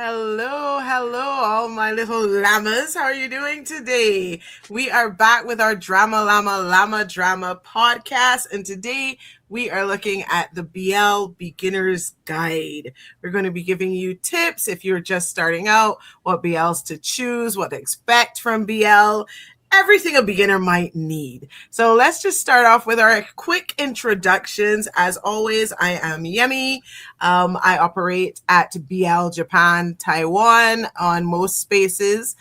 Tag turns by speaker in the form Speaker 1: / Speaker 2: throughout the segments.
Speaker 1: Hello, all my little llamas. How are you doing today? We are back with our LlamaDrama podcast, and today we are looking at the BL Beginner's Guide. We're going to be giving you tips if you're just starting out, what BLs to choose, what to expect from BL, everything a beginner might need. So let's just start off with our quick introductions. As always, I am Yemi. I operate at BL Japan, Taiwan on most spaces.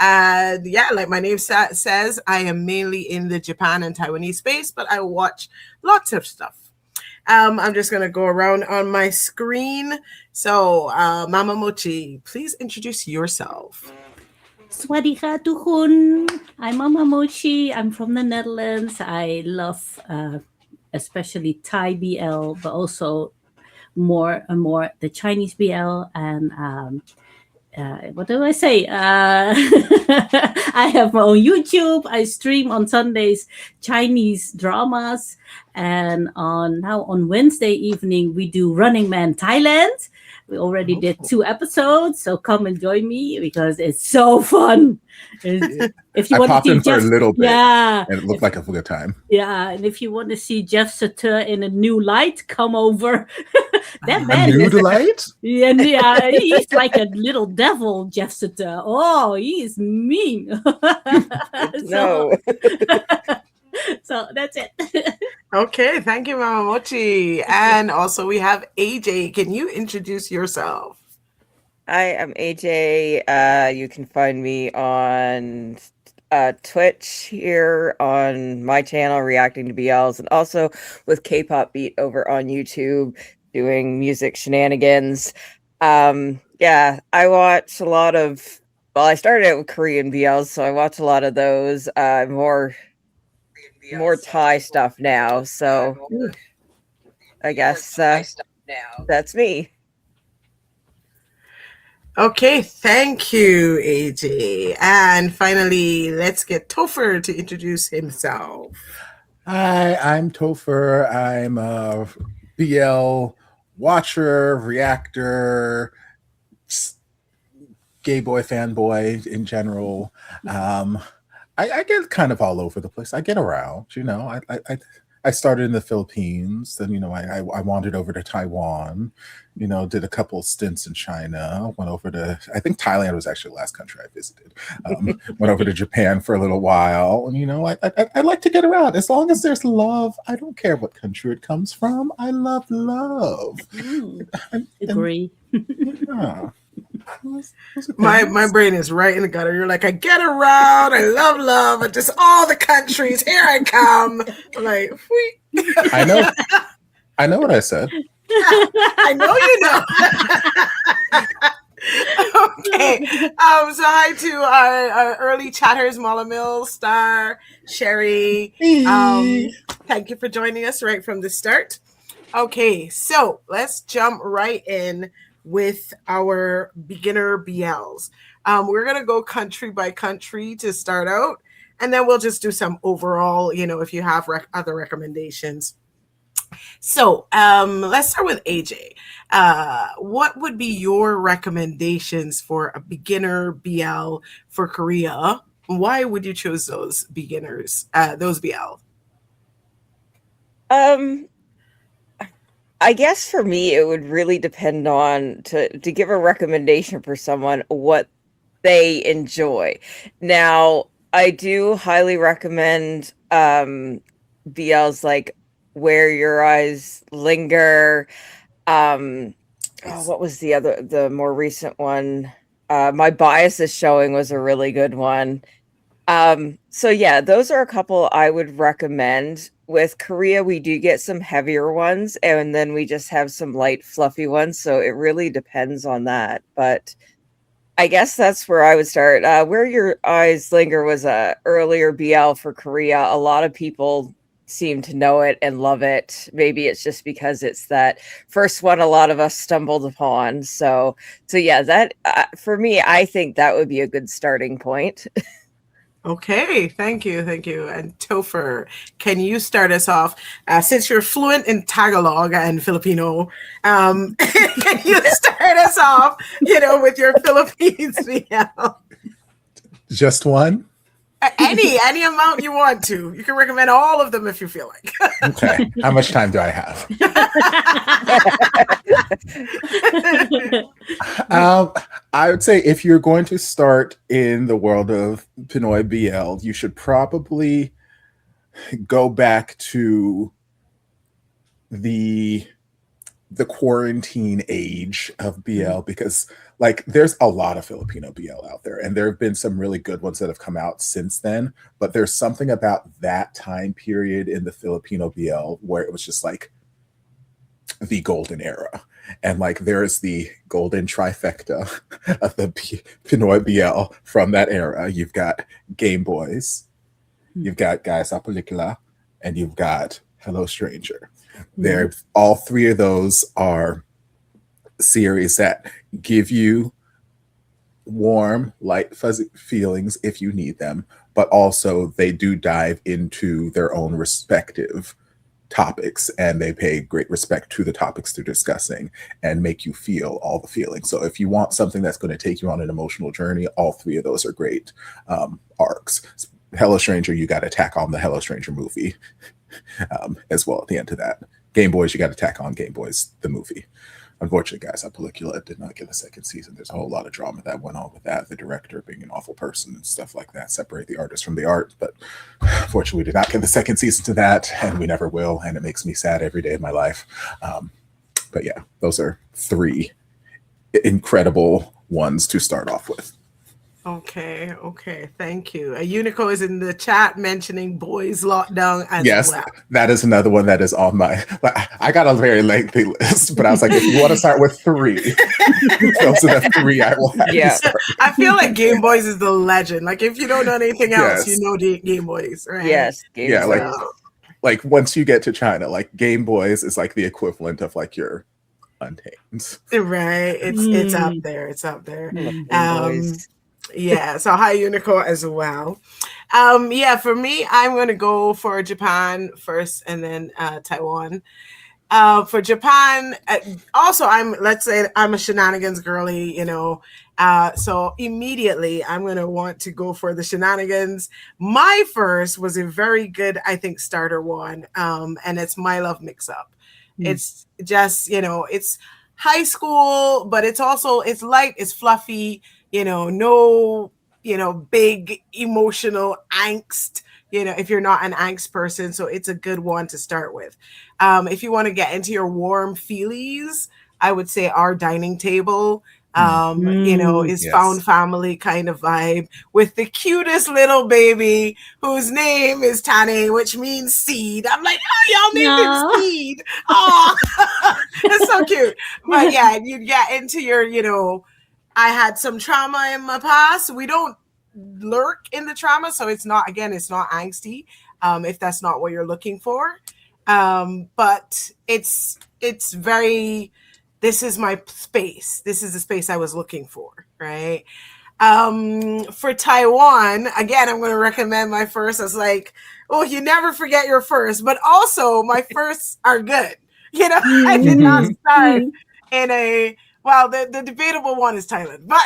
Speaker 1: And yeah, like my name says, I am mainly in the Japan and Taiwanese space, but I watch lots of stuff. I'm just going to go around on my screen. So, Mama Mochi, please introduce yourself.
Speaker 2: Swadika tuhun. I'm Mama Mochi. I'm from the Netherlands. I love especially Thai BL, but also more and more the Chinese BL. And what do I say? I have my own YouTube. I stream on Sundays Chinese dramas. And on Wednesday evening, we do Running Man Thailand. We already did 2 episodes, so come and join me because it's so fun.
Speaker 3: If you want to see Jeff, for a little bit, and it looked like a good time.
Speaker 2: Yeah, and if you want to see Jeff Satur in a new light, come over.
Speaker 3: That man, a new light?
Speaker 2: Yeah, he's like a little devil, Jeff Satur. Oh, he is mean.
Speaker 4: No.
Speaker 2: So that's it.
Speaker 1: Okay, thank you, Mama Mochi. And also we have AJ. Can you introduce yourself?
Speaker 4: Hi, I'm AJ. You can find me on Twitch here on my channel, reacting to BLs, and also with K-Pop Beat over on YouTube, doing music shenanigans. Yeah, I watch a lot of, I started out with Korean BLs, so I watch a lot of those, more Thai stuff now, so I guess that's me.
Speaker 1: Okay, thank you, AJ. And finally, let's get Topher to introduce himself.
Speaker 3: Hi, I'm Topher. I'm a BL watcher, reactor, gay boy fanboy in general. I get kind of all over the place. I get around, I started in the Philippines, then, I wandered over to Taiwan, did a couple stints in China, went over to, I think Thailand was actually the last country I visited. Went over to Japan for a little while. And, I like to get around. As long as there's love, I don't care what country it comes from. I love love.
Speaker 2: Agree.
Speaker 3: Yeah.
Speaker 1: My brain is right in the gutter. You're like, I get around, I love, and just all the countries. Here I come. I'm like,
Speaker 3: I know what I said.
Speaker 1: I know you know. Okay. So hi to our early chatters, Mala Mills, Star, Sherry. Thank you for joining us right from the start. Okay, so let's jump right in with our beginner BLs. We're going to go country by country to start out, and then we'll just do some overall, if you have other recommendations. So let's start with AJ. What would be your recommendations for a beginner BL for Korea? Why would you choose those beginners, those BL?
Speaker 4: I guess for me, it would really depend on to give a recommendation for someone what they enjoy. Now, I do highly recommend BLs like Where Your Eyes Linger. What was the more recent one? My Bias is Showing was a really good one. So yeah, those are a couple I would recommend. With Korea, we do get some heavier ones, and then we just have some light, fluffy ones. So it really depends on that. But I guess that's where I would start. Where Your Eyes Linger was a earlier BL for Korea. A lot of people seem to know it and love it. Maybe it's just because it's that first one a lot of us stumbled upon. So yeah, that for me, I think that would be a good starting point.
Speaker 1: Okay, thank you. And Topher, can you start us off? Since you're fluent in Tagalog and Filipino, can you start us off, with your Philippines BL.
Speaker 3: Just one?
Speaker 1: Any amount you want to. You can recommend all of them if you feel like.
Speaker 3: Okay. How much time do I have? I would say if you're going to start in the world of Pinoy BL, you should probably go back to the quarantine age of BL, because like there's a lot of Filipino BL out there, and there have been some really good ones that have come out since then, but there's something about that time period in the Filipino BL where it was just like the golden era. And like there's the golden trifecta of the Pinoy BL from that era. You've got Game Boys, you've got Guys sa Pelikula, and you've got Hello Stranger. They're all three of those are series that give you warm, light, fuzzy feelings if you need them, but also they do dive into their own respective topics, and they pay great respect to the topics they're discussing and make you feel all the feelings. So if you want something that's going to take you on an emotional journey, all three of those are great arcs. Hello Stranger, you got to tack on the Hello Stranger movie as well at the end of that. Game Boys, you got to tack on Game Boys, the movie. Unfortunately, Guys sa Pelikula did not get a second season. There's a whole lot of drama that went on with that. The director being an awful person and stuff like that. Separate the artist from the art. But unfortunately, we did not get the second season to that, and we never will. And it makes me sad every day of my life. But yeah, those are three incredible ones to start off with.
Speaker 1: Okay. Thank you. Unico is in the chat mentioning Boys Lockdown as
Speaker 3: yes,
Speaker 1: well.
Speaker 3: That is another one that is on my. I got a very lengthy list, but I was like, if you want to start with three, those are the three I will have.
Speaker 4: Yeah.
Speaker 1: I feel like Game Boys is the legend. Like if you don't know anything else, you know the Game Boys, right?
Speaker 4: Yes.
Speaker 3: Yeah, like once you get to China, like Game Boys is like the equivalent of like your Untamed.
Speaker 1: Right. It's up there. It's up there.
Speaker 4: Boys.
Speaker 1: Yeah, so hi Unico as well. Yeah, for me, I'm gonna go for Japan first and then Taiwan. For Japan, also let's say I'm a shenanigans girly, so immediately I'm gonna want to go for the shenanigans. My first was a very good, I think, starter one, and it's My Love Mix Up. It's just, it's high school, but it's light, it's fluffy. No, big emotional angst, if you're not an angst person. So it's a good one to start with. If you want to get into your warm feelies, I would say Our Dining Table, is
Speaker 3: yes.
Speaker 1: found family kind of vibe with the cutest little baby whose name is Tane, which means seed. I'm like, oh, y'all named him Seed. Oh, that's so cute. But yeah, you get into your, I had some trauma in my past. We don't lurk in the trauma, so it's not angsty, if that's not what you're looking for. But it's very, this is my space. This is the space I was looking for, right? For Taiwan, again, I'm going to recommend my first. It's like, oh, you never forget your first, but also my firsts are good. I did not start in a, well, the debatable one is Thailand, but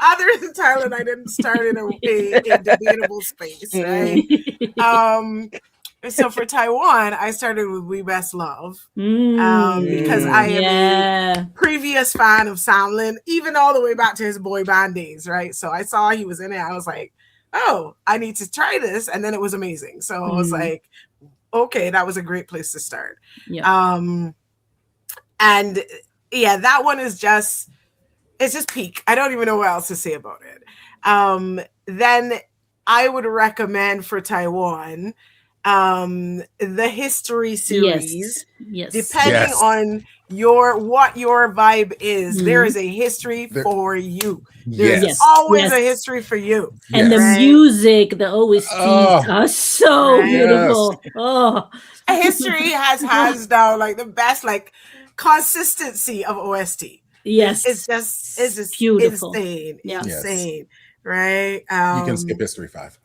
Speaker 1: other than Thailand, I didn't start in a debatable space, right? So for Taiwan, I started with We Best Love, because I am a previous fan of Samlin, even all the way back to his boy band days, right? So I saw he was in it. I was like, oh, I need to try this. And then it was amazing. So I was like, okay, that was a great place to start. Yeah. And yeah, that one is it's just peak. I don't even know what else to say about it. Then I would recommend for Taiwan, the history series. Yes. Depending on what your vibe is, there is a history for you. There's always a history for you.
Speaker 2: And the music, the OSTs are so beautiful. Oh,
Speaker 1: a history has hands down like the best consistency of OST.
Speaker 2: Yes,
Speaker 1: it's just
Speaker 2: beautiful,
Speaker 1: insane, right?
Speaker 3: You can skip History 5.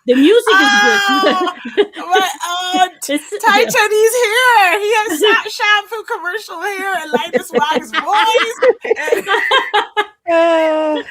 Speaker 2: The music is
Speaker 1: Oh,
Speaker 2: good. It's
Speaker 1: Thai Chinese hair. He has shampoo commercial hair and Linus Wag's voice.
Speaker 4: Uh,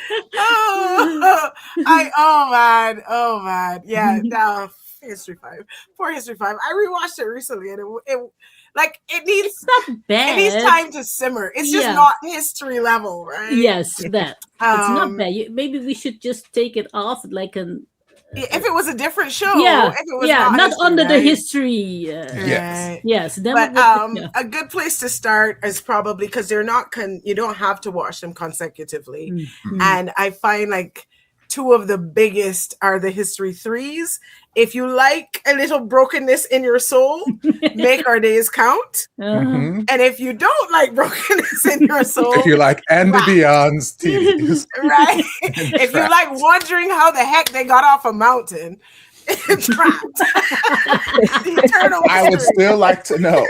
Speaker 1: Oh man, yeah. Now History 5, for History 5. I rewatched it recently, and it needs
Speaker 2: it's not bad.
Speaker 1: it needs time to simmer. It's just not history level, right?
Speaker 2: Yes, that it's not
Speaker 1: Um,
Speaker 2: bad. Maybe we should just take it off like an
Speaker 1: If it was a different show,
Speaker 2: yeah,
Speaker 1: if it was
Speaker 2: not
Speaker 1: history,
Speaker 2: under the
Speaker 1: right?
Speaker 2: history.
Speaker 3: Yes.
Speaker 1: Right.
Speaker 2: Yes, then
Speaker 1: But
Speaker 2: yeah.
Speaker 1: a good place to start is probably because they're not you don't have to watch them consecutively.
Speaker 2: Mm.
Speaker 1: And I find like two of the biggest are the History 3s. If you like a little brokenness in your soul, Make Our Days Count.
Speaker 3: Mhm.
Speaker 1: And if you don't like brokenness in your soul,
Speaker 3: If you like and the
Speaker 1: Right.
Speaker 3: Beyond's TVs.
Speaker 1: right? If you like wondering how the heck they got off a mountain, Trapped. The eternal
Speaker 3: I would
Speaker 1: mystery.
Speaker 3: still like to know.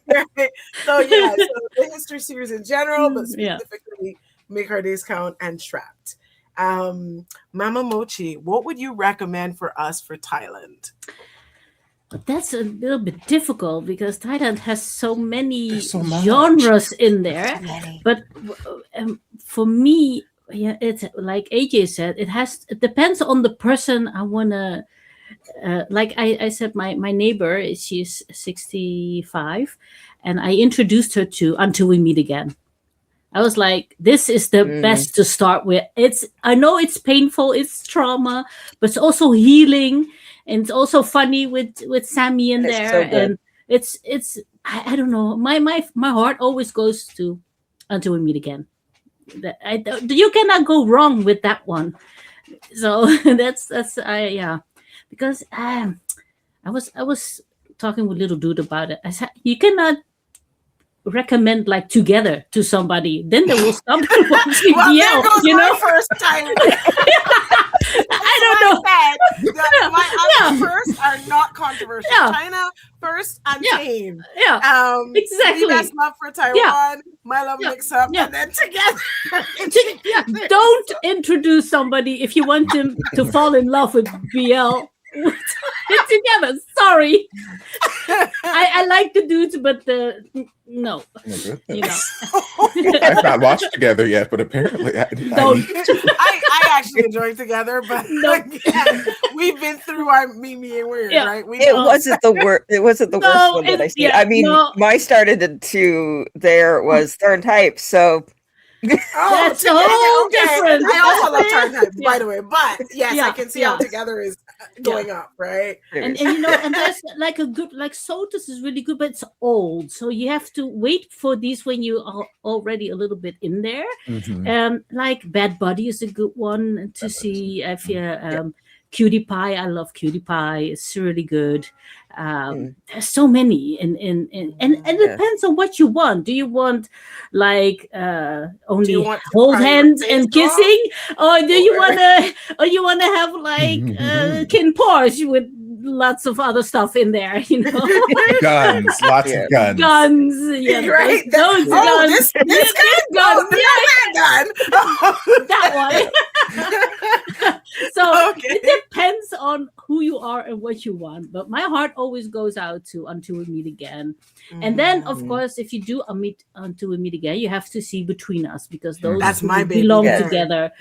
Speaker 1: Right. So yeah, so the history series in general, but
Speaker 2: Yeah.
Speaker 1: specifically Make Our Days Count and Trapped. Mama Mochi, what would you recommend for us for Thailand?
Speaker 2: But that's a little bit difficult because Thailand has so many
Speaker 3: There's so much.
Speaker 2: genres in there. But for me, yeah, it's like AJ said, it depends on the person I wanna. Like I said, my neighbor, she's 65, and I introduced her to Until We Meet Again. I was like, this is the best to start with. I know it's painful, it's trauma, but it's also healing, and it's also funny with Sammy in
Speaker 4: It's
Speaker 2: there,
Speaker 4: so good.
Speaker 2: and it's I don't know. My heart always goes to Until We Meet Again. You cannot go wrong with that one. So that's yeah, because I was talking with little dude about it. I said you cannot recommend like Together to somebody, then they will stop watching
Speaker 1: Well, there
Speaker 2: BL.
Speaker 1: goes
Speaker 2: You
Speaker 1: my
Speaker 2: know,
Speaker 1: first time.
Speaker 2: I don't know.
Speaker 1: My other first are not controversial.
Speaker 2: Yeah.
Speaker 1: China first, Untamed.
Speaker 2: Yeah, exactly.
Speaker 1: We Best Love for Taiwan, My Love Mix Up,
Speaker 2: Yeah.
Speaker 1: and then Together.
Speaker 2: Yeah, don't introduce somebody if you want them to fall in love with BL. Together. Sorry, I like the dudes, but no, you know.
Speaker 3: I've not watched Together yet, but apparently
Speaker 2: Don't.
Speaker 1: I actually enjoyed Together, but
Speaker 2: Nope.
Speaker 1: again, we've been through our Mimi and Weird,
Speaker 2: Yeah.
Speaker 1: right? We
Speaker 4: It
Speaker 1: know.
Speaker 4: wasn't the worst. It wasn't the worst one that I seen. I mean, my started to there was Third Type, so
Speaker 2: That's
Speaker 1: Together,
Speaker 2: so
Speaker 1: okay.
Speaker 2: different.
Speaker 1: I also love
Speaker 2: That's
Speaker 1: Turn Type, by
Speaker 2: yeah.
Speaker 1: the way, but yes,
Speaker 2: Yeah,
Speaker 1: I can see how
Speaker 2: yeah.
Speaker 1: Together is going up, right?
Speaker 2: And you know, and there's like a good, like Sotus is really good, but it's old, so you have to wait for these when you are already a little bit in there. Like Bad Buddy is a good one to see. If you Cutie Pie, I love Cutie Pie. It's really good. There's so many, and it depends on what you want. Do you want like only
Speaker 1: you want to
Speaker 2: hold
Speaker 1: cry your
Speaker 2: hands
Speaker 1: face
Speaker 2: and
Speaker 1: off?
Speaker 2: kissing, or do you want to have like Kin Porsche with lots of other stuff in there? You know,
Speaker 3: Guns, lots of guns.
Speaker 2: guns. Yeah,
Speaker 1: Right?
Speaker 2: those guns.
Speaker 1: This
Speaker 2: gun,
Speaker 1: gun.
Speaker 2: that one. So
Speaker 1: Okay.
Speaker 2: it depends on who you are and what you want. But my heart always goes out to Until We Meet Again. And then, of course, if you do Until We Meet Again, you have to see Between Us, because those
Speaker 1: That's my baby.
Speaker 2: belong
Speaker 1: Yeah.
Speaker 2: together.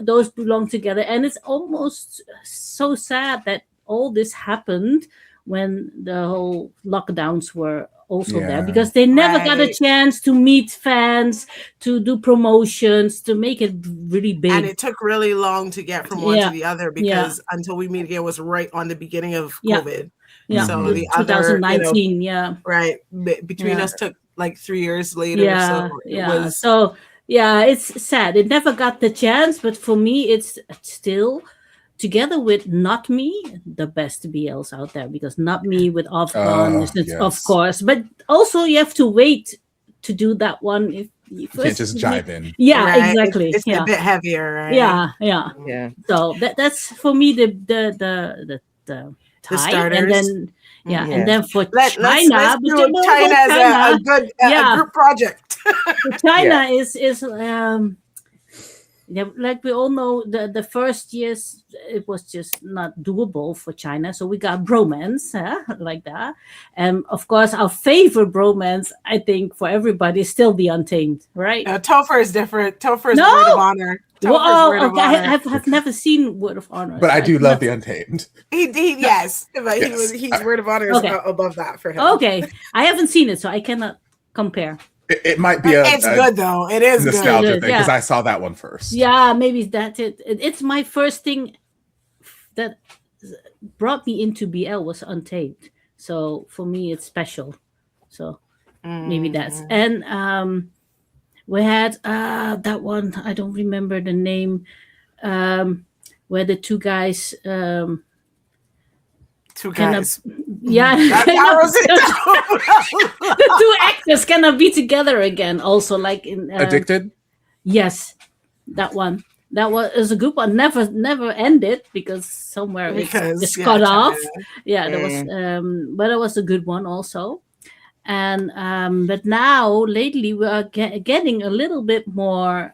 Speaker 2: Those belong together. And it's almost so sad that all this happened when the whole lockdowns were also there, because they never got a
Speaker 1: Right.
Speaker 2: chance to meet fans, to do promotions, to make it really big.
Speaker 1: And it took really long to get from one
Speaker 2: Yeah.
Speaker 1: to the other, because Until We Meet Again was right on the beginning of
Speaker 2: Yeah.
Speaker 1: COVID.
Speaker 2: Yeah.
Speaker 1: So the other,
Speaker 2: 2019, yeah.
Speaker 1: right, Between
Speaker 2: Yeah.
Speaker 1: Us took like 3 years later.
Speaker 2: Yeah,
Speaker 1: So it
Speaker 2: yeah.
Speaker 1: was
Speaker 2: So yeah, it's sad. It never got the chance, but for me, it's still together with Not Me, the best BLs out there, because Not Me with Afghan, of
Speaker 3: yes.
Speaker 2: course. But also, you have to wait to do that one. If you
Speaker 3: Can't just jive in.
Speaker 2: Yeah,
Speaker 1: right,
Speaker 2: exactly.
Speaker 1: It's
Speaker 2: yeah.
Speaker 1: a bit heavier, right?
Speaker 2: Yeah. So that's for me the Thai,
Speaker 1: starters.
Speaker 2: and then and then for
Speaker 1: Let's
Speaker 2: China,
Speaker 1: do
Speaker 2: but you know,
Speaker 1: China as a good
Speaker 2: Yeah.
Speaker 1: group project.
Speaker 2: China is Yeah, like we all know, the first years it was just not doable for China, so we got bromance, like that. And of course, our favorite bromance, I think, for everybody is still the Untamed, right?
Speaker 1: Topher is different. Topher is
Speaker 2: No!
Speaker 1: Word of Honor. Topher's Word
Speaker 2: Whoa,
Speaker 1: of
Speaker 2: okay.
Speaker 1: Honor.
Speaker 2: I've never seen Word of Honor,
Speaker 3: But
Speaker 2: so
Speaker 3: I do love
Speaker 2: cannot-
Speaker 3: the Untamed.
Speaker 1: He yes, but
Speaker 3: Yes.
Speaker 1: he's Word of Honor is
Speaker 2: Okay.
Speaker 1: above that for him.
Speaker 2: Okay, I haven't seen it, so I cannot compare.
Speaker 3: It might be
Speaker 1: It's good though. It is
Speaker 3: nostalgia
Speaker 2: good,
Speaker 3: thing because
Speaker 2: yeah.
Speaker 3: I saw that one first.
Speaker 2: Yeah, maybe that's it. It's my first thing that brought me into BL was Untamed. So for me, it's special. So maybe that's and we had that one. I don't remember the name. Where the two guys
Speaker 1: two
Speaker 2: cannot,
Speaker 1: guys.
Speaker 2: yeah,
Speaker 1: That narrows it down.
Speaker 2: the two actors cannot be together again. Also, like in
Speaker 3: Addicted?
Speaker 2: yes, that one. That was a good one. Never ended because somewhere it's just cut
Speaker 1: China.
Speaker 2: off. Yeah, that was but it was a good one also. And but now lately we are getting a little bit more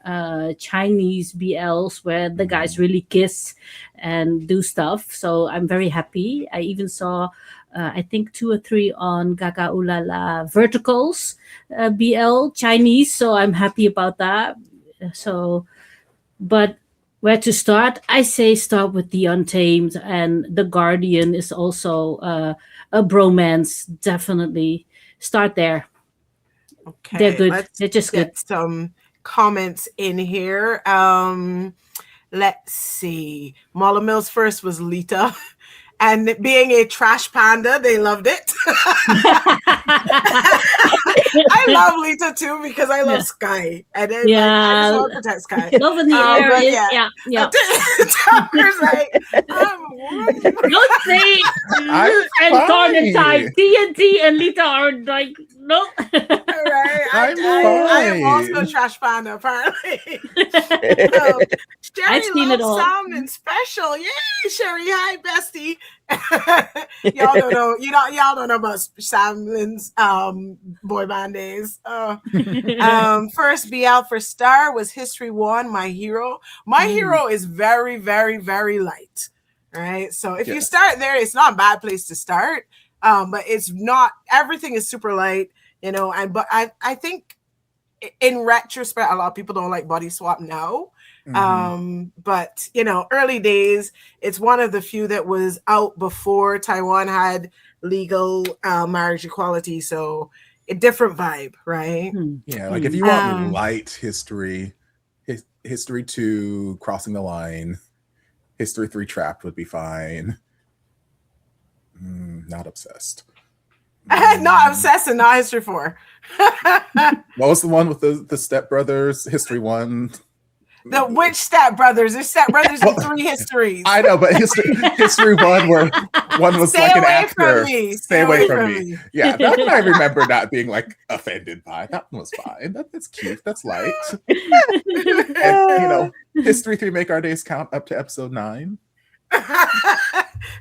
Speaker 2: Chinese BLs where the guys really kiss and do stuff. So I'm very happy. I even saw I think 2 or 3 on Gaga Ulala Verticals BL Chinese. So I'm happy about that. So, but where to start? I say start with the Untamed, and the Guardian is also a bromance. Definitely start there.
Speaker 1: Okay,
Speaker 2: They're good.
Speaker 1: let's
Speaker 2: They're just
Speaker 1: get
Speaker 2: good.
Speaker 1: some comments in here. Let's see. Mala Mills first was Lita. And being a trash panda, they loved it. I love Lita too because I love Sky. And then, like, I just want to protect Sky.
Speaker 2: Love in the air.
Speaker 1: but
Speaker 2: Yeah.
Speaker 1: Topper's like,
Speaker 2: Don't say and Carnatine. TNT and Lita are like, no.
Speaker 1: Right. I am also a trash panda, apparently. Sherry
Speaker 2: I've seen it
Speaker 1: loves
Speaker 2: all.
Speaker 1: Salmon Special. Yay, Sherry. Hi, bestie. Y'all don't know. Y'all don't know about Salmon's boy band days. First BL for Star was History 1, My Hero. My Hero is very, very, very light. Right. So if you start there, it's not a bad place to start. But it's not, everything is super light, you know, but I think in retrospect, a lot of people don't like Body Swap now. But you know, early days, it's one of the few that was out before Taiwan had legal marriage equality. So a different vibe, right?
Speaker 3: Yeah, like if you want light history, History 2, Crossing the Line, History 3, Trapped would be fine. Not obsessed.
Speaker 1: Not obsessed and not History 4.
Speaker 3: What was the one with the stepbrothers? History 1.
Speaker 1: The which Step Brothers? There's Step Brothers in 3 histories.
Speaker 3: I know, but history 1 where one was
Speaker 1: Stay
Speaker 3: like an
Speaker 1: away
Speaker 3: actor.
Speaker 1: from me.
Speaker 3: Stay away from me. Yeah, that one I remember not being like offended by. That one was fine. That's cute. That's light. And you know, History 3 Make Our Days Count up to episode 9.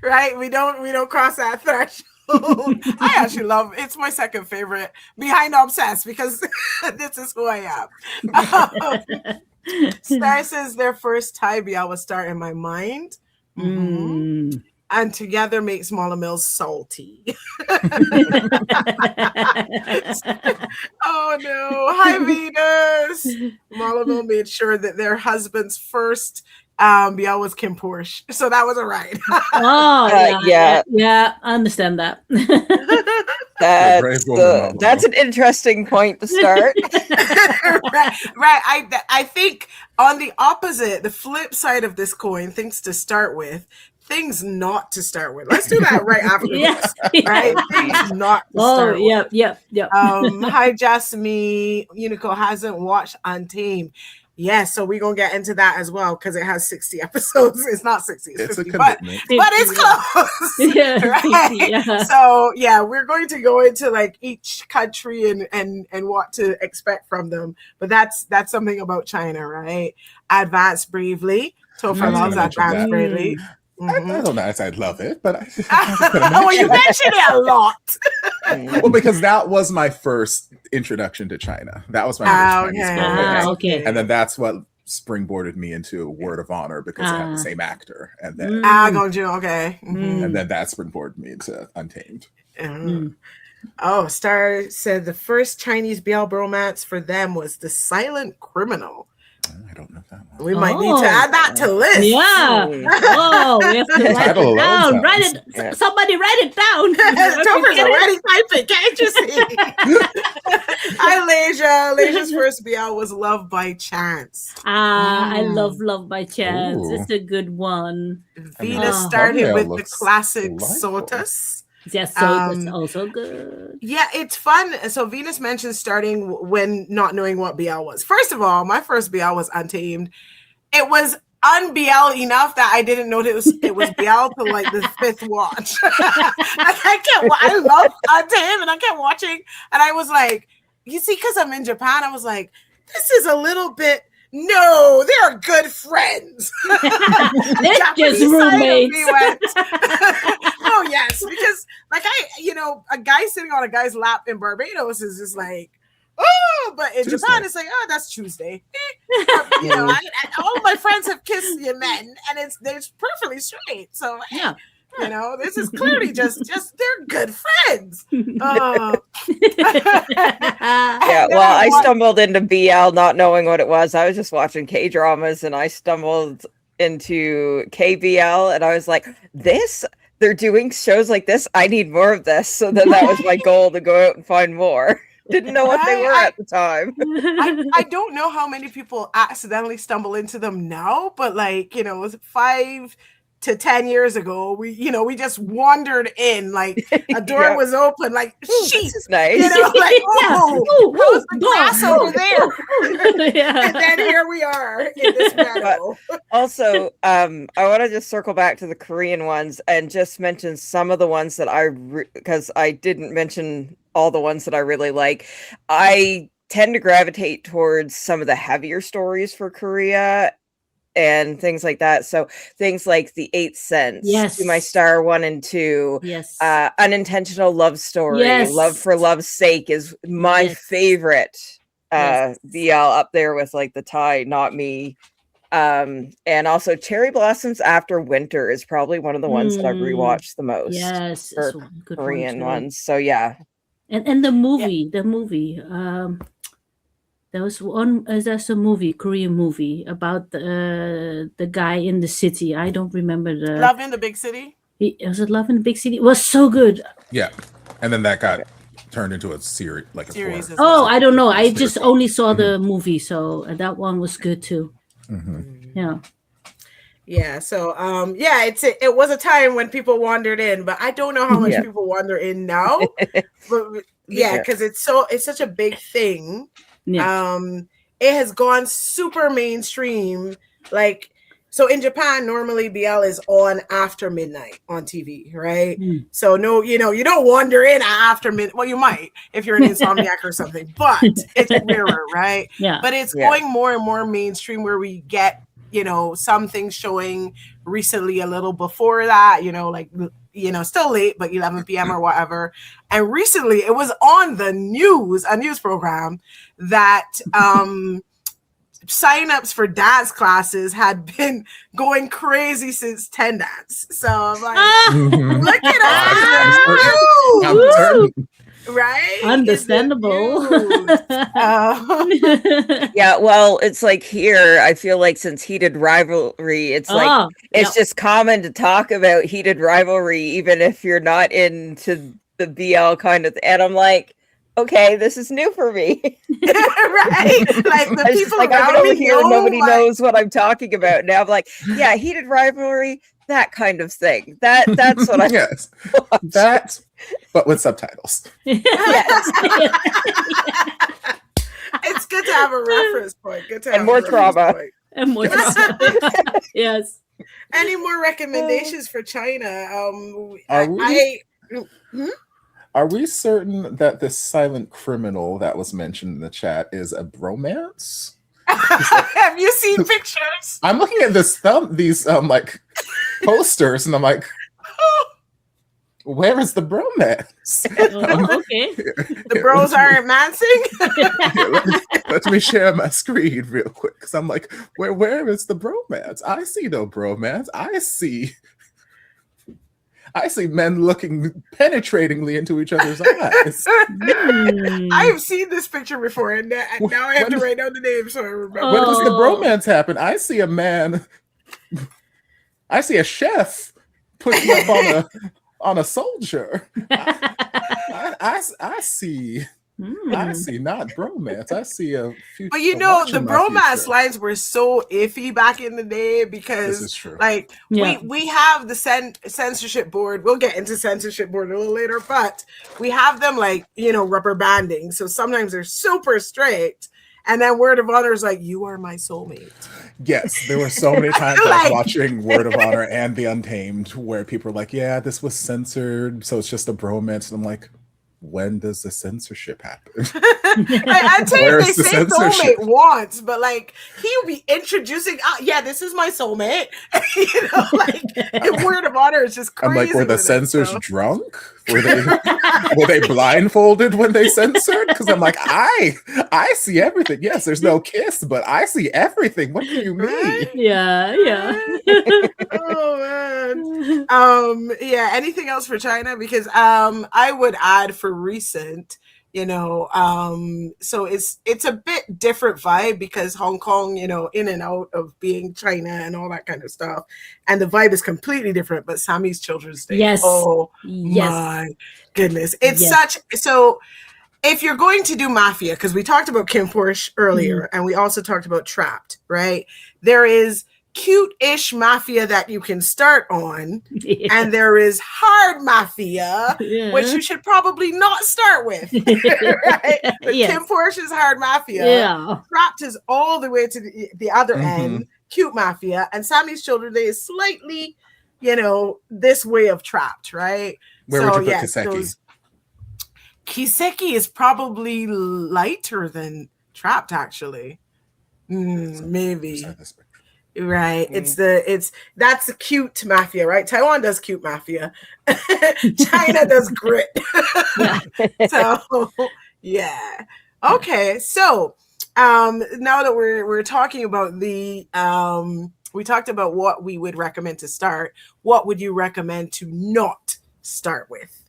Speaker 1: Right? We don't cross that threshold. I actually love it's my second favorite behind Obsessed because this is who I am. Star says their first Thai BL was Start in My Mind. And Together makes Mala Mills salty. Oh no. Hi Venus. Mala Mill made sure that their husband's first BL was Kim Porsche. So that was a ride.
Speaker 2: Yeah, I understand that.
Speaker 4: That's an interesting point to start.
Speaker 1: right. I think on the opposite, the flip side of this coin, things to start with, things not to start with. Let's do that right after this. Right? Things not to start with.
Speaker 2: Yep.
Speaker 1: Hi, Jasmine. Unico hasn't watched Untamed. Yes, so we're gonna get into that as well because it has 60 episodes. It's not 60, it's 50,
Speaker 3: a commitment.
Speaker 1: But it's close. Right?
Speaker 2: 50,
Speaker 1: So yeah, we're going to go into like each country and what to expect from them. But that's something about China, right? Advance Bravely. Topher loves Advance Bravely.
Speaker 3: I don't know if I'd love it, but
Speaker 1: well, you mentioned it a lot.
Speaker 3: Well, because that was my first introduction to China. That was my first Chinese book.
Speaker 2: Okay.
Speaker 3: And then that's what springboarded me into Word of Honor because it had the same actor, and then
Speaker 1: got you. Okay.
Speaker 3: and then that springboarded me into Untamed.
Speaker 1: Oh, Star said the first Chinese BL bromance for them was The Silent Criminal.
Speaker 3: I don't know that one.
Speaker 1: We might need to add that to list.
Speaker 2: Yeah. Oh, we have to write
Speaker 3: Title
Speaker 2: it
Speaker 3: alone
Speaker 2: down. Write it.
Speaker 4: Yeah.
Speaker 2: Somebody write it down.
Speaker 1: Topher's already typing. Can't you see? Hi, Leisha. Leisha's first BL was Love by Chance.
Speaker 2: I love Love by Chance.
Speaker 3: Ooh.
Speaker 2: It's a good one.
Speaker 1: Venus started
Speaker 3: Thumbnail
Speaker 1: with the
Speaker 3: looks
Speaker 1: classic
Speaker 3: delightful.
Speaker 1: Sotus.
Speaker 2: Yes, so that's also good.
Speaker 1: Yeah, it's fun. So Venus mentioned starting when not knowing what BL was. First of all, my first BL was Untamed. It was un-BL enough that I didn't know it was BL till like the fifth watch. I love Untamed, and I kept watching, and I was like, you see, because I'm in Japan, I was like, this is a little bit. No, they're good friends.
Speaker 2: They're just roommates.
Speaker 1: Oh yes, because like a guy sitting on a guy's lap in Barbados is just like, oh, but in
Speaker 3: Tuesday.
Speaker 1: Japan it's like, oh, that's Tuesday. All of my friends have kissed the men, and they're perfectly straight. So
Speaker 2: Yeah.
Speaker 1: This is clearly just they're good friends.
Speaker 4: Yeah, well, I stumbled into BL not knowing what it was. I was just watching K-dramas, and I stumbled into KBL, and I was like, they're doing shows like this. I need more of this. So then that was my goal, to go out and find more. Didn't know what they were at the time.
Speaker 1: I don't know how many people accidentally stumble into them now, but 5 to 10 years ago, we just wandered in, like a door was open, like,
Speaker 4: This is nice.
Speaker 1: How's the glass over there?
Speaker 2: Yeah.
Speaker 1: And then here we are in this meadow.
Speaker 4: Also, I want to just circle back to the Korean ones and just mention some of the ones that because I didn't mention all the ones that I really like. I tend to gravitate towards some of the heavier stories for Korea and things like that. So things like The Eighth Sense,
Speaker 2: Yes.
Speaker 4: To My Star 1 and 2,
Speaker 2: Yes.
Speaker 4: Unintentional Love Story,
Speaker 2: Yes.
Speaker 4: Love for Love's Sake is my
Speaker 2: Yes.
Speaker 4: favorite
Speaker 2: Yes.
Speaker 4: BL, up there with like The Tie, Not Me. And also Cherry Blossoms After Winter is probably one of the ones that I've rewatched the most.
Speaker 2: Yes.
Speaker 4: For
Speaker 2: it's a good
Speaker 4: Korean
Speaker 2: one, too.
Speaker 4: ones. So yeah.
Speaker 2: And the movie, there was one. There's a movie, Korean movie about the guy in the city. I don't remember the.
Speaker 1: Love in the Big City.
Speaker 2: Was it Love in the Big City? It was so good.
Speaker 3: Yeah, and then that got turned into a series, like a
Speaker 1: Series
Speaker 3: four.
Speaker 1: as well.
Speaker 2: Oh, I don't know. I
Speaker 3: It's
Speaker 2: just
Speaker 3: very cool.
Speaker 2: only saw the movie, so that one was good too. Yeah.
Speaker 1: Yeah, so it was a time when people wandered in, but I don't know how much
Speaker 4: Yeah.
Speaker 1: people wander in now. But
Speaker 4: Yeah.
Speaker 1: because it's such a big thing.
Speaker 2: Yeah.
Speaker 1: It has gone super mainstream. Like, so in Japan, normally BL is on after midnight on TV, right? So no, you don't wander in after midnight. Well, you might if you're an insomniac or something, but it's rarer, right?
Speaker 2: Yeah.
Speaker 1: But it's
Speaker 4: Yeah.
Speaker 1: going more and more mainstream, where we get some things showing recently a little before that, still late, but 11 p.m. or whatever. And recently it was on the news, a news program, that signups for dance classes had been going crazy since 10 dance. So I'm like, look at us,
Speaker 3: Woo!
Speaker 1: right?
Speaker 2: Understandable.
Speaker 4: Yeah, well, it's like here, I feel like since Heated Rivalry, it's like it's just common to talk about heated rivalry, even if you're not into the BL kind of and I'm like, okay, this is new for me.
Speaker 1: Right? Like the people
Speaker 4: I'm
Speaker 1: around
Speaker 4: over
Speaker 1: me
Speaker 4: here,
Speaker 1: know,
Speaker 4: nobody
Speaker 1: like,
Speaker 4: knows what I'm talking about. Now I'm like, yeah, heated rivalry, that kind of thing. That's what I
Speaker 3: Yes, that, but with subtitles.
Speaker 1: It's good to have a reference point. Good to have
Speaker 4: And more
Speaker 1: a reference
Speaker 4: trauma.
Speaker 1: point.
Speaker 2: And more drama. Yes.
Speaker 1: Any more recommendations for China?
Speaker 3: Are we certain that this silent criminal that was mentioned in the chat is a bromance?
Speaker 1: Have you seen pictures?
Speaker 3: I'm looking at these like posters, and I'm like, Where is the bromance?
Speaker 2: Oh, okay.
Speaker 1: The bros aren't mancing.
Speaker 3: Let me share my screen real quick because I'm like, where is the bromance? I see no bromance. I see men looking penetratingly into each other's eyes.
Speaker 1: I have seen this picture before, and now I have to write down the name so I remember.
Speaker 3: When does the
Speaker 2: Oh.
Speaker 3: bromance happen? I see a man. I see a chef pushing up on a soldier. I see. I see not bromance. I see a future.
Speaker 1: But the bromance lines were so iffy back in the day because,
Speaker 3: This is true.
Speaker 1: like,
Speaker 2: Yeah.
Speaker 1: we have the censorship board. We'll get into censorship board a little later, but we have them like rubber banding. So sometimes they're super strict, and then Word of Honor is like, "You are my soulmate."
Speaker 3: Yes, there were so many times I was
Speaker 1: Like-
Speaker 3: watching Word of Honor and The Untamed where people were like, "Yeah, this was censored, so it's just a bromance." And I'm like, when does the censorship happen?
Speaker 1: I'd say
Speaker 3: Where's
Speaker 1: they
Speaker 3: the
Speaker 1: say
Speaker 3: censorship?
Speaker 1: soulmate once, but like he'll be introducing, yeah, this is my soulmate. Like Word of Honor is just crazy.
Speaker 3: I'm like, were the
Speaker 1: with it,
Speaker 3: censors
Speaker 1: so.
Speaker 3: drunk? Were they blindfolded when they censored? Because I'm like, I see everything. Yes, there's no kiss, but I see everything. What do you mean?
Speaker 1: Right?
Speaker 2: Yeah.
Speaker 1: Oh man. Yeah, anything else for China? Because I would add for recent, so it's a bit different vibe because Hong Kong, in and out of being China and all that kind of stuff, and the vibe is completely different. But Sammy's Children's Day,
Speaker 2: Yes.
Speaker 1: oh
Speaker 2: Yes.
Speaker 1: my goodness, it's
Speaker 2: Yes.
Speaker 1: so. If you're going to do Mafia, because we talked about Kim Porsche earlier, and we also talked about Trapped, right? There is cute-ish Mafia that you can start on, and there is hard Mafia,
Speaker 2: Yeah.
Speaker 1: which you should probably not start with, right? But
Speaker 2: Yes.
Speaker 1: Kim Porsche's hard Mafia.
Speaker 2: Yeah.
Speaker 1: Trapped is all the way to the other
Speaker 3: Mhm.
Speaker 1: end, cute Mafia, and Sammy's Children's Day is slightly, this way of Trapped, right?
Speaker 3: Where would you put Kiseki?
Speaker 1: Kiseki is probably lighter than Trapped, actually. Maybe. Right. That's the cute Mafia, right? Taiwan does cute Mafia. China does grit.
Speaker 2: Yeah.
Speaker 1: So yeah. Okay. So now that we're talking about we talked about what we would recommend to start. What would you recommend to not start with?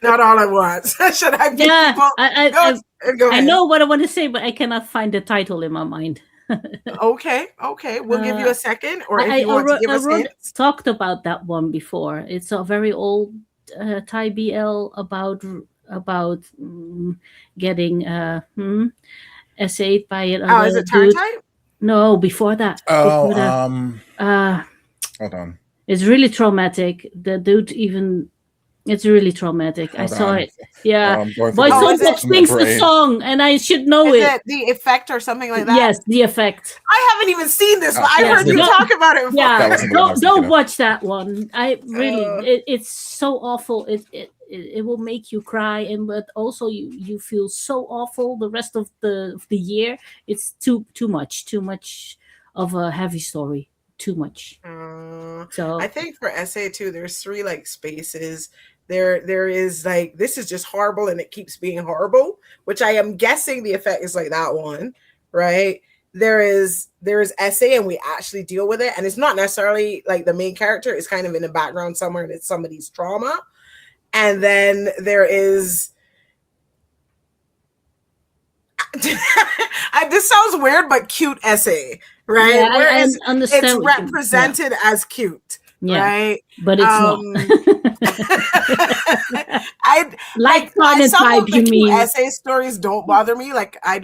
Speaker 1: Not all at once. Should I be
Speaker 2: Yeah.
Speaker 1: people? Go
Speaker 2: I
Speaker 1: ahead.
Speaker 2: know what I want to say, but I cannot find the title in my mind.
Speaker 1: Okay. We'll give you a second, or if you want to give us hints.
Speaker 2: Talked about that one before. It's a very old Thai BL about getting essayed by another
Speaker 1: Oh, is it Tar
Speaker 2: dude.
Speaker 1: Type?
Speaker 2: No, before that.
Speaker 3: Oh,
Speaker 2: Before that.
Speaker 3: hold on.
Speaker 2: It's really traumatic. The dude even. It's really traumatic. I
Speaker 3: Hold
Speaker 2: saw
Speaker 3: on.
Speaker 2: it. Yeah.
Speaker 3: I'm going
Speaker 2: Boy
Speaker 3: through
Speaker 1: is
Speaker 2: Song
Speaker 1: it-
Speaker 2: Pop sings the
Speaker 3: brain.
Speaker 2: song, and I should know
Speaker 1: Is
Speaker 2: it.
Speaker 1: it The Effect or something like that?
Speaker 2: Yes, The Effect.
Speaker 1: I haven't even seen this, but I
Speaker 2: yes.
Speaker 1: heard you
Speaker 2: No.
Speaker 1: talk about it before.
Speaker 2: Yeah,
Speaker 3: That wasn't the one I was
Speaker 2: don't
Speaker 3: thinking of.
Speaker 2: watch that one. I really, it's so awful. It will make you cry, and but also you feel so awful the rest of the year. It's too much of a heavy story. Too much. So
Speaker 1: I think for essay too, there's 3 like spaces. There is like, this is just horrible and it keeps being horrible, which I am guessing The Effect is like that one, right? There is essay and we actually deal with it, and it's not necessarily like the main character, it's kind of in the background somewhere and it's somebody's trauma. And then there is this sounds weird, but cute essay, right?
Speaker 2: yeah, I
Speaker 1: Whereas
Speaker 2: understand.
Speaker 1: it's
Speaker 2: what you-
Speaker 1: represented as cute,
Speaker 2: yeah,
Speaker 1: right?
Speaker 2: but it's not.
Speaker 1: I
Speaker 2: Like Fun and
Speaker 1: some
Speaker 2: Type,
Speaker 1: of the
Speaker 2: you
Speaker 1: cute
Speaker 2: mean?
Speaker 1: essay stories don't bother me. Like I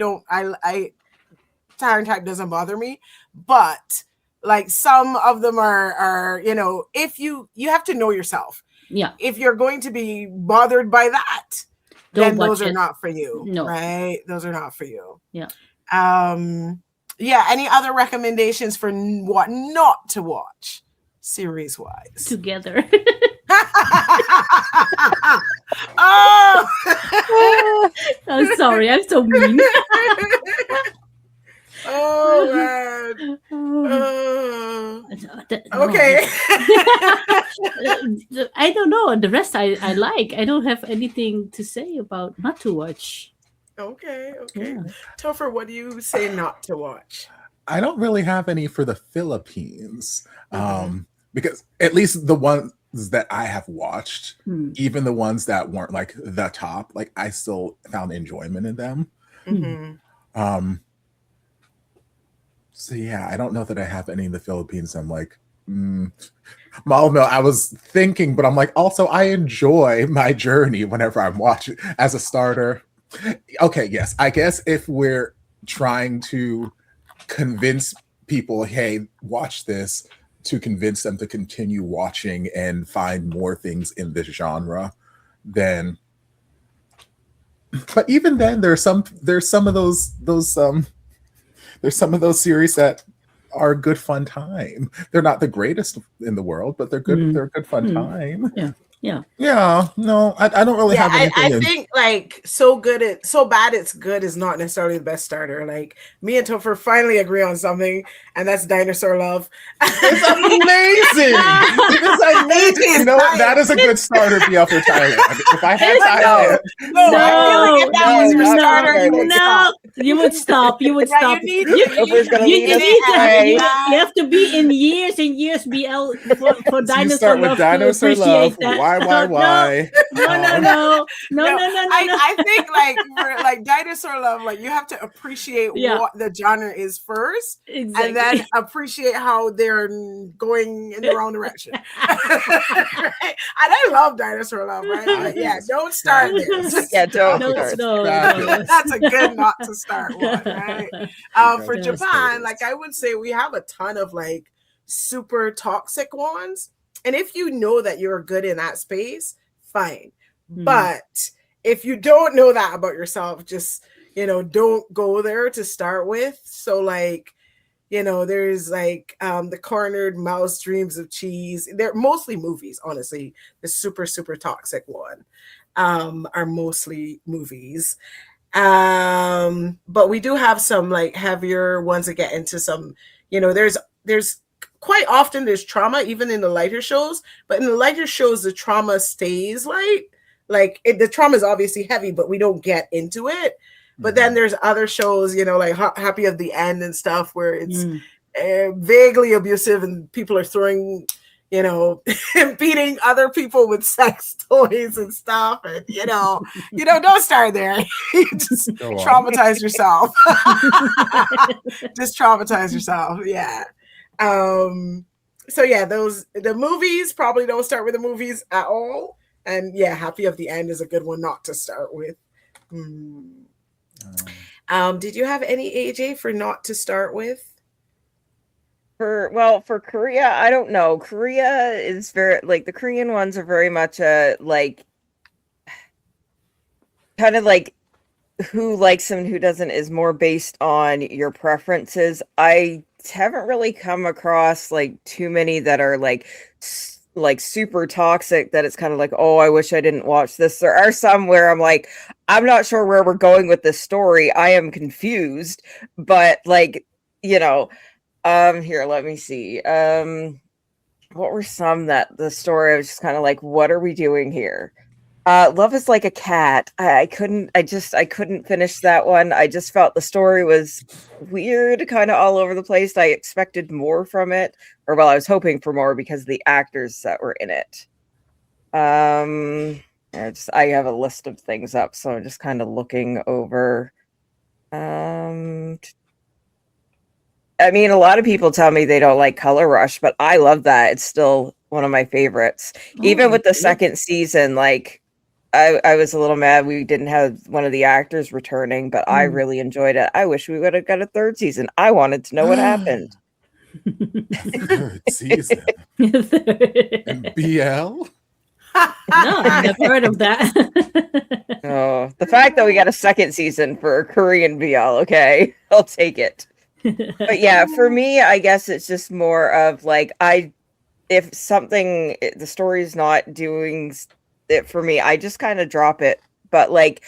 Speaker 1: Tyrant Type doesn't bother me, but like some of them are if you have to know yourself.
Speaker 2: Yeah,
Speaker 1: If you're going to be bothered by that,
Speaker 2: Don't
Speaker 1: then
Speaker 2: watch
Speaker 1: those are
Speaker 2: it.
Speaker 1: not for you.
Speaker 2: No.
Speaker 1: Right? Those are not for you.
Speaker 2: Yeah.
Speaker 1: Yeah. Any other recommendations for what not to watch series wise?
Speaker 2: together.
Speaker 1: Oh!
Speaker 2: I'm sorry, I'm so mean.
Speaker 1: Oh man.
Speaker 2: Oh.
Speaker 1: Oh. Okay.
Speaker 2: I don't know. The rest I like. I don't have anything to say about not to watch.
Speaker 1: Okay.
Speaker 2: Yeah.
Speaker 1: Topher, what do you say not to watch?
Speaker 3: I don't really have any for the Philippines,
Speaker 1: Mhm.
Speaker 3: because at least the ones that I have watched,
Speaker 2: Hmm.
Speaker 3: even the ones that weren't like the top, like I still found enjoyment in them.
Speaker 1: Mhm.
Speaker 3: Um, so yeah, I don't know that I have any in the Philippines. I'm like, well, no, I was thinking, but I'm like, also I enjoy my journey whenever I'm watching as a starter. Okay, yes, I guess if we're trying to convince people, hey, watch this, to convince them to continue watching and find more things in this genre, then but even then there's some of those series that are a good fun time. They're not the greatest in the world, but
Speaker 2: Hmm.
Speaker 3: they're a good fun
Speaker 2: Hmm.
Speaker 3: time.
Speaker 2: Yeah.
Speaker 3: Yeah, no, I don't really
Speaker 1: Yeah,
Speaker 3: have anything
Speaker 1: I
Speaker 3: in.
Speaker 1: think like so bad it's good is not necessarily the best starter. Like me and Topher finally agree on something, and that's Dinosaur Love.
Speaker 3: It's amazing. It is amazing. You know what? That is a good starter BL for Thailand. If I had Thailand,
Speaker 1: No, I feel like if that was your
Speaker 4: no,
Speaker 1: starter, you would stop.
Speaker 2: You would stop. You would
Speaker 1: Yeah,
Speaker 2: stop.
Speaker 1: you need
Speaker 4: Topher's gonna
Speaker 2: You,
Speaker 4: lead
Speaker 2: you
Speaker 4: us
Speaker 2: need to.
Speaker 4: astray.
Speaker 2: You have to be in years and years BL for
Speaker 3: so you
Speaker 2: Dinosaur
Speaker 3: start with
Speaker 2: Love to
Speaker 3: Dinosaur
Speaker 2: appreciate
Speaker 3: Love.
Speaker 2: that.
Speaker 3: Why?
Speaker 2: No.
Speaker 1: I think like for like Dinosaur Love, like you have to appreciate
Speaker 2: Yeah.
Speaker 1: what the genre is first,
Speaker 2: Exactly.
Speaker 1: and then appreciate how they're going in the wrong direction. Right? And I love Dinosaur Love, right? But yeah, don't start there.
Speaker 4: Yeah, don't
Speaker 2: No,
Speaker 4: start.
Speaker 2: no.
Speaker 1: That's a good not to start one, right? For
Speaker 2: Yes.
Speaker 1: Japan, like I would say we have a ton of like super toxic ones. And if you know that you're good in that space, fine. But if you don't know that about yourself, just, don't go there to start with. So like, there's like the Cornered Mouse Dreams of Cheese. They're mostly movies, honestly. The super, super toxic one are mostly movies. But we do have some like heavier ones that get into some, there's quite often there's trauma even in the lighter shows, but in the lighter shows the trauma stays light. Like the trauma is obviously heavy, but we don't get into it. But then there's other shows, like Happy of the End and stuff where it's vaguely abusive and people are throwing, beating other people with sex toys and stuff. And, don't start there. You just traumatize yourself. Just traumatize yourself. Yeah. So yeah, the movies, probably don't start with the movies at all. And yeah, Happy of the End is a good one not to start with. Did you have any AJ for not to start with?
Speaker 4: For Korea, I don't know. Korea is very like the Korean ones are very much like kind of like who likes them and who doesn't is more based on your preferences. I haven't really come across like too many that are like super toxic that it's kind of like, oh, I wish I didn't watch this. There are some where I'm like, I'm not sure where we're going with this story. I am confused, but like, here, let me see. What were some that the story I was just kind of like, what are we doing here? Love is Like a Cat. I couldn't finish that one. I just felt the story was weird, kind of all over the place. I expected more from it, or well, I was hoping for more because of the actors that were in it. I have a list of things up, so I'm just kind of looking over. I mean, a lot of people tell me they don't like Color Rush, but I love that. It's still one of my favorites. Even with the second season, like I was a little mad we didn't have one of the actors returning, but I really enjoyed it. I wish we would have got a third season. I wanted to know what happened.
Speaker 3: Third season. And BL?
Speaker 2: No, I've never heard of that.
Speaker 4: Oh, the fact that we got a second season for Korean BL, okay, I'll take it. But yeah, for me, I guess it's just more of like if the story's not doing it for me, I just kind of drop it. But like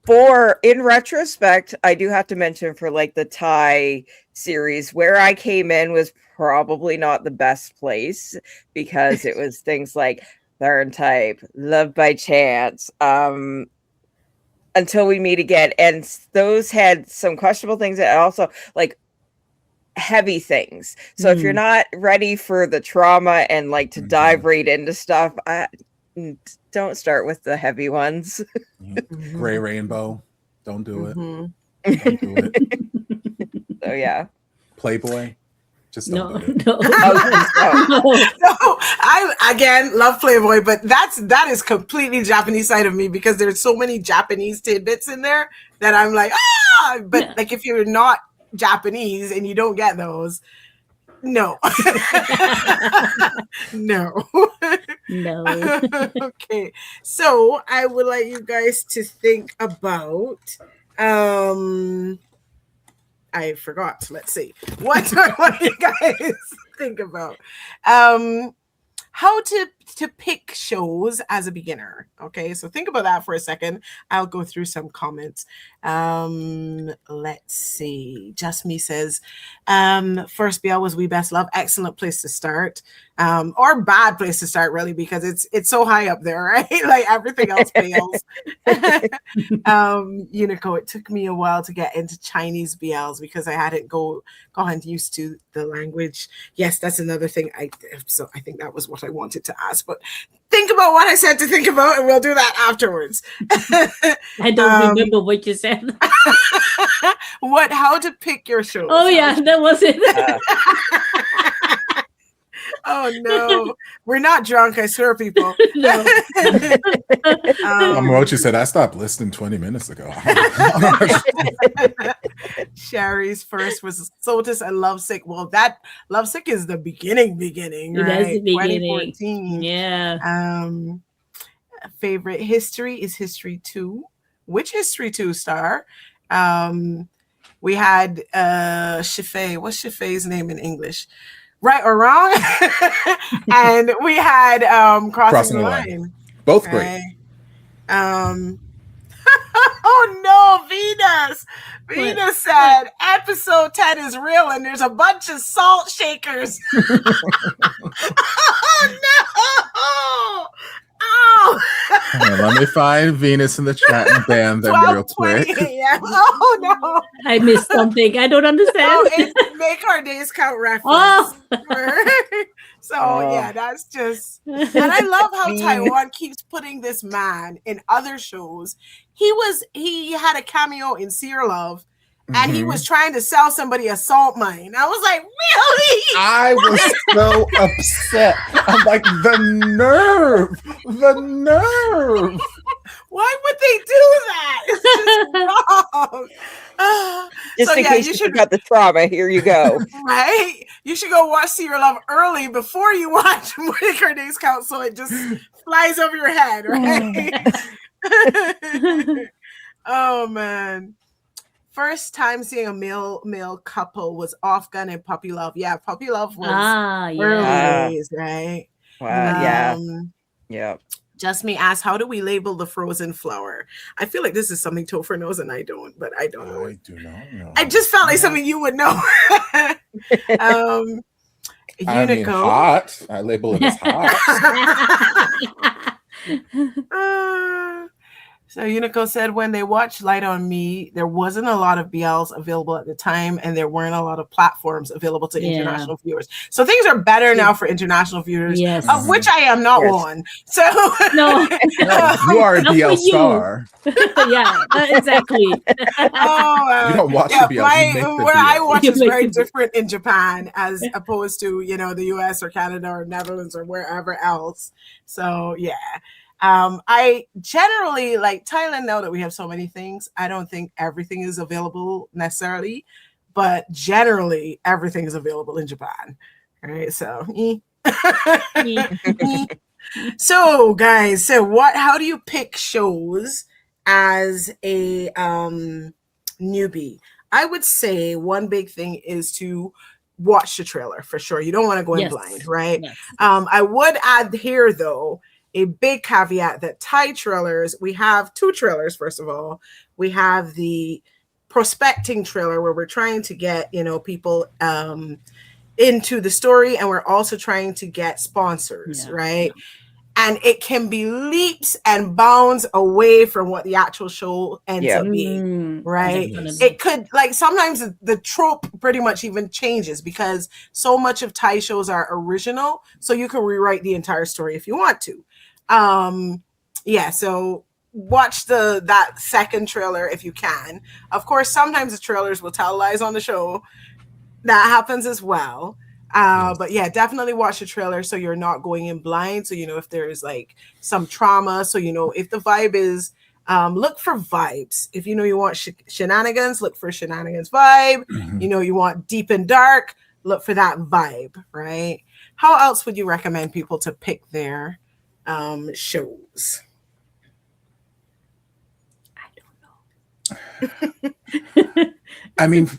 Speaker 4: in retrospect, I do have to mention for like the Thai series, where I came in was probably not the best place because it was things like Third Type, Love by Chance, Until We Meet Again, and those had some questionable things and also like heavy things. So if you're not ready for the trauma and like to dive right into stuff, don't start with the heavy ones.
Speaker 3: Gray Rainbow, don't do it.
Speaker 1: Mhm.
Speaker 3: Don't do it.
Speaker 4: So yeah.
Speaker 3: Playboy, just don't
Speaker 2: No,
Speaker 3: do it.
Speaker 2: no.
Speaker 1: No, I again love Playboy, but that is completely Japanese side of me because there's so many Japanese tidbits in there that I'm like, ah! But like if you're not Japanese and you don't get those, no. No.
Speaker 2: No.
Speaker 1: Okay. So I would like you guys to think about I forgot. Let's see. What do I want you guys think about? How to pick shows as a beginner. Okay, so think about that for a second. I'll go through some comments. Let's see. Just Me says, first BL was We Best Love. Excellent place to start. Or bad place to start, really, because it's so high up there, right? Like everything else fails. Unico, it took me a while to get into Chinese BLs because I hadn't gotten used to the language. Yes, that's another thing. So I think that was what I wanted to ask, but think about what I said to think about and we'll do that afterwards.
Speaker 2: I don't remember what you said.
Speaker 1: How to pick your shows.
Speaker 2: Oh yeah, that was it.
Speaker 1: Oh no, we're not drunk, I swear, people.
Speaker 2: No.
Speaker 3: Mochi said, I stopped listening 20 minutes ago.
Speaker 1: Sherry's first was Sotus and Lovesick. Well, that Lovesick is the beginning, right?
Speaker 2: That's the beginning.
Speaker 1: 2014.
Speaker 2: Yeah.
Speaker 1: Favorite history is History 2. Which History 2 star? We had Shifei. What's Shifei's name in English? Right or Wrong? And we had Crossing the Line.
Speaker 3: Both great.
Speaker 1: Oh no, Venus! Venus said episode 10 is real and there's a bunch of salt shakers. Oh no! Oh!
Speaker 3: Let me find Venus in the chat and ban them real quick.
Speaker 1: Oh no!
Speaker 2: I missed something. I don't understand.
Speaker 1: Oh, it's Make Our Days Count reference.
Speaker 2: Oh.
Speaker 1: So yeah, that's just, and I love how Taiwan keeps putting this man in other shows. He had a cameo in Seer Love, and he was trying to sell somebody a salt mine. I was like, really?
Speaker 3: I was so upset. I'm like, the nerve.
Speaker 1: Why would they do that? It's just wrong.
Speaker 4: Just in case you got the trauma, here you go.
Speaker 1: Right? You should go watch See Your Love early before you watch Make Our Days Count, so it just flies over your head, right? Oh man. First time seeing a male couple was Off Gun and Puppy Love. Yeah, Puppy Love was early days, right?
Speaker 4: Wow, yeah.
Speaker 1: Just Me asked, how do we label the frozen flower? I feel like this is something Topher knows and I don't, but I don't know.
Speaker 3: I do not know.
Speaker 1: I just felt like something you would know. Unico.
Speaker 3: I mean, hot. I label it as hot.
Speaker 1: So Unico said when they watched Light on Me, there wasn't a lot of BLs available at the time, and there weren't a lot of platforms available to international viewers. So things are better now for international viewers, of which I am not one. So
Speaker 2: no,
Speaker 3: you are a BL star.
Speaker 2: Yeah, exactly.
Speaker 3: You don't watch the BL.
Speaker 1: Where I watch is very different in Japan as opposed to the US or Canada or Netherlands or wherever else. So yeah. I generally like Thailand. Now that we have so many things, I don't think everything is available necessarily, but generally everything is available in Japan. All right, so so guys, how do you pick shows as a newbie? I would say one big thing is to watch the trailer for sure. You don't want to go in blind, right? Yes. I would add here though, a big caveat that Thai trailers, we have 2 trailers. First of all, we have the prospecting trailer where we're trying to get, people into the story, and we're also trying to get sponsors, right? And it can be leaps and bounds away from what the actual show ends up being, right? It could, like, sometimes the trope pretty much even changes because so much of Thai shows are original, so you can rewrite the entire story if you want to. So watch that second trailer if you can. Of course, sometimes the trailers will tell lies on the show. That happens as well. But yeah, definitely watch the trailer so you're not going in blind. So, if there's like some trauma. So, if the vibe is, look for vibes. If you want shenanigans, look for shenanigans vibe. You want deep and dark, look for that vibe, right? How else would you recommend people to pick their shows?
Speaker 2: I don't know.
Speaker 3: I mean,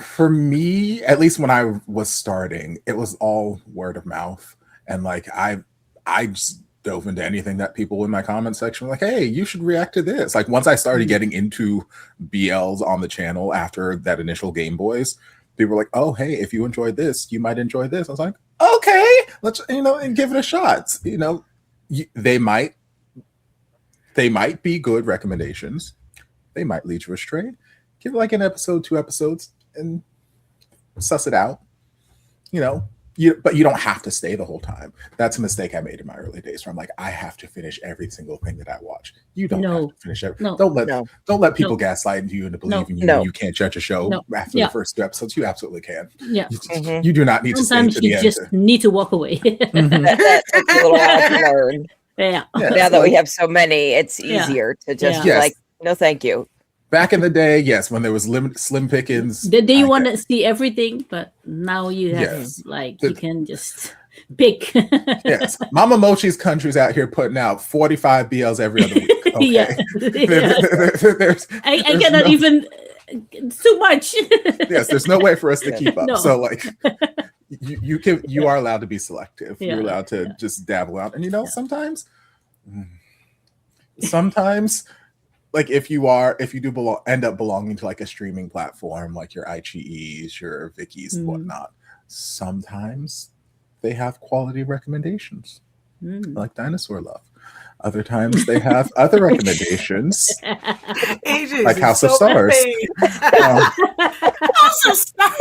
Speaker 3: for me, at least when I was starting, it was all word of mouth. And like, I just dove into anything that people in my comment section were like, hey, you should react to this. Like once I started getting into BLs on the channel after that initial Game Boys, people were like, oh, hey, if you enjoyed this, you might enjoy this. I was like, okay, let's, and give it a shot. They might be good recommendations. They might lead you astray. Give it like an episode, 2 episodes, and suss it out. But you don't have to stay the whole time. That's a mistake I made in my early days where I'm like, I have to finish every single thing that I watch. You don't have to finish everything. Don't let people gaslight you into believing you can't judge a show after the first 2 episodes. You absolutely can.
Speaker 2: Yeah.
Speaker 3: You do not need
Speaker 2: Sometimes
Speaker 3: to stay to the end.
Speaker 2: you just need to walk away.
Speaker 4: That takes a little while to learn.
Speaker 2: Yeah.
Speaker 4: Now that we have so many, it's easier to just be like, no, thank you.
Speaker 3: Back in the day, yes, when there was slim pickings.
Speaker 2: The day you want to see everything, but now you have you can just pick.
Speaker 3: Yes, Mama Mochi's country's out here putting out 45 BLs every other week. Okay?
Speaker 2: I cannot even too much.
Speaker 3: Yes, there's no way for us to keep up. No. So like, you are allowed to be selective. You're allowed to just dabble out, and sometimes. Like if you do end up belonging to like a streaming platform like your iQIYIs, your Vikis and whatnot, sometimes they have quality recommendations like Dinosaur Love. Other times they have other recommendations like House of Stars.
Speaker 1: House of Stars.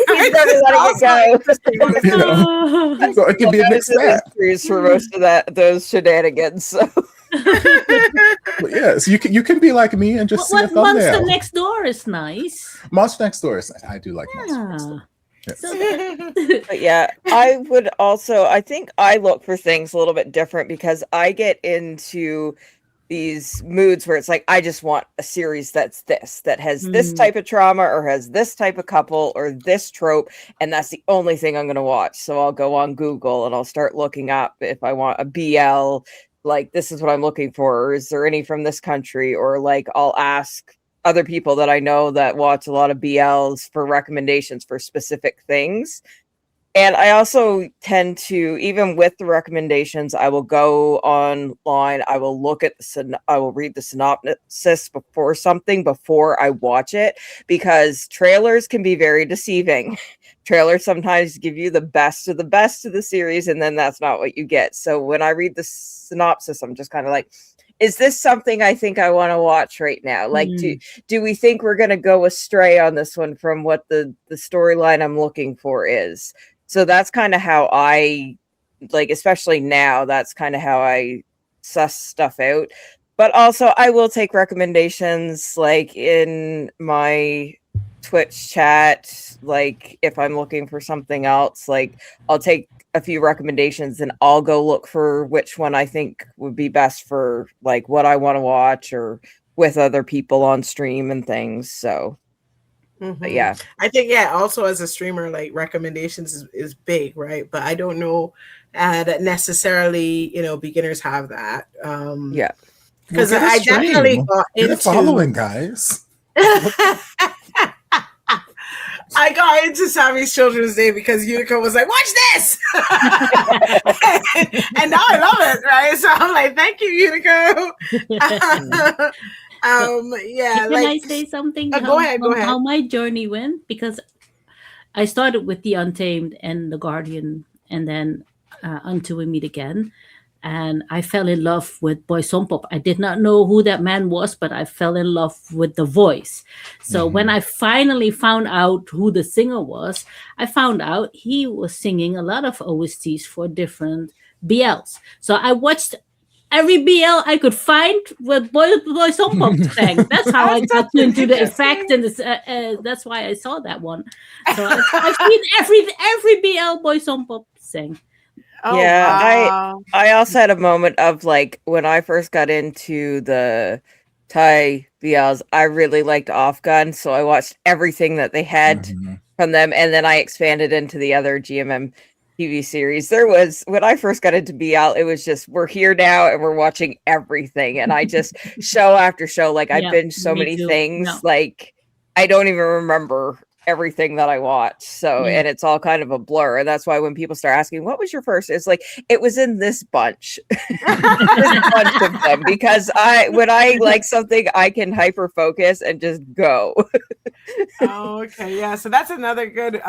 Speaker 3: So it can be a mixed bag
Speaker 4: for most of those shenanigans. So.
Speaker 3: But yes, you can be like me and just see a thumbnail.
Speaker 2: Monster Next Door is nice.
Speaker 3: Monster Next Door is nice. I do like Monster Next Door. Yes.
Speaker 4: But yeah, I would also, I think I look for things a little bit different because I get into these moods where it's like, I just want a series that has this type of trauma or has this type of couple or this trope, and that's the only thing I'm going to watch. So I'll go on Google and I'll start looking up if I want a BL, like this is what I'm looking for, or is there any from this country, or like I'll ask other people that I know that watch a lot of BLs for recommendations for specific things. And I also tend to, even with the recommendations, I will go online, I will look at I will read the synopsis before I watch it, because trailers can be very deceiving. Trailers sometimes give you the best of the series, and then that's not what you get. So when I read the synopsis, I'm just kind of like, is this something I think I want to watch right now? Like, do we think we're going to go astray on this one from what the storyline I'm looking for is? So that's kind of how I, like, especially now, that's kind of how I suss stuff out. But also, I will take recommendations, like, in my Twitch chat. Like, if I'm looking for something else, like, I'll take a few recommendations and I'll go look for which one I think would be best for, like, what I want to watch or with other people on stream and things. So... But yeah,
Speaker 1: I think also as a streamer, like recommendations is big, right? But I don't know that necessarily beginners have that. Because I definitely got into
Speaker 3: following, guys.
Speaker 1: I got into Sammy's Children's Day because Unico was like, watch this! And now I love it, right? So I'm like, thank you, Unico. Yeah.
Speaker 2: Can I say something?
Speaker 1: Go ahead.
Speaker 2: How my journey went? Because I started with The Untamed and The Guardian, and then Until We Meet Again. And I fell in love with Boy Sompop. I did not know who that man was, but I fell in love with the voice. So when I finally found out who the singer was, I found out he was singing a lot of OSTs for different BLs. So I watched every BL I could find with Boy Sompop sang. That's how I got into the effect, and that's why I saw that one. So I've seen every BL Boy Sompop sang.
Speaker 4: Oh, yeah, wow. I also had a moment of like when I first got into the Thai BLs, I really liked Off Gun, so I watched everything that they had from them, and then I expanded into the other GMM TV series. There was, when I first got into BL, it was just, we're here now and we're watching everything, and I just show after show, like I binged so many things, like I don't even remember everything that I watched. So, and it's all kind of a blur. And that's why when people start asking, what was your first? It's like, it was in this bunch. This bunch of them. Because when I like something, I can hyper focus and just go.
Speaker 1: Oh, okay. Yeah. So that's another good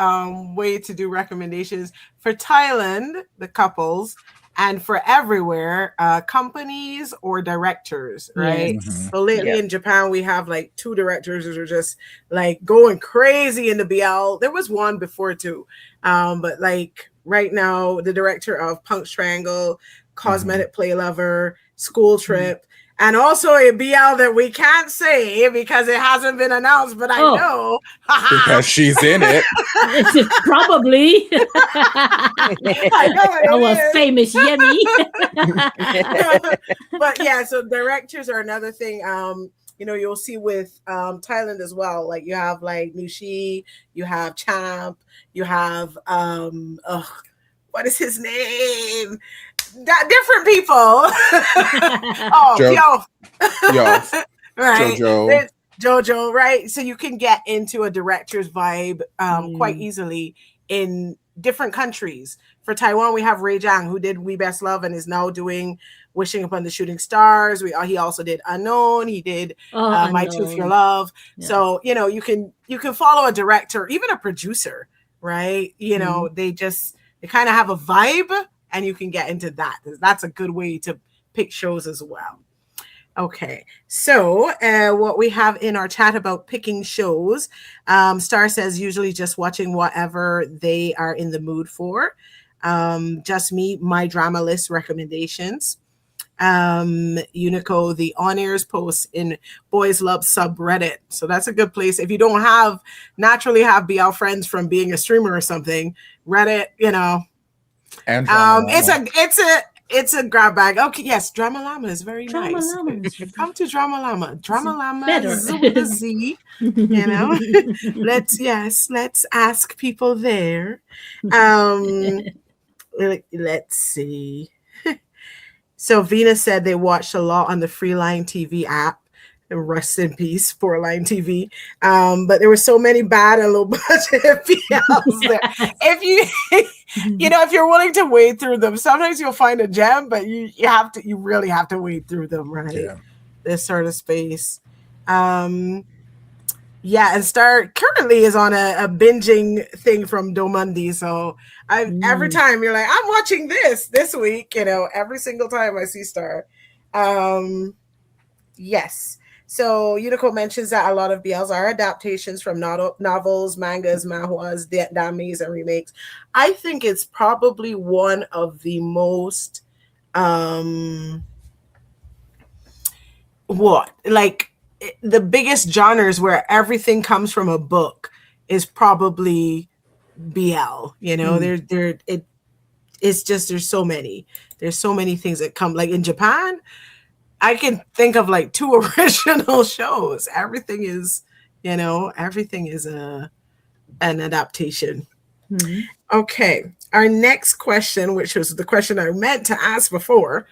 Speaker 1: way to do recommendations for Thailand, the couples, and for everywhere, companies or directors, right? So lately in Japan, we have like 2 directors who are just like going crazy in the BL. There was one before too, but like right now, the director of Punk's Triangle, Cosmetic Play Lover, School Trip, and also a BL that we can't say because it hasn't been announced, but I know.
Speaker 3: Because she's in it.
Speaker 2: Probably.
Speaker 1: I know
Speaker 2: our famous Yemi.
Speaker 1: But yeah, so directors are another thing. You know, you'll see with Thailand as well. Like you have like Nushi, you have Champ, you have what is his name? Different people. Right. Jojo, right? So you can get into a director's vibe quite easily in different countries. For Taiwan, we have Ray Jang, who did We Best Love and is now doing Wishing Upon the Shooting Stars. He also did Unknown. He did My Tooth Your Love. Yeah. So, you know, you can follow a director, even a producer, right? You know, they kind of have a vibe, and you can get into that. That's a good way to pick shows as well. Okay, so what we have in our chat about picking shows, Star says usually just watching whatever they are in the mood for. Just me, my drama list recommendations. Unico, the on-airs post in Boys Love subreddit. So that's a good place. If you don't naturally have BL friends from being a streamer or something, Reddit, you know. And it's a grab bag. Okay, yes, DramaLlama is very nice. Come to DramaLlama. DramaLlama with a Z. You know, let's ask people there. Let's see. So Venus said they watched a lot on the Freeline TV app. Rest in peace for Line TV. But there were so many bad and low budget BLs there. If if you're willing to wade through them, sometimes you'll find a gem, but you really have to wade through them, right? Yeah. This sort of space. And Star currently is on a binging thing from Domundi. So every time you're like, I'm watching this week, you know, every single time I see Star. Yes. So Unico mentions that a lot of BLs are adaptations from novels, mangas, manhwas, damis, and remakes. I think it's probably one of the most the biggest genres where everything comes from a book is probably BL. You know, it's just there's so many things that come, like in Japan. I can think of like 2 original shows. Everything is an adaptation. Okay. our next question, which was the question I meant to ask before,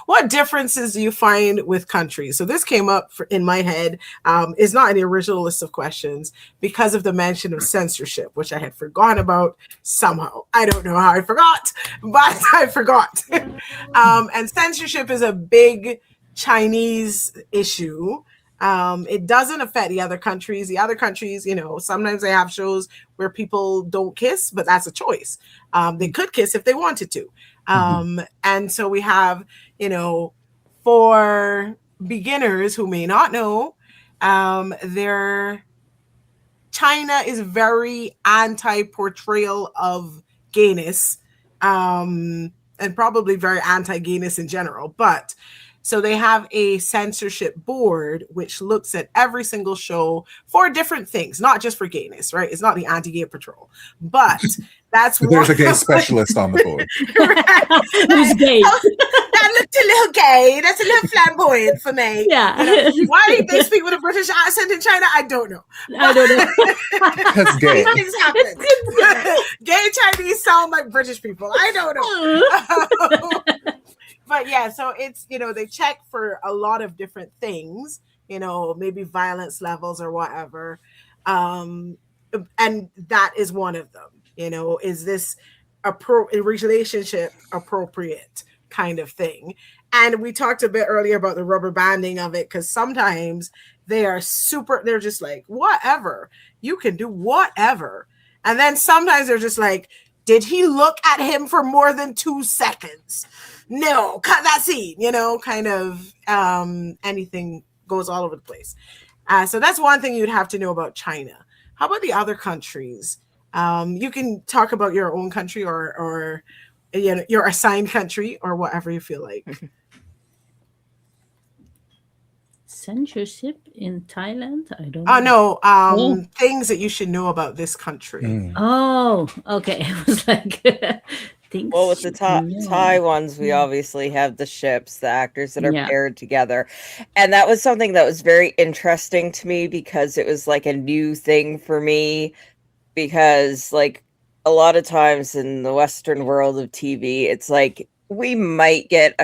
Speaker 1: what differences do you find with countries? So this came up in my head. Is not in the original list of questions because of the mention of censorship, which I had forgotten about somehow. I don't know how I forgot, but I forgot. And censorship is a big Chinese issue. It doesn't affect the other countries. The other countries, sometimes they have shows where people don't kiss, but that's a choice. They could kiss if they wanted to. And so we have, for beginners who may not know, China is very anti-portrayal of gayness, and probably very anti-gayness in general. But so they have a censorship board which looks at every single show for different things, not just for gayness, right? It's not the anti-gay patrol, but that's
Speaker 3: there's a gay specialist on the board.
Speaker 2: Who's gay?
Speaker 1: That looked a little gay. That's a little flamboyant for me.
Speaker 2: Yeah.
Speaker 1: Why they speak with a British accent in China, I don't know.
Speaker 2: I don't know.
Speaker 3: That's gay.
Speaker 1: These things happen. Gay Chinese sound like British people. I don't know. But yeah, so it's, they check for a lot of different things, maybe violence levels or whatever. And that is one of them, is this relationship appropriate kind of thing. And we talked a bit earlier about the rubber banding of it, because sometimes they're just like, whatever, you can do whatever. And then sometimes they're just like, did he look at him for more than 2 seconds? No, cut that scene, kind of anything goes all over the place. So that's one thing you'd have to know about China. How about the other countries? You can talk about your own country or your assigned country or whatever you feel like.
Speaker 2: Censorship in Thailand? I don't know.
Speaker 1: Oh, no. Things that you should know about this country.
Speaker 2: Oh, okay. I was like, things.
Speaker 4: Well, with the Thai ones, we obviously have the ships, the actors that are paired together. And that was something that was very interesting to me because it was like a new thing for me. Because, like, a lot of times in the Western world of TV, it's like we might get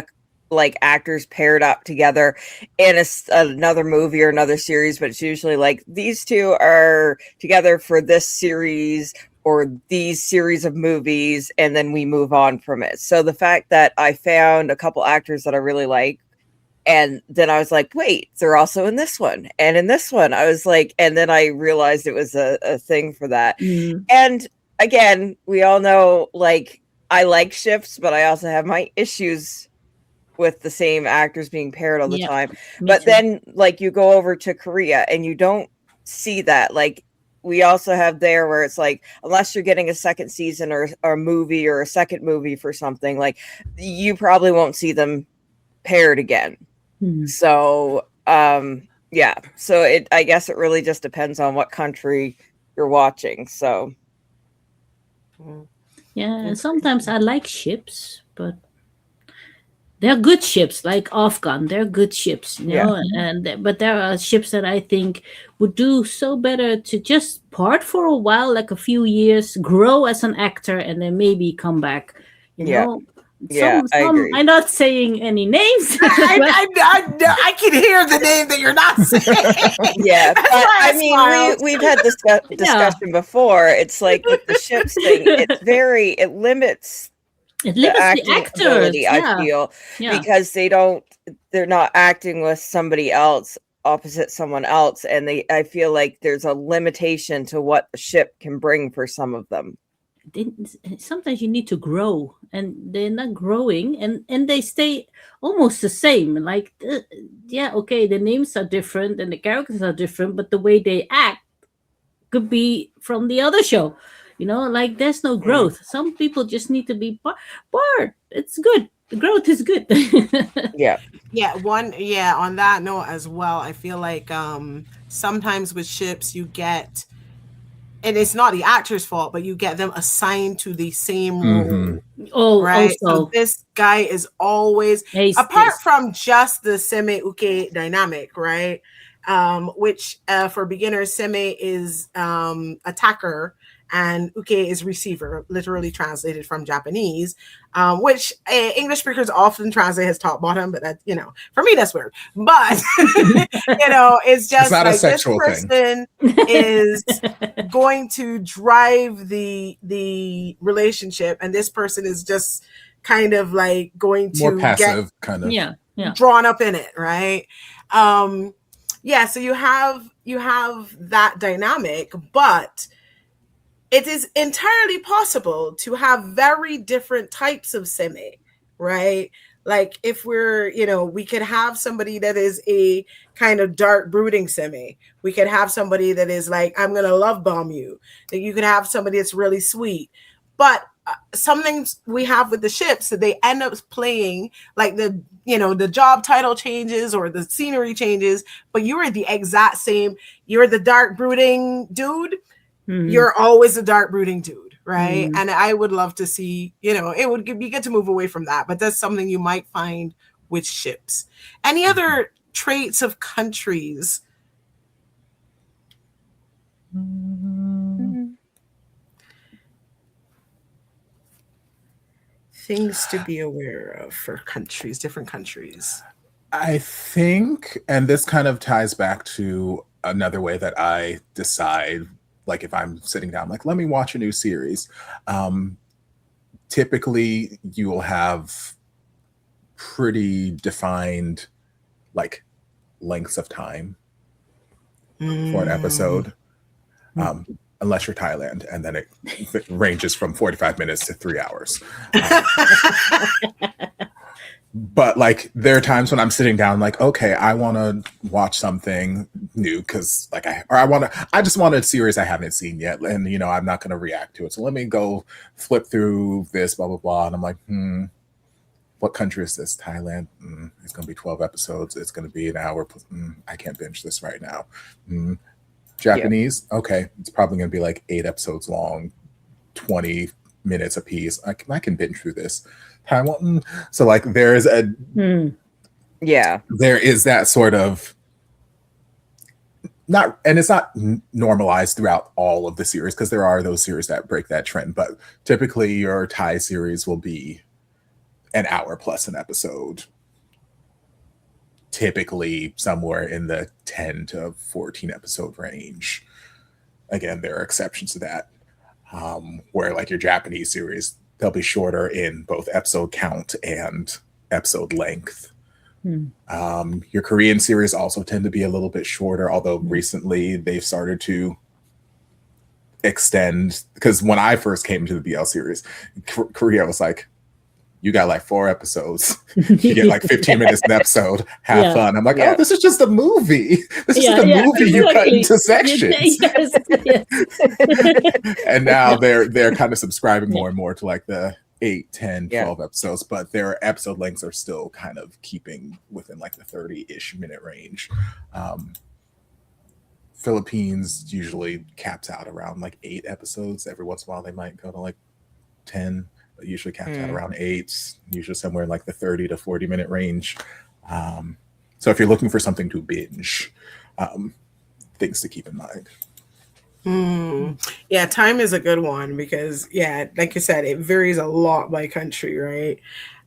Speaker 4: actors paired up together in another movie or another series, but it's usually like these two are together for this series or these series of movies, and then we move on from it. So the fact that I found a couple actors that I really like, and then I was like, wait, they're also in this one and in this one. I was like, and then I realized it was a thing for that. And again, we all know, like, I like ships, but I also have my issues with the same actors being paired all the time. But then, like, you go over to Korea and you don't see that. Like, we also have there where it's like, unless you're getting a second season or a movie or a second movie for something, like, you probably won't see them paired again. So, yeah. So I guess it really just depends on what country you're watching. So,
Speaker 2: yeah. And sometimes I like ships, but they're good ships, like Afghan. They're good ships, know. But there are ships that I think would do so better to just part for a while, like a few years, grow as an actor, and then maybe come back. You know.
Speaker 4: I agree.
Speaker 2: I'm not saying any names.
Speaker 1: I can hear the name that you're not saying.
Speaker 4: Yeah, but I mean, we've had this discussion before. It's like with the ships thing, it limits the acting ability, I feel, because they're not acting with somebody else opposite someone else, and I feel like there's a limitation to what the ship can bring for some of them.
Speaker 2: Sometimes you need to grow, and they're not growing, and they stay almost the same. Like, okay, the names are different and the characters are different, but the way they act could be from the other show. Like, there's no growth. Some people just need to be part. It's good. The growth is good.
Speaker 1: On that note as well, I feel like sometimes with ships you get, and it's not the actor's fault, but you get them assigned to the same role.
Speaker 2: Oh,
Speaker 1: right.
Speaker 2: Also,
Speaker 1: so this guy is always, apart from just the Seme Uke dynamic, right? Which for beginners, Seme is attacker and uke is receiver, literally translated from Japanese, which English speakers often translate as top bottom, but that, for me that's weird. But it's just
Speaker 3: It's not a
Speaker 1: like this
Speaker 3: sexual thing.
Speaker 1: person is going to drive the relationship, and this person is just kind of like going to
Speaker 3: More passive, kind of.
Speaker 2: Yeah.
Speaker 1: drawn up in it, right? So you have that dynamic, but it is entirely possible to have very different types of seme, right? Like if we could have somebody that is a kind of dark brooding seme. We could have somebody that is like, I'm going to love bomb you. That you could have somebody that's really sweet. But some things we have with the ships that they end up playing, like the job title changes or the scenery changes, but you are the exact same. You're the dark brooding dude. Mm-hmm. You're always a dark brooding dude, right? Mm-hmm. And I would love to see, it would be good to move away from that, but that's something you might find with ships. Any other traits of countries? Mm-hmm. Things to be aware of for countries, different countries.
Speaker 3: I think, and this kind of ties back to another way that I decide, like if I'm sitting down, like, let me watch a new series. Typically you will have pretty defined like lengths of time for an episode. Unless you're Thailand, and then it ranges from 45 minutes to 3 hours. But like there are times when I'm sitting down like, okay, I want to watch something new because like I just want a series I haven't seen yet, and I'm not going to react to it. So let me go flip through this, blah blah blah, and I'm like, what country is this? Thailand. It's going to be 12 episodes. It's going to be an hour. I can't binge this right now. Japanese, okay, it's probably going to be like 8 episodes long, 20 minutes a piece. I can binge through this. Taiwan, so like there is there is that sort of it's not normalized throughout all of the series because there are those series that break that trend, but typically your Thai series will be an hour plus an episode. Typically somewhere in the 10 to 14 episode range. Again, there are exceptions to that, where like your Japanese series, they'll be shorter in both episode count and episode length. Your Korean series also tend to be a little bit shorter, although recently they've started to extend, because when I first came to the BL series, Korea was like, you got like 4 episods. You get like 15 minutes an episode. Have fun. I'm like, oh, this is just a movie. This is just a movie you cut into sections. And now they're kind of subscribing more and more to like the 8, 10, 12 episodes, but their episode lengths are still kind of keeping within like the 30-ish minute range. Philippines usually caps out around like 8 episodes. Every once in a while they might go to like 10. Usually capped out around 8, usually somewhere in like the 30 to 40 minute range. So if you're looking for something to binge, things to keep in mind.
Speaker 1: Yeah, time is a good one because, like you said, it varies a lot by country, right?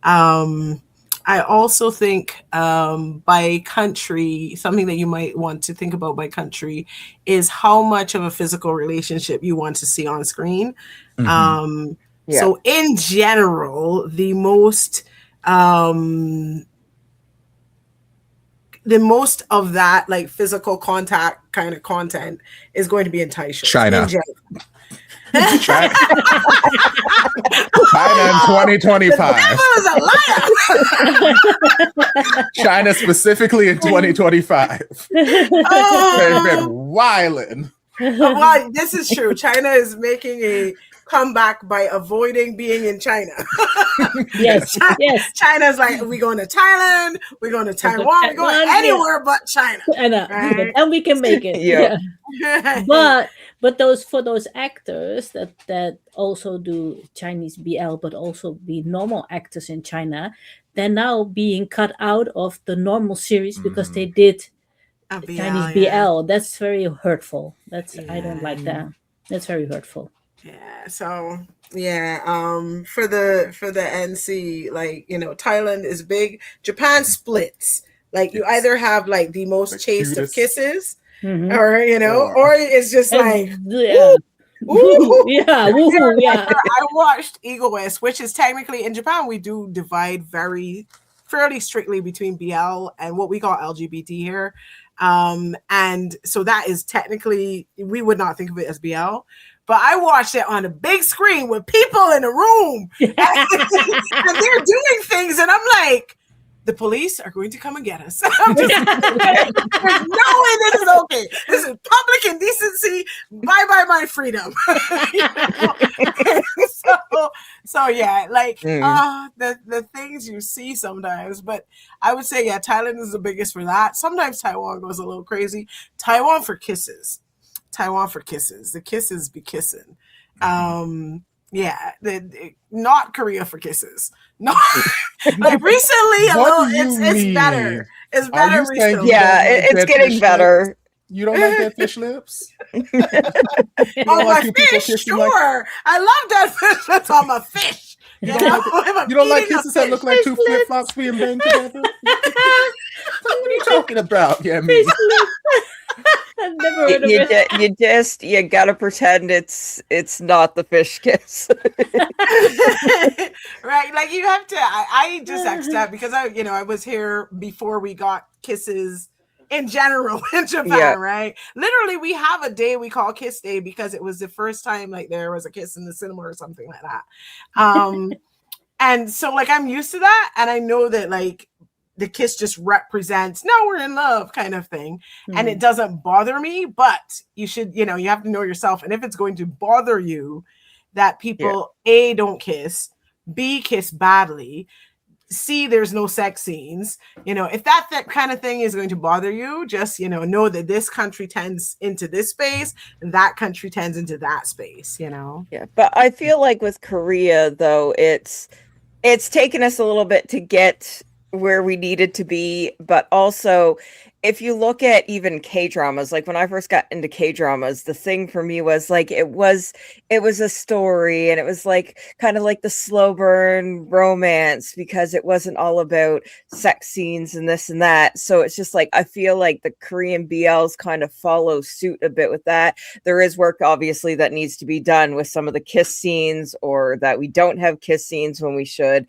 Speaker 1: I also think by country, something that you might want to think about by country is how much of a physical relationship you want to see on screen. So in general, the most of that like physical contact kind of content is going to be in Thai shows.
Speaker 3: China. China in 2025. China specifically in 2025. They've been wilding.
Speaker 1: Well, this is true. China is making a comeback by avoiding being in China.
Speaker 2: Yes.
Speaker 1: China's like, we're going to Thailand, we're going to Taiwan, we're going anywhere but China.
Speaker 2: Right? And we can make it. But for those actors that also do Chinese BL, but also be normal actors in China, they're now being cut out of the normal series because they did Chinese BL. That's very hurtful. I don't like that. That's very hurtful.
Speaker 1: Yeah, so yeah, for the NC, like, you know, Thailand is big. Japan splits. Like you
Speaker 3: Yes.
Speaker 1: either have like the most
Speaker 3: The
Speaker 1: chaste of
Speaker 3: cutest
Speaker 1: kisses,
Speaker 2: Mhm.
Speaker 1: or you know,
Speaker 3: or
Speaker 1: or it's just like
Speaker 2: Yeah.
Speaker 1: ooh.
Speaker 2: Yeah.
Speaker 1: There,
Speaker 2: Woohoo.
Speaker 1: like,
Speaker 2: Yeah.
Speaker 1: I watched Egoist, which is technically in Japan we do divide very fairly strictly between BL and what we call LGBT here. And so that is technically, we would not think of it as BL, but I watched it on a big screen with people in a room and they're doing things, and I'm like, the police are going to come and get us. I'm just like, there's no way this is okay. This is public indecency. Bye bye my freedom. You know? so yeah, like the things you see sometimes. But I would say, yeah, Thailand is the biggest for that. Sometimes Taiwan goes a little crazy. Taiwan for kisses. Taiwan for kisses. The kisses be kissing. Yeah, not Korea for kisses. No, like recently a
Speaker 3: what
Speaker 1: little.
Speaker 3: do you
Speaker 1: It's
Speaker 3: mean?
Speaker 1: better. It's
Speaker 3: Are you
Speaker 1: better
Speaker 3: saying
Speaker 1: recently.
Speaker 3: you
Speaker 4: Yeah,
Speaker 3: don't like
Speaker 4: it's
Speaker 3: dead
Speaker 4: getting
Speaker 3: fish
Speaker 4: better.
Speaker 3: lips? You don't like dead fish lips? You
Speaker 1: Oh,
Speaker 3: don't
Speaker 1: my
Speaker 3: like two people
Speaker 1: fish,
Speaker 3: kissing
Speaker 1: sure.
Speaker 3: like
Speaker 1: I love that fish. That's on my fish.
Speaker 3: you
Speaker 1: You
Speaker 3: don't
Speaker 1: know,
Speaker 3: like
Speaker 1: if I'm
Speaker 3: you don't like
Speaker 1: eating a
Speaker 3: kisses that
Speaker 1: fish.
Speaker 3: look like two
Speaker 2: Fish
Speaker 3: flip flops being banged together? What are you talking about? Yeah, me.
Speaker 2: I've never heard of
Speaker 4: You,
Speaker 2: it.
Speaker 4: you gotta pretend it's not the fish kiss.
Speaker 1: Right, like you have to. I just accept, because I was here before we got kisses in general in Japan.
Speaker 4: Yeah.
Speaker 1: Right, literally we have a day we call Kiss Day because it was the first time like there was a kiss in the cinema or something like that. And so like I'm used to that, and I know that like the kiss just represents, no, we're in love kind of thing, and it doesn't bother me. But you should, you have to know yourself, and if it's going to bother you that people A, don't kiss, B, kiss badly, C, there's no sex scenes, if that kind of thing is going to bother you, just know that this country tends into this space and that country tends into that space.
Speaker 4: Yeah, but I feel like with Korea though, it's taken us a little bit to get where we needed to be, but also if you look at even K-dramas, like when I first got into K-dramas, the thing for me was like it was a story, and it was like kind of like the slow burn romance, because it wasn't all about sex scenes and this and that. So it's just like I feel like the Korean BLs kind of follow suit a bit with that. There is work obviously that needs to be done with some of the kiss scenes, or that we don't have kiss scenes when we should.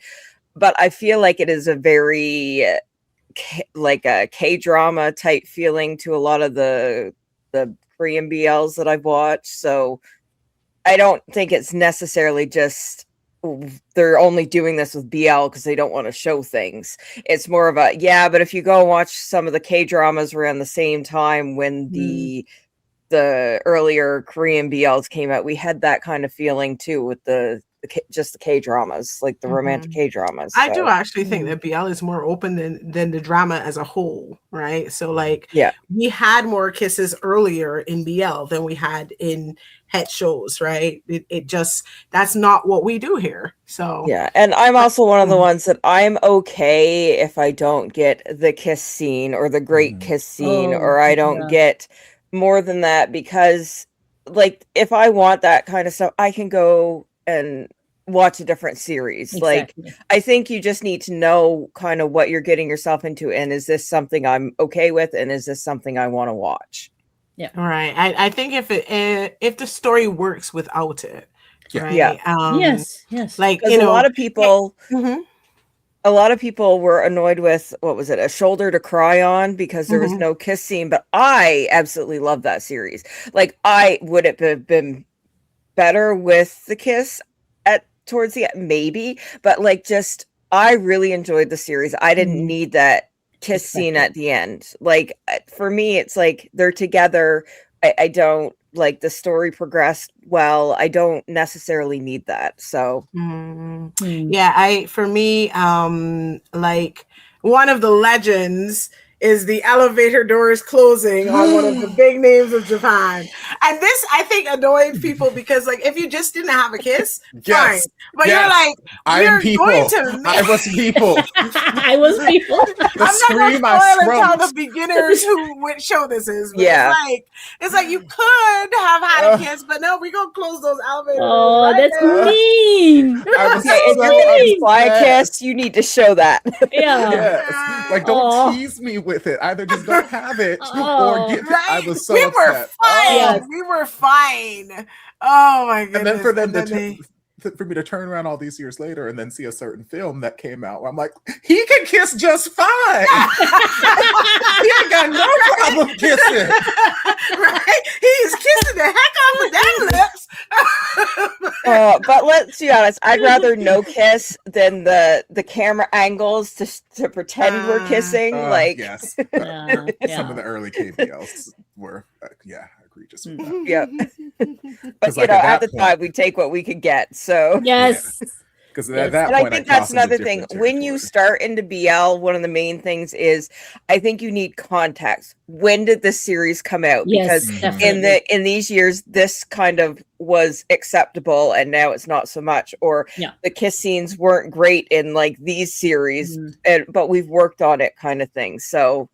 Speaker 4: But I feel like it is a very like a K-drama type feeling to a lot of the Korean BLs that I've watched. So I don't think it's necessarily just they're only doing this with BL because they don't want to show things. It's more of a, yeah, but if you go watch some of the K-dramas around the same time when the earlier Korean BLs came out, we had that kind of feeling too with just the K-dramas, like the romantic K-dramas.
Speaker 1: I do actually think that BL is more open than the drama as a whole, right? So like, we had more kisses earlier in BL than we had in het shows, right? It just, that's not what we do here. So
Speaker 4: yeah, and I'm also one of the ones that I'm okay if I don't get the kiss scene or the great kiss scene, or I don't get more than that, because like if I want that kind of stuff, I can go and watch a different series.
Speaker 2: Exactly.
Speaker 4: Like I think you just need to know kind of what you're getting yourself into, and is this something I'm okay with, and is this something I want to watch?
Speaker 2: Yeah.
Speaker 1: All right. I think if the story works without it, right?
Speaker 2: Yes.
Speaker 1: Like,
Speaker 4: a lot of people a lot of people were annoyed with, what was it, A Shoulder to Cry On, because there was no kiss scene, but I absolutely love that series. Like, would it have been better with the kiss towards the end? Maybe, but like, just, I really enjoyed the series. I didn't need that kiss scene at the end. Like, for me, it's like they're together. I don't, like, the story progressed well. I don't necessarily need that. So
Speaker 1: yeah, for me, like, one of the legends is the elevator doors closing on one of the big names of Japan. And this, I think, annoyed people because, like, if you just didn't have a kiss, fine. But you're like,
Speaker 3: I'm people. I was people.
Speaker 2: I was people.
Speaker 3: The scream I
Speaker 1: I'm not
Speaker 3: scrumped.
Speaker 1: tell the beginners which show this is. But
Speaker 4: Yeah.
Speaker 1: it's like you could have had a kiss, but no, we're gonna close those elevator doors.
Speaker 2: Oh,
Speaker 1: right
Speaker 2: that's
Speaker 1: now.
Speaker 2: mean.
Speaker 3: I was
Speaker 4: Okay, if
Speaker 3: so
Speaker 4: you're gonna
Speaker 3: upset.
Speaker 4: imply a kiss, you need to show that.
Speaker 2: Yeah.
Speaker 3: Yes. Like, don't
Speaker 2: Aw.
Speaker 3: tease me with it. Either just don't have it
Speaker 2: Oh.
Speaker 3: or give it.
Speaker 1: Right?
Speaker 3: I was so
Speaker 1: we were
Speaker 3: upset.
Speaker 1: fine.
Speaker 2: Yes.
Speaker 1: We were fine. Oh my goodness.
Speaker 3: And then for them
Speaker 1: And then
Speaker 3: for me to turn around all these years later and then see a certain film that came out where I'm like, he can kiss just fine. He ain't got no problem kissing.
Speaker 1: right? He's kissing the heck out of that lips.
Speaker 4: But let's be honest, I'd rather no kiss than the camera angles to pretend we're kissing.
Speaker 3: Yes.
Speaker 2: Yeah,
Speaker 3: Some of the early KBLs were, egregious. With that.
Speaker 4: Yeah.
Speaker 3: 'Cause,
Speaker 4: But
Speaker 3: like,
Speaker 4: at the
Speaker 3: that point-
Speaker 4: time, we take what we could get. So
Speaker 2: Yes.
Speaker 3: Because
Speaker 2: Yes.
Speaker 3: at that
Speaker 4: and I
Speaker 3: point,
Speaker 4: think
Speaker 3: crossed
Speaker 4: that's
Speaker 3: into
Speaker 4: another thing.
Speaker 3: different
Speaker 4: When you
Speaker 3: territory.
Speaker 4: start into BL, one of the main things is I think you need context. When did this series come out?
Speaker 2: Yes,
Speaker 4: Because
Speaker 2: definitely.
Speaker 4: in these years, this kind of was acceptable, and now it's not so much. Or
Speaker 2: Yeah.
Speaker 4: the kiss scenes weren't great in like these series, but we've worked on it, kind of thing. So,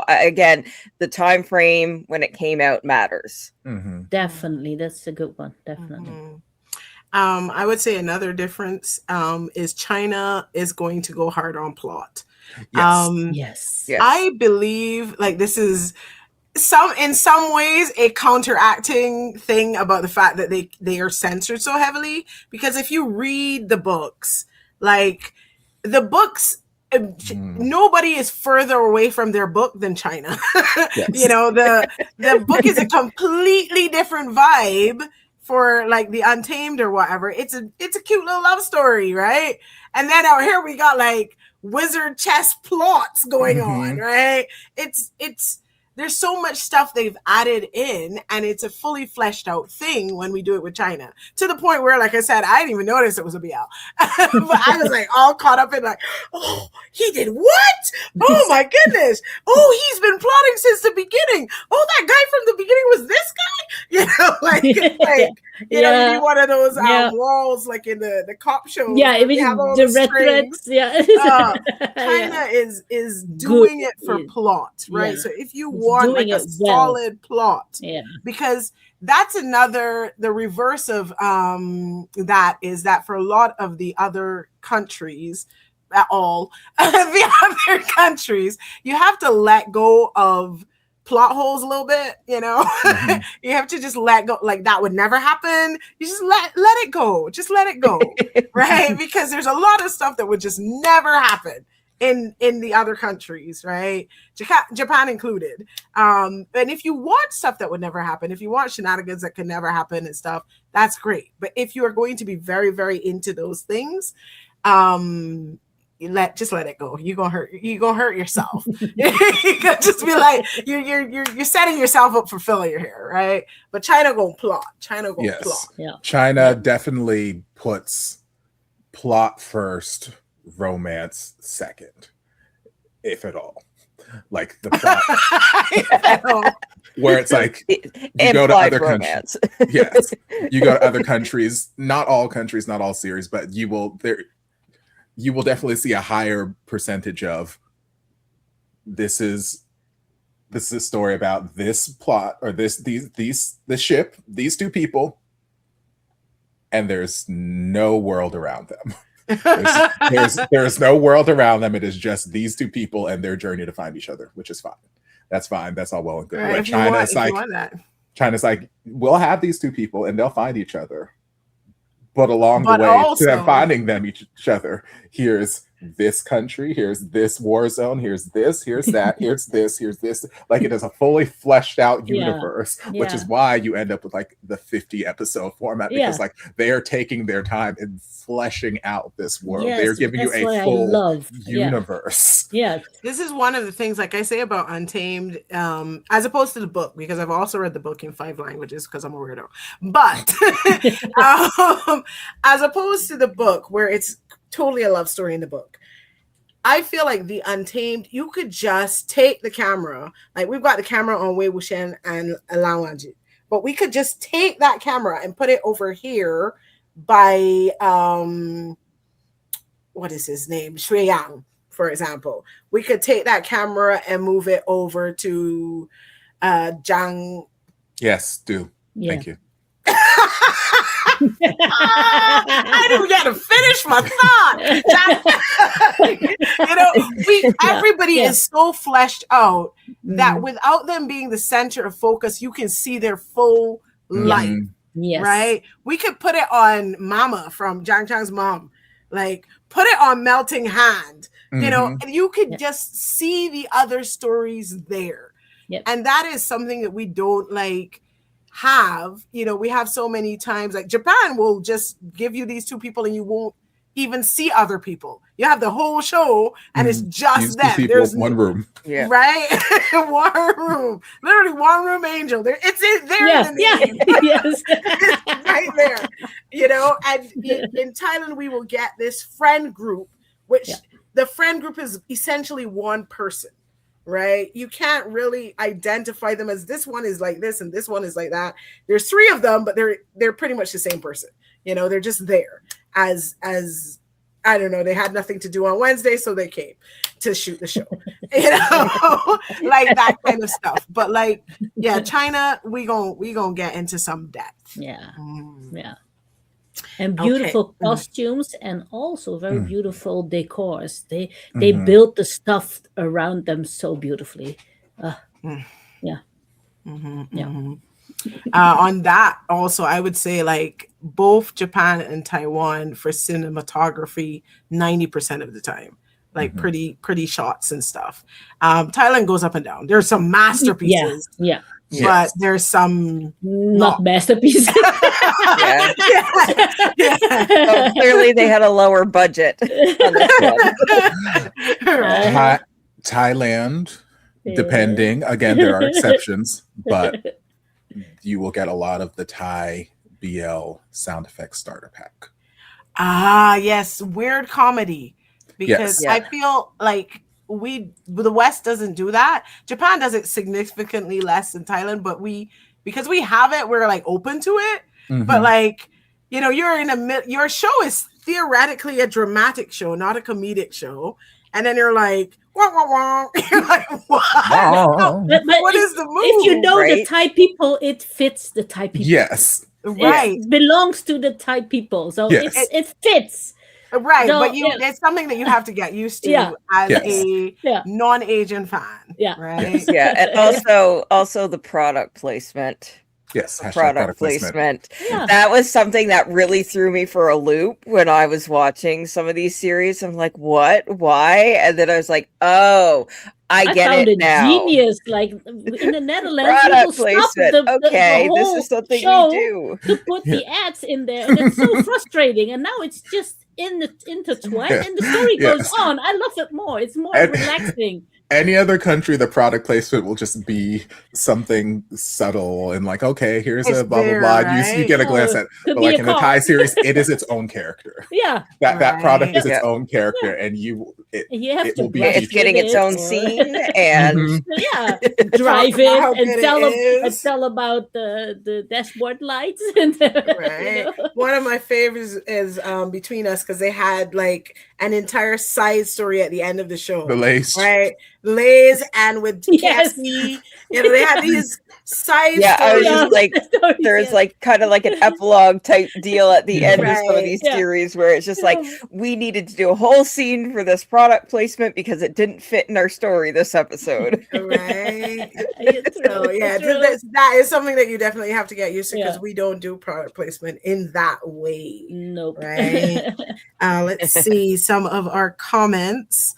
Speaker 4: again, the time frame when it came out matters.
Speaker 3: Mhm.
Speaker 2: Definitely. That's a good one. Definitely.
Speaker 1: Mhm. I would say another difference is China is going to go hard on plot.
Speaker 3: Yes.
Speaker 2: Yes.
Speaker 4: Yes.
Speaker 1: I believe like this is in some ways a counteracting thing about the fact that they are censored so heavily, because if you read the books, like the books, nobody is further away from their book than China.
Speaker 3: Yes.
Speaker 1: The book is a completely different vibe for like the Untamed or whatever. It's a cute little love story, right? And then out here we got like wizard chess plots going on, right? It's there's so much stuff they've added in, and it's a fully fleshed out thing when we do it with China, to the point where, like I said, I didn't even notice it was a BL. But I was like all caught up in like, oh, he did what? Oh my goodness. Oh, he's been plotting since the beginning. Oh, that guy from the beginning was this guy? You know, one of those walls like in the cop shows.
Speaker 2: Yeah,
Speaker 1: where
Speaker 2: even
Speaker 1: they have all
Speaker 2: the
Speaker 1: the
Speaker 2: red
Speaker 1: strings.
Speaker 2: threads. Yeah.
Speaker 1: China is doing it for plot, right?
Speaker 2: Yeah.
Speaker 1: So if you
Speaker 2: It's
Speaker 1: want like
Speaker 2: doing
Speaker 1: a
Speaker 2: it well.
Speaker 1: solid plot, because that's the reverse of that is that for a lot of the other countries, the other countries, you have to let go of plot holes a little bit, you have to just let go. Like that would never happen. You just let it go. Just let it go. Right? Because there's a lot of stuff that would just never happen in the other countries, right? Japan included. And if you want stuff that would never happen, if you want shenanigans that could never happen and stuff, that's great. But if you are going to be very, very into those things, just let it go. You gonna hurt yourself. You gonna just be like you're setting yourself up for failure here, right? But China gonna plot. China gonna plot.
Speaker 2: Yeah.
Speaker 3: China definitely puts plot first, romance second, if at all. Like the plot, where it's like you go to other countries. Yes, you go to other countries. Not all countries, not all series, but you will definitely see a higher percentage of this is a story about this plot or this ship, these two people, and there's no world around them. There's no world around them. It is just these two people and their journey to find each other, which is fine. That's fine. That's all well and good.
Speaker 1: Right,
Speaker 3: But China's like, we'll have these two people and they'll find each other. But along the way to them finding each other, here's this country, here's this war zone, here's that, here's this. Like it is a fully fleshed out universe, which is why you end up with like the 50 episode format, because like they are taking their time in fleshing out this world. They're giving you a full universe.
Speaker 2: Yes.
Speaker 1: This is one of the things, like I say about Untamed, as opposed to the book, because I've also read the book in 5 languages because I'm a weirdo. But as opposed to the book, where it's totally a love story in the book, I feel like the Untamed, you could just take the camera. Like we've got the camera on Wei Wuxian and Alawanji, but we could just take that camera and put it over here by what is his name? Shui Yang, for example. We could take that camera and move it over to Zhang.
Speaker 3: Yes, do.
Speaker 2: Yeah.
Speaker 3: Thank you.
Speaker 1: I didn't get to finish my thought. Everybody is so fleshed out that without them being the center of focus, you can see their full life.
Speaker 2: Yes.
Speaker 1: Right? We could put it on Mama from Zhang Chang's mom. Like put it on Melting Hand. And you could just see the other stories there.
Speaker 2: Yep.
Speaker 1: And that is something that we don't have. We have so many times, like Japan will just give you these two people and you won't even see other people. You have the whole show and it's just them.
Speaker 3: There's one room.
Speaker 4: Yeah.
Speaker 1: Right? One room. Literally one room angel. It's in there.
Speaker 2: Yes.
Speaker 1: It's right there. And in Thailand we will get this friend group, which the friend group is essentially one person. Right? You can't really identify them as this one is like this and this one is like that. There's three of them, but they're pretty much the same person. They're just there as I don't know, they had nothing to do on Wednesday, so they came to shoot the show. Like that kind of stuff. But China, we gonna get into some depth.
Speaker 2: Yeah. And beautiful costumes and also very beautiful decors. They built the stuff around them so beautifully.
Speaker 1: On that also, I would say both Japan and Taiwan for cinematography 90% of the time. Pretty shots and stuff. Thailand goes up and down. There's some masterpieces. But there's some
Speaker 2: not masterpieces.
Speaker 4: So clearly they had a lower budget on this one.
Speaker 3: Thailand, depending. Again, there are exceptions, but you will get a lot of the Thai BL sound effects starter pack.
Speaker 1: Yes, weird comedy. Because I feel like the West doesn't do that. Japan does it significantly less than Thailand, but because we have it, we're open to it. But you're your show is theoretically a dramatic show, not a comedic show. And then you're like, wah, wah, wah. You're like, what?
Speaker 2: But
Speaker 1: What is the move?
Speaker 2: If you know the Thai people, it fits the Thai people.
Speaker 3: Yes.
Speaker 1: Right.
Speaker 2: It belongs to the Thai people. So it fits.
Speaker 1: Right,
Speaker 2: So,
Speaker 1: but it's something that you have to get used to as a non-Asian fan. Right.
Speaker 4: And also the product placement.
Speaker 3: Yes,
Speaker 4: product placement. That was something that really threw me for a loop when I was watching some of these series. I'm like, what? Why? And then I was like, oh, I get it now.
Speaker 2: Genius, in the Netherlands,
Speaker 4: product placement. This is something we do
Speaker 2: to put the ads in there, and it's so frustrating. And now it's just intertwined, and the story goes on. I love it more. It's more relaxing.
Speaker 3: Any other country, the product placement will just be something subtle and here's a blah blah blah. Right? You get a glance at, but in the Thai series, it is its own character. That product is its own character, and it will be.
Speaker 4: It's getting its own scene, and
Speaker 2: drive it and tell about the dashboard lights.
Speaker 1: One of my favorites is Between Us, because they had an entire side story at the end of the show.
Speaker 3: The Lays,
Speaker 1: right? Lays and with Cassie, they had these side stories.
Speaker 4: I was just there's kind of an epilogue type deal at the end of some of these series where it's just we needed to do a whole scene for this product placement because it didn't fit in our story this episode.
Speaker 1: Right. So that is something that you definitely have to get used to, because we don't do product placement in that way.
Speaker 2: Nope.
Speaker 1: Right. Let's see some of our comments.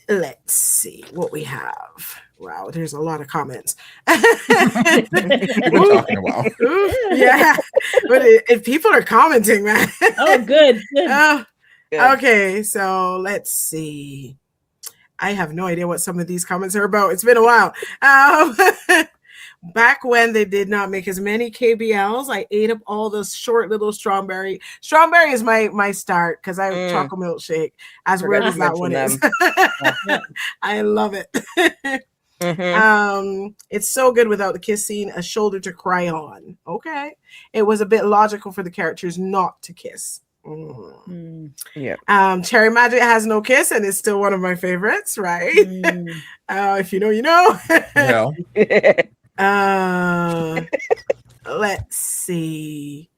Speaker 1: Let's see what we have. Wow, there's a lot of comments.
Speaker 3: We've been talking a while.
Speaker 1: Yeah, but if people are commenting, man.
Speaker 2: Oh, good.
Speaker 1: Okay, so let's see. I have no idea what some of these comments are about. It's been a while. back when they did not make as many KBLs, I ate up all those short little strawberry. Strawberry is my start because I have chocolate milkshake. As
Speaker 4: Forgot
Speaker 1: weird as
Speaker 4: to
Speaker 1: that one
Speaker 4: mention
Speaker 1: is. I love it. It's so good without the kiss scene. A shoulder to cry on. Okay. It was a bit logical for the characters not to kiss.
Speaker 4: Yeah.
Speaker 1: Cherry Magic has no kiss and is still one of my favorites, right? If you know, you know. Let's see.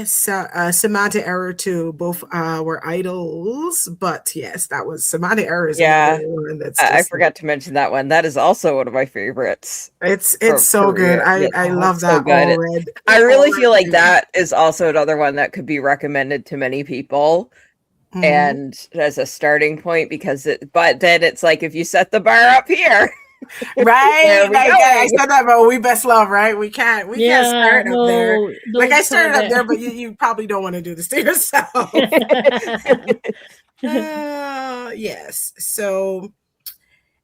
Speaker 1: Semantic error too. Both were idols, but yes, that was semantic errors.
Speaker 4: Yeah,
Speaker 1: one that's
Speaker 4: I forgot to mention that one. That is also one of my favorites.
Speaker 1: It's so good. I love that.
Speaker 4: So good. I really feel like that is also another one that could be recommended to many people, and as a starting point, because but then it's like if you set the bar up here.
Speaker 1: Right, I said that about We Best Love, right? We can't start up there. Like I started up there, but you probably don't want to do this to yourself. Yes. So,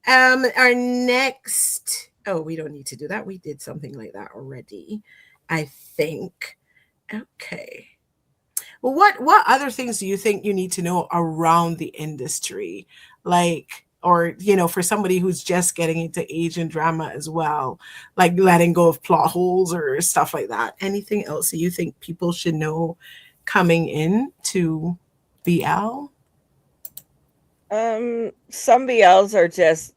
Speaker 1: our next. Oh, we don't need to do that. We did something like that already, I think. Okay. Well, what other things do you think you need to know around the industry, like? Or, for somebody who's just getting into Asian drama as well, like letting go of plot holes or stuff like that. Anything else that you think people should know coming in to BL?
Speaker 4: Some BLs are just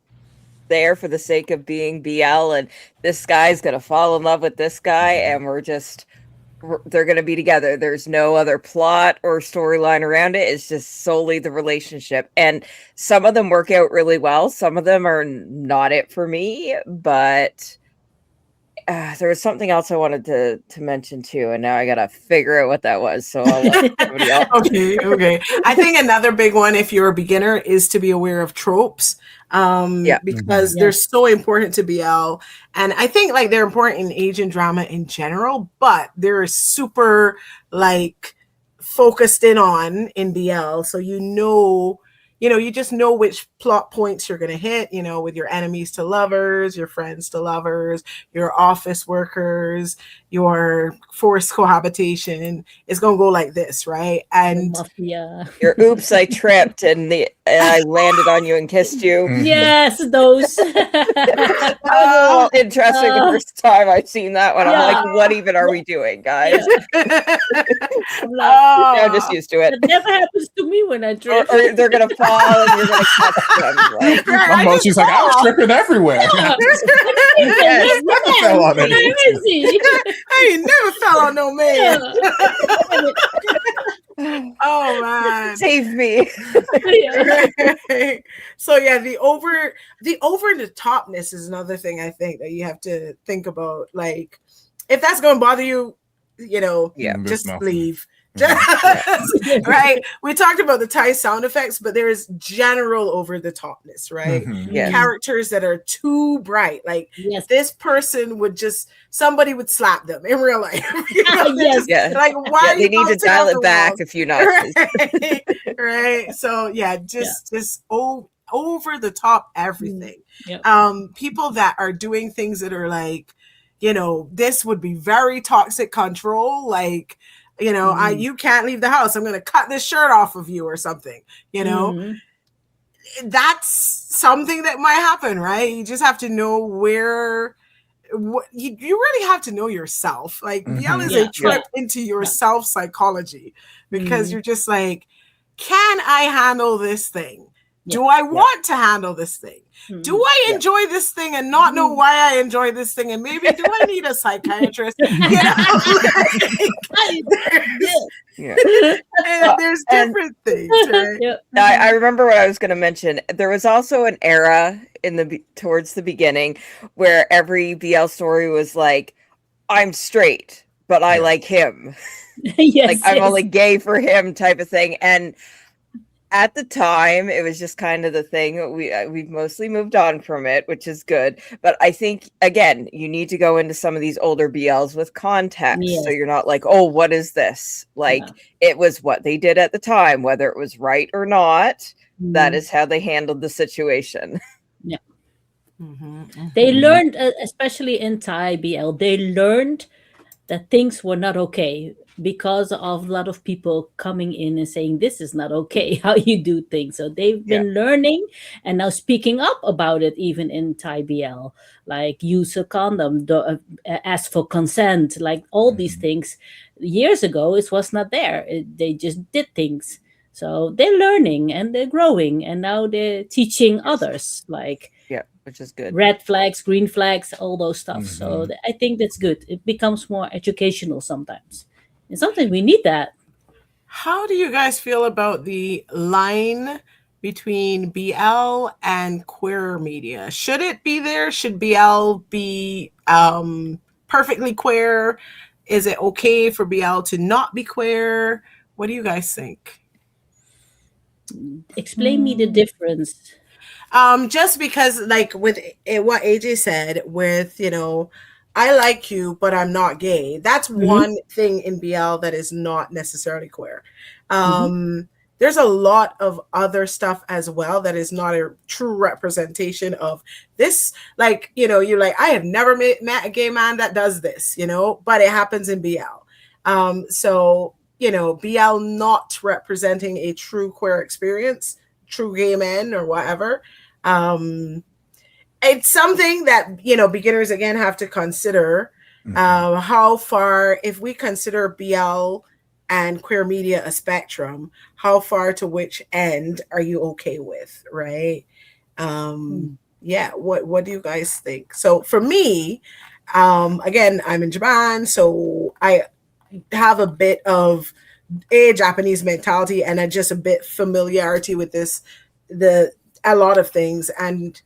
Speaker 4: there for the sake of being BL, and this guy's going to fall in love with this guy, and they're going to be together. There's no other plot or storyline around it. It's just solely the relationship. And some of them work out really well. Some of them are not it for me, but there was something else I wanted to mention too. And now I got to figure out what that was. So I'll let somebody else.
Speaker 1: Okay. I think another big one, if you're a beginner, is to be aware of tropes. Because they're so important to BL, and I think like they're important in Asian drama in general, but they're super like focused in BL, so you just know which plot points you're going to hit, with your enemies to lovers, your friends to lovers, your office workers, your forced cohabitation. It's going to go like this, right? And
Speaker 4: your oops, I tripped and I landed on you and kissed you.
Speaker 2: Yes, those.
Speaker 4: That was a little interesting the first time I've seen that one. I'm like, what even are we doing, guys? I'm just used to it.
Speaker 2: It never happens to me when I drip.
Speaker 4: Or they're going to fall and you're going to catch them. Like,
Speaker 3: she's like, I was tripping everywhere.
Speaker 2: I
Speaker 3: never fell on anything.
Speaker 1: I ain't never fell on no man. Oh man,
Speaker 4: save me.
Speaker 1: So yeah, the over the topness is another thing I think that you have to think about. Like, if that's going to bother you, just leave. Right, we talked about the Thai sound effects, but there is general over the topness, right? Characters that are too bright, like this person somebody would slap them in real life. Like, why
Speaker 4: they need to dial it back a few notches.
Speaker 1: Right. So just over the top everything. People that are doing things that are like, this would be very toxic control, like, you can't leave the house. I'm going to cut this shirt off of you or something, That's something that might happen, right? You just have to know you really have to know yourself. Like, BL is a trip into your self psychology, because you're just like, can I handle this thing? Do I want to handle this thing? Do I enjoy this thing and not know why I enjoy this thing? And maybe do I need a psychiatrist? There's different things, right?
Speaker 4: I remember what I was going to mention. There was also an era towards the beginning where every BL story was like, I'm straight, but I like him. Like, I'm only gay for him type of thing. And At the time, it was just kind of the thing. We've mostly moved on from it, which is good. But I think, again, you need to go into some of these older BLs with context. So
Speaker 2: Yes.
Speaker 4: you're not like, oh, what is this? Like, it was what they did at the time, whether it was right or not. That is how they handled the situation.
Speaker 2: Yeah.
Speaker 1: Mm-hmm.
Speaker 2: They learned, especially in Thai BL, they learned that things were not okay because of a lot of people coming in and saying this is not okay how you do things. So they've been learning and now speaking up about it, even in Thai BL, like use a condom, ask for consent, like all these things. Years ago, it was not there. They just did things. So they're learning and they're growing, and now they're teaching others, like
Speaker 4: which is good.
Speaker 2: Red flags, green flags, all those stuff. So I think that's good. It becomes more educational sometimes, and sometimes we need that.
Speaker 1: How do you guys feel about the line between BL and queer media? Should it be there? Should BL be perfectly queer? Is it okay for BL to not be queer? What do you guys think?
Speaker 2: Explain me the difference.
Speaker 1: Just because, like with what AJ said, with I like you, but I'm not gay. That's one thing in BL that is not necessarily queer. There's a lot of other stuff as well that is not a true representation of this. Like, you're like, I have never met a gay man that does this, but it happens in BL. So, BL not representing a true queer experience, true gay men or whatever. It's something that beginners again have to consider. How far, if we consider BL and queer media a spectrum, how far to which end are you okay with, right? Yeah, what do you guys think? So for me, again, I'm in Japan, so I have a bit of a Japanese mentality and just a bit familiarity with a lot of things. And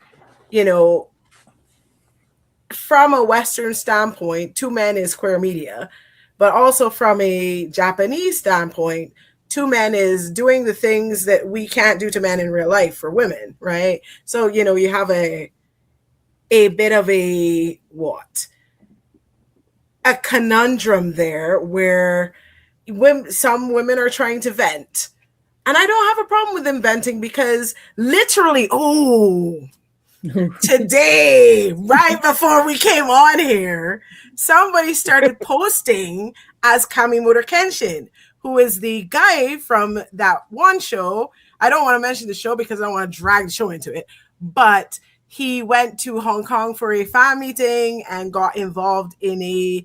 Speaker 1: from a Western standpoint, Two Men is queer media, but also from a Japanese standpoint, Two Men is doing the things that we can't do to men in real life for women, right? So you have a bit of a conundrum there where some women are trying to vent. And I don't have a problem with them venting because literally, today, right before we came on here, somebody started posting as Kamimura Kenshin, who is the guy from that one show. I don't want to mention the show because I don't want to drag the show into it, but he went to Hong Kong for a fan meeting and got involved in a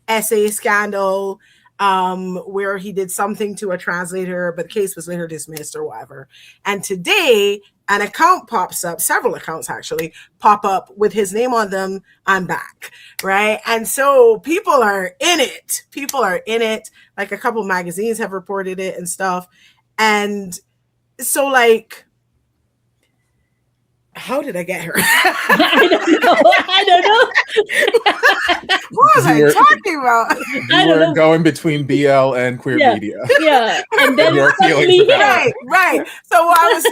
Speaker 1: essay scandal. Where he did something to a translator, but the case was later dismissed or whatever. And today, an account pops up, several accounts actually pop up with his name on them. I'm back, right? And so people are in it. Like a couple magazines have reported it and stuff. And so, like, how did I get here?
Speaker 2: I don't know.
Speaker 1: What was I talking about?
Speaker 3: You were going between BL and queer media.
Speaker 2: Yeah. And then
Speaker 3: your feelings about it.
Speaker 1: Right. So I was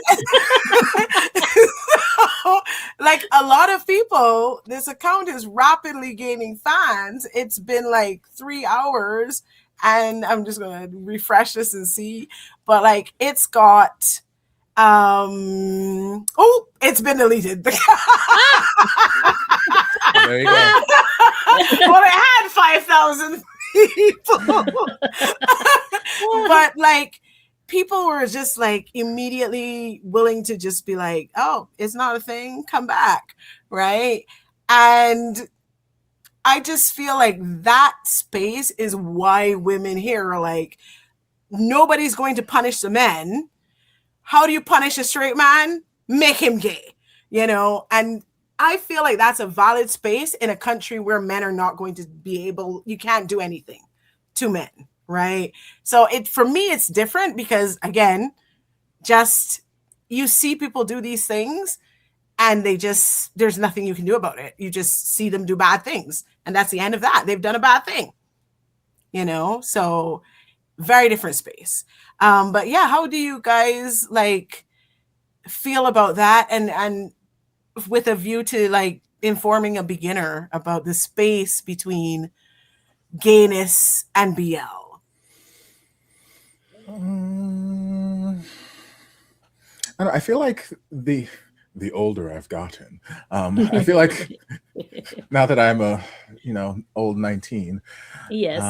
Speaker 1: like, a lot of people, this account is rapidly gaining fans. It's been like 3 hours, and I'm just gonna refresh this and see. But like, it's got it's been deleted.
Speaker 3: There you go.
Speaker 1: Well, it had 5,000 people. But like, people were just like immediately willing to just be like, oh, it's not a thing, come back, right? And I just feel like that space is why women here are like, nobody's going to punish the men. How do you punish a straight man? Make him gay, And I feel like that's a valid space in a country where men are not going to be able, you can't do anything to men, right? So for me, it's different because, again, just you see people do these things and there's nothing you can do about it. You just see them do bad things. And that's the end of that. They've done a bad thing, So very different space. But yeah, how do you guys like feel about that, and with a view to like informing a beginner about the space between gayness and BL?
Speaker 3: I feel like the older I've gotten, I feel like now that I'm a old 19,
Speaker 2: Yes.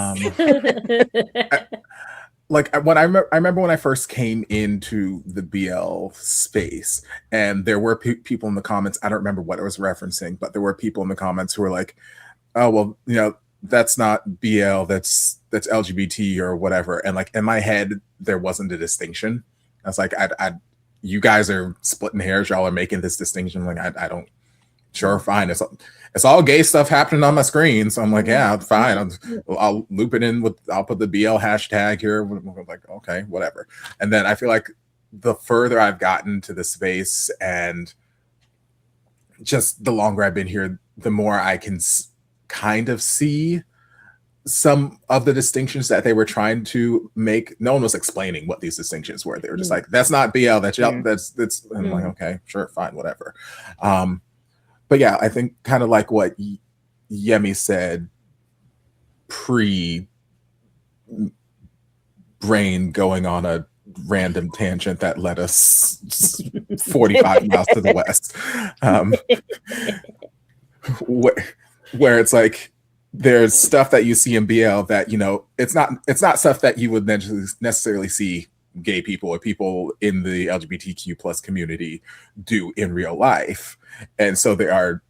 Speaker 3: like when I remember when I first came into the BL space, and there were people in the comments. I don't remember what I was referencing, but there were people in the comments who were like, "Oh well, that's not BL, that's LGBT or whatever." And like in my head, there wasn't a distinction. I was like, I you guys are splitting hairs. Y'all are making this distinction. Like I don't. Sure, fine. It's all gay stuff happening on my screen. So I'm like, yeah, fine. I'll loop it in I'll put the BL hashtag here. I'm like, okay, whatever. And then I feel like the further I've gotten to the space, and just the longer I've been here, the more I can kind of see some of the distinctions that they were trying to make. No one was explaining what these distinctions were. They were just like, that's not BL, that's that's. And I'm like, okay, sure, fine, whatever. But yeah, I think kind of like what Yemi said, pre-brain going on a random tangent that led us 45 miles to the west. Where it's like, there's stuff that you see in BL that, it's not stuff that you would necessarily see gay people or people in the LGBTQ plus community do in real life. And so there are,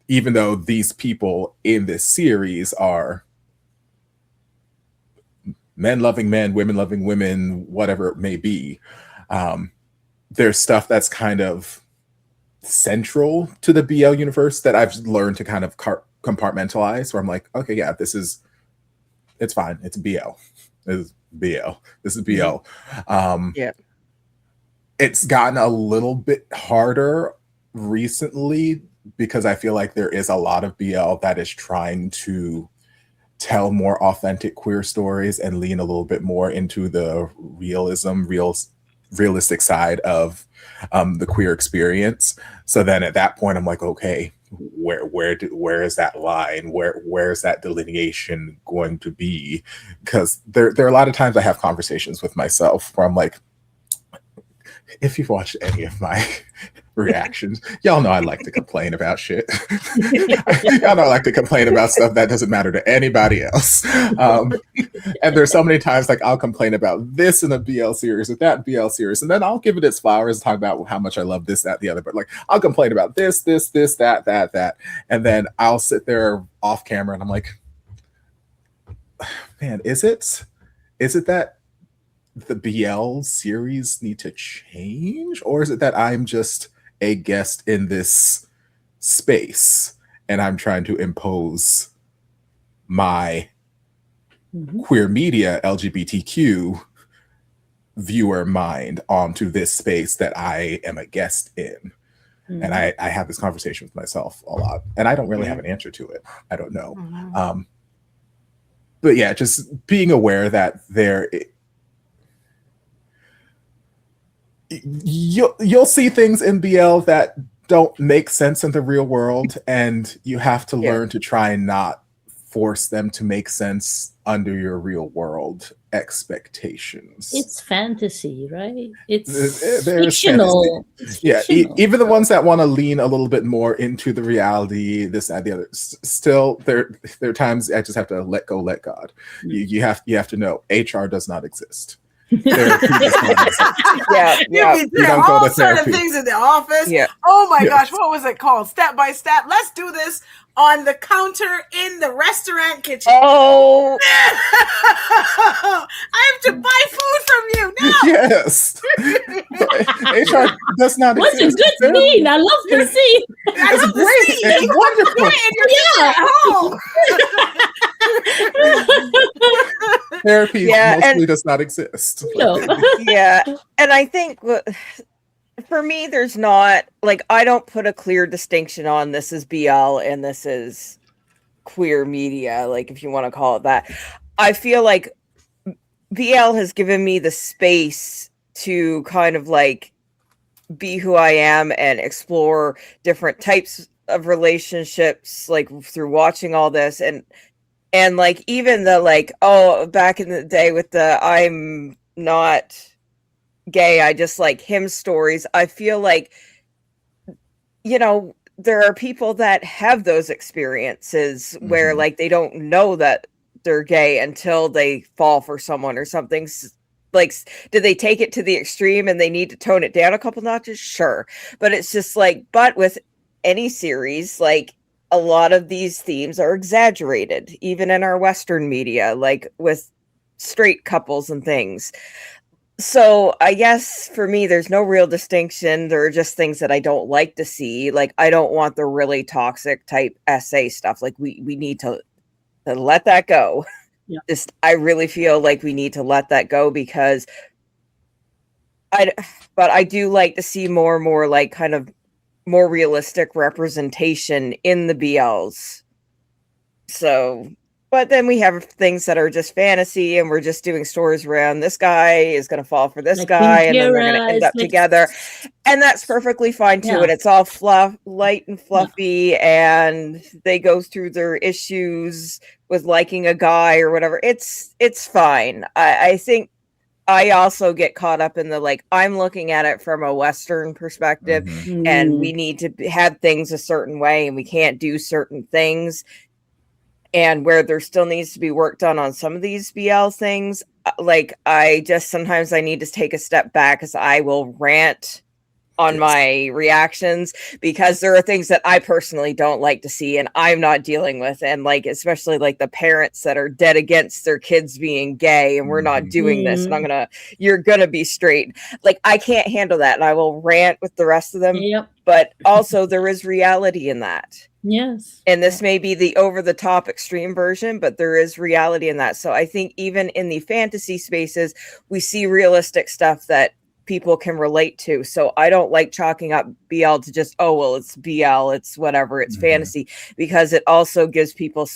Speaker 3: even though these people in this series are men loving men, women loving women, whatever it may be, there's stuff that's kind of central to the BL universe that I've learned to kind of compartmentalize, where I'm like, okay, yeah, it's fine. It's BL. It's BL. This is BL.
Speaker 4: Yeah.
Speaker 3: It's gotten a little bit harder recently because I feel like there is a lot of BL that is trying to tell more authentic queer stories and lean a little bit more into the realistic side of the queer experience. So then at that point, I'm like, okay, where is that line? Where is that delineation going to be? Because there are a lot of times I have conversations with myself where I'm like, if you've watched any of my reactions, y'all know I like to complain about shit. Y'all know I like to complain about stuff that doesn't matter to anybody else. And there's so many times like I'll complain about this in a BL series or that BL series, and then I'll give it its flowers and talk about how much I love this, that, the other. But like I'll complain about this, that, and then I'll sit there off camera and I'm like, man, is it that the BL series need to change, or is it that I'm just a guest in this space and I'm trying to impose my queer media LGBTQ viewer mind onto this space that I am a guest in? And I have this conversation with myself a lot, and I don't really have an answer to it. I don't know. But yeah, just being aware that you'll see things in BL that don't make sense in the real world, and you have to learn to try and not force them to make sense under your real world expectations.
Speaker 2: It's fantasy, right? It's
Speaker 3: There's
Speaker 2: fictional.
Speaker 3: Yeah, even the ones that want to lean a little bit more into the reality, this, that, the other. Still, there are times I just have to let go, let God. You have to know HR does not exist. Therapy does not exist.
Speaker 1: You don't all sort of things in the office. Oh my gosh, what was it called? Step by step. Let's do this on the counter in the restaurant kitchen.
Speaker 4: Oh,
Speaker 1: I have to buy food from you now.
Speaker 3: Yes. HR does not
Speaker 2: What's
Speaker 3: exist.
Speaker 2: a good scene? I love the scene.
Speaker 1: It's
Speaker 3: great. It's wonderful. Therapy mostly does not exist.
Speaker 2: No.
Speaker 4: Yeah. And I think for me, there's not, like, I don't put a clear distinction on this is BL and this is queer media, like, if you want to call it that. I feel like BL has given me the space to kind of like be who I am and explore different types of relationships, like through watching all this. And like even the like, oh, back in the day with the I'm not gay, I just like him stories, I feel like, you know, there are people that have those experiences where like they don't know that they're gay until they fall for someone or something. Like, did they take it to the extreme and they need to tone it down a couple notches? Sure. But it's just like, but with any series, like a lot of these themes are exaggerated, even in our Western media, like with straight couples and things. So I guess for me, there's no real distinction. There are just things that I don't like to see. Like, I don't want the really toxic type essay stuff. Like we need to let that go.
Speaker 2: Yeah.
Speaker 4: I really feel like we need to let that go because but I do like to see more and more like kind of more realistic representation in the BLs. So, but then we have things that are just fantasy and we're just doing stories around this guy is going to fall for this
Speaker 2: Like
Speaker 4: guy and then they're going to end up
Speaker 2: like,
Speaker 4: together. And that's perfectly fine too.
Speaker 2: Yeah.
Speaker 4: And it's all light and fluffy and they go through their issues with liking a guy or whatever. It's fine. I think I also get caught up in the like, I'm looking at it from a Western perspective and we need to have things a certain way and we can't do certain things. And where there still needs to be work done on some of these BL things, like I just sometimes I need to take a step back because I will rant on my reactions because there are things that I personally don't like to see and I'm not dealing with. And like, especially like the parents that are dead against their kids being gay and we're not doing this and you're gonna be straight. Like, I can't handle that and I will rant with the rest of them.
Speaker 2: Yep.
Speaker 4: But also there is reality in that.
Speaker 2: Yes.
Speaker 4: And this may be the over the top extreme version, but there is reality in that. So I think even in the fantasy spaces, we see realistic stuff that people can relate to. So I don't like chalking up BL to just, oh, well, it's BL, it's whatever, it's fantasy, because it also gives people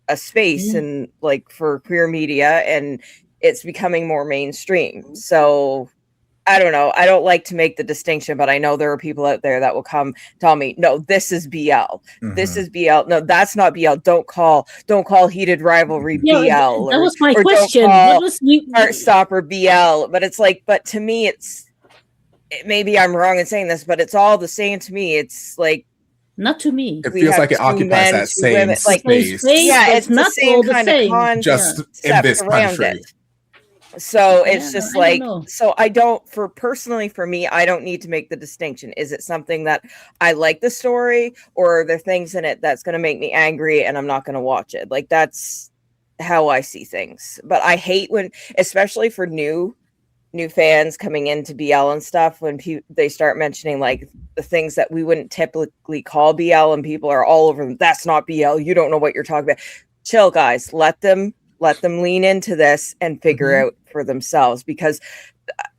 Speaker 4: a space and like for queer media and it's becoming more mainstream. So I don't know. I don't like to make the distinction, but I know there are people out there that will come tell me, no, this is BL. This is BL. No, that's not BL. Don't call Heated Rivalry BL.
Speaker 2: That was my question.
Speaker 4: What was Heartstopper BL? But it's like, but to me, maybe I'm wrong in saying this, but it's all the same to me. It's like,
Speaker 2: not to me.
Speaker 3: It feels like it occupies that same space.
Speaker 4: Yeah, it's not the same kind of concept
Speaker 3: just in this country.
Speaker 4: It. So it's just like, so I don't, personally for me, I don't need to make the distinction. Is it something that I like the story or are there things in it that's going to make me angry and I'm not going to watch it? Like, that's how I see things. But I hate when, especially for new fans coming into BL and stuff, when they start mentioning like the things that we wouldn't typically call BL and people are all over them. That's not BL. You don't know what you're talking about. Chill, guys. Let them lean into this and figure out for themselves, because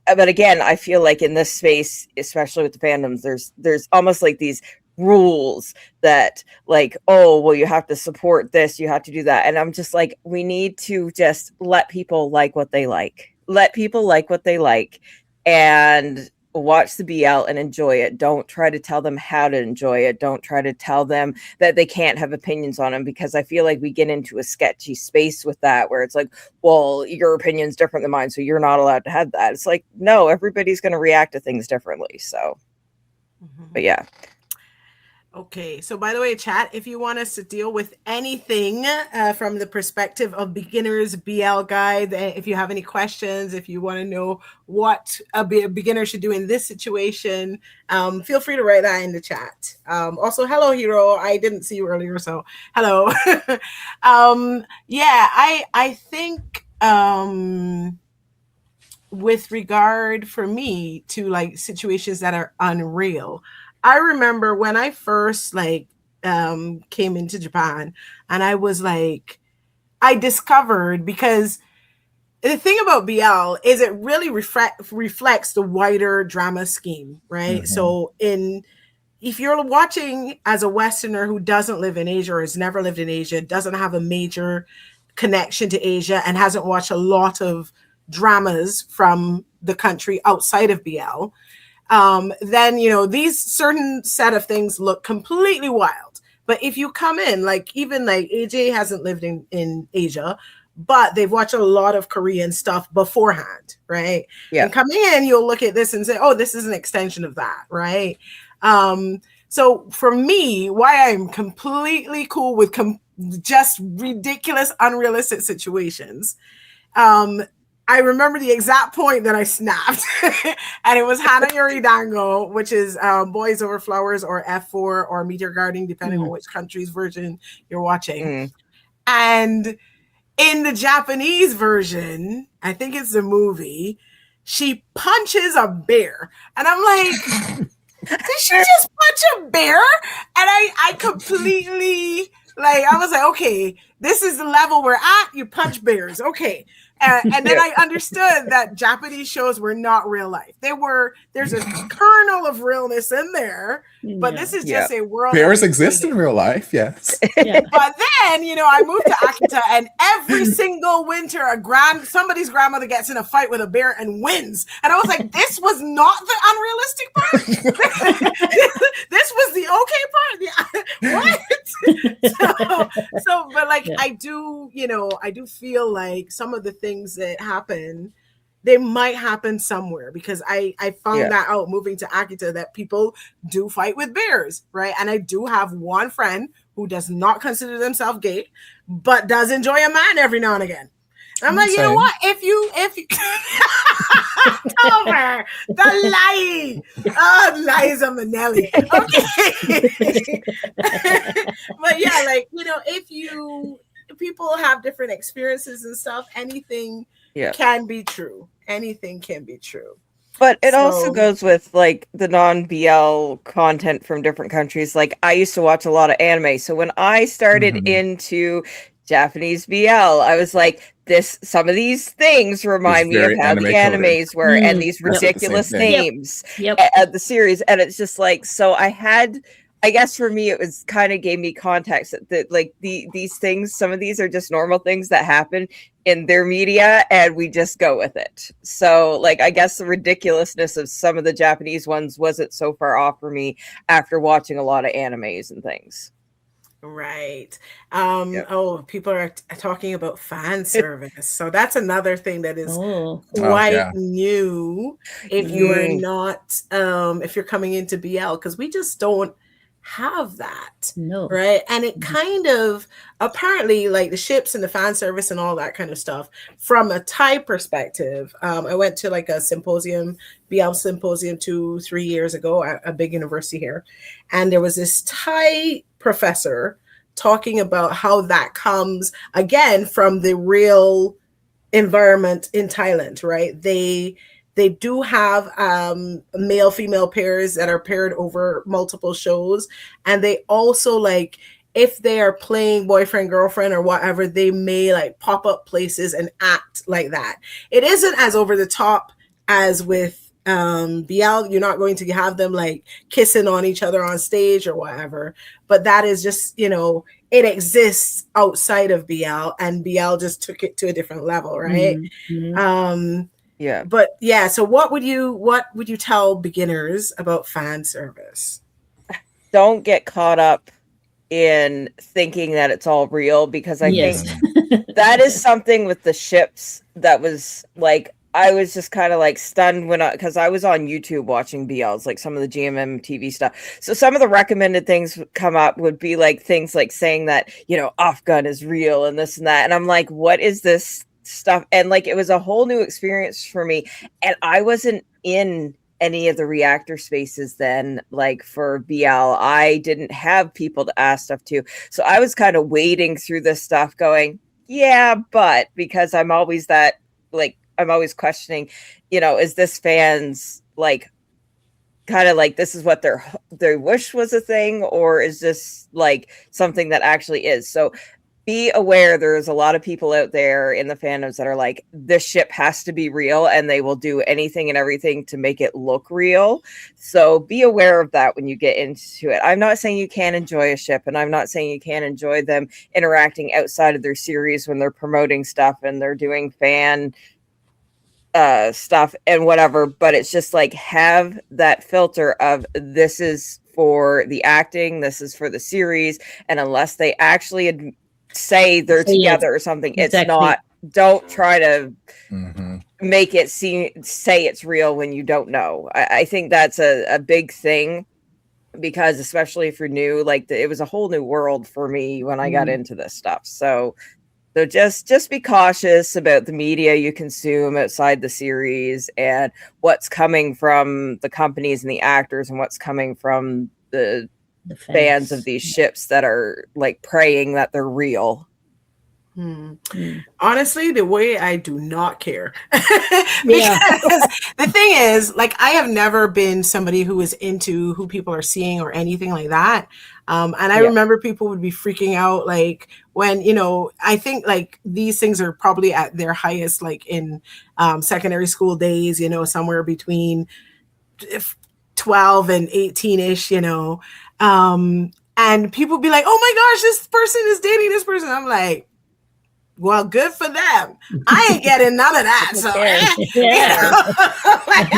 Speaker 4: but again, I feel like in this space, especially with the fandoms, there's almost like these rules that like, oh, well, you have to support this, you have to do that. And I'm just like, we need to just let people like what they like. Let people like what they like and watch the BL and enjoy it. Don't try to tell them how to enjoy it. Don't try to tell them that they can't have opinions on them, because I feel like we get into a sketchy space with that where it's like, well, your opinion's different than mine, so you're not allowed to have that. It's like, no, everybody's going to react to things differently. So, but yeah.
Speaker 1: Okay, so by the way, chat, if you want us to deal with anything from the perspective of beginners BL guide, if you have any questions, if you want to know what a beginner should do in this situation, feel free to write that in the chat. Also, hello, Hero. I didn't see you earlier, so hello. Yeah, I think with regard for me to like situations that are unreal, I remember when I first came into Japan, and I was like, I discovered, because the thing about BL is it really reflects the wider drama scheme, right? So if you're watching as a Westerner who doesn't live in Asia or has never lived in Asia, doesn't have a major connection to Asia and hasn't watched a lot of dramas from the country outside of BL, then, you know, these certain set of things look completely wild. But if you come in, like even like AJ hasn't lived in Asia, but they've watched a lot of Korean stuff beforehand, right?
Speaker 4: Yeah.
Speaker 1: And coming in, you'll look at this and say, oh, this is an extension of that, right? So for me, why I'm completely cool with just ridiculous, unrealistic situations, I remember the exact point that I snapped, and it was Hana Yori Dango, which is Boys Over Flowers or F4 or Meteor Gardening, depending on which country's version you're watching. And in the Japanese version, I think it's the movie, she punches a bear. And I'm like, did she just punch a bear? And I completely, like, I was like, okay, this is the level we're at. You punch bears. Okay. And then I understood that Japanese shows were not real life. There's a kernel of realness in there, but this is just a world.
Speaker 3: Bears exist in real life, yes.
Speaker 1: But then, you know, I moved to Akita, and every single winter, somebody's grandmother gets in a fight with a bear and wins. And I was like, this was not the unrealistic part. This was the okay part. What? But like, I do feel like some of the things that happen, they might happen somewhere, because I found that out moving to Akita, that people do fight with bears, right? And I do have one friend who does not consider themselves gay, but does enjoy a man every now and again. And I'm like, you know what? If you Tomer, the lie. Oh, Liza Minnelli. Okay. But yeah, like, you know, people have different experiences and stuff, anything can be true. Anything can be true.
Speaker 4: But it also goes with like the non-BL content from different countries. Like I used to watch a lot of anime. So when I started into Japanese BL, I was like, some of these things remind me of how the animes were, and these ridiculous names of the series. And it's just like, so I guess for me, it was kind of gave me context that like these things, some of these are just normal things that happen in their media, and we just go with it. So like, I guess the ridiculousness of some of the Japanese ones wasn't so far off for me after watching a lot of animes and things.
Speaker 1: Right. Oh, people are talking about fan service. So that's another thing that is quite new if you are not, if you're coming into BL, because we just don't have that.
Speaker 2: No.
Speaker 1: Right. And it kind of, apparently, like the ships and the fan service and all that kind of stuff, from a Thai perspective, I went to like a symposium, BL symposium 2-3 years ago at a big university here. And there was this Thai professor talking about how that comes again from the real environment in Thailand, right? They do have male female pairs that are paired over multiple shows, and they also, like, if they are playing boyfriend girlfriend or whatever, they may like pop up places and act like that. It isn't as over the top as with BL. You're not going to have them like kissing on each other on stage or whatever, but that is just, you know, it exists outside of BL, and BL just took it to a different level, right? But yeah, so what would you tell beginners about fan service?
Speaker 4: Don't get caught up in thinking that it's all real, because I think that is something with the ships that was like, I was just kind of like stunned because I was on YouTube watching BLs, like some of the GMM TV stuff. So some of the recommended things come up would be like things like saying that, you know, Afghan is real and this and that. And I'm like, what is this stuff? And like, it was a whole new experience for me. And I wasn't in any of the reactor spaces then, like for BL. I didn't have people to ask stuff to. So I was kind of wading through this stuff going, yeah, but because I'm always that, like, I'm always questioning, you know, is this fans like kind of like this is what their wish was a thing, or is this like something that actually is? So be aware there's a lot of people out there in the fandoms that are like, this ship has to be real, and they will do anything and everything to make it look real. So be aware of that when you get into it. I'm not saying you can't enjoy a ship, and I'm not saying you can't enjoy them interacting outside of their series when they're promoting stuff and they're doing fan stuff and whatever, but it's just like have that filter of this is for the acting, this is for the series, and unless they actually say they're together or something, it's not. Don't try to make it say it's real when you don't know. I think that's a big thing, because especially if you're new, like it was a whole new world for me when I got into this stuff. So just be cautious about the media you consume outside the series and what's coming from the companies and the actors and what's coming from the fans of these ships that are like praying that they're real.
Speaker 1: Honestly, the way I do not care. Because the thing is, like, I have never been somebody who is into who people are seeing or anything like that. And I remember people would be freaking out, like, when, you know, I think like these things are probably at their highest, like in secondary school days, you know, somewhere between 12 and 18-ish, you know. And people be like, oh my gosh, this person is dating this person. I'm like, well, good for them. I ain't getting none of that. So you know, like,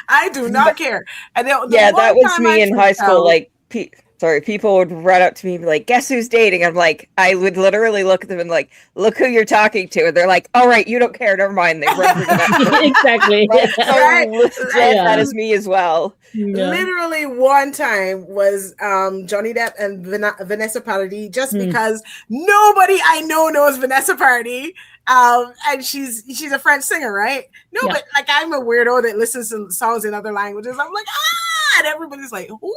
Speaker 1: I do not care. And that was
Speaker 4: me in high school. Like, people would run up to me and be like, guess who's dating? I'm like, I would literally look at them and like, look who you're talking to. And they're like, all right, you don't care. Never mind. They run
Speaker 2: exactly.
Speaker 4: Like, that is me as well.
Speaker 1: Literally one time was Johnny Depp and Vanessa Paradis, just because nobody I know knows Vanessa Paradis. And she's a French singer, right? No, but like I'm a weirdo that listens to songs in other languages. I'm like, and everybody's like, who?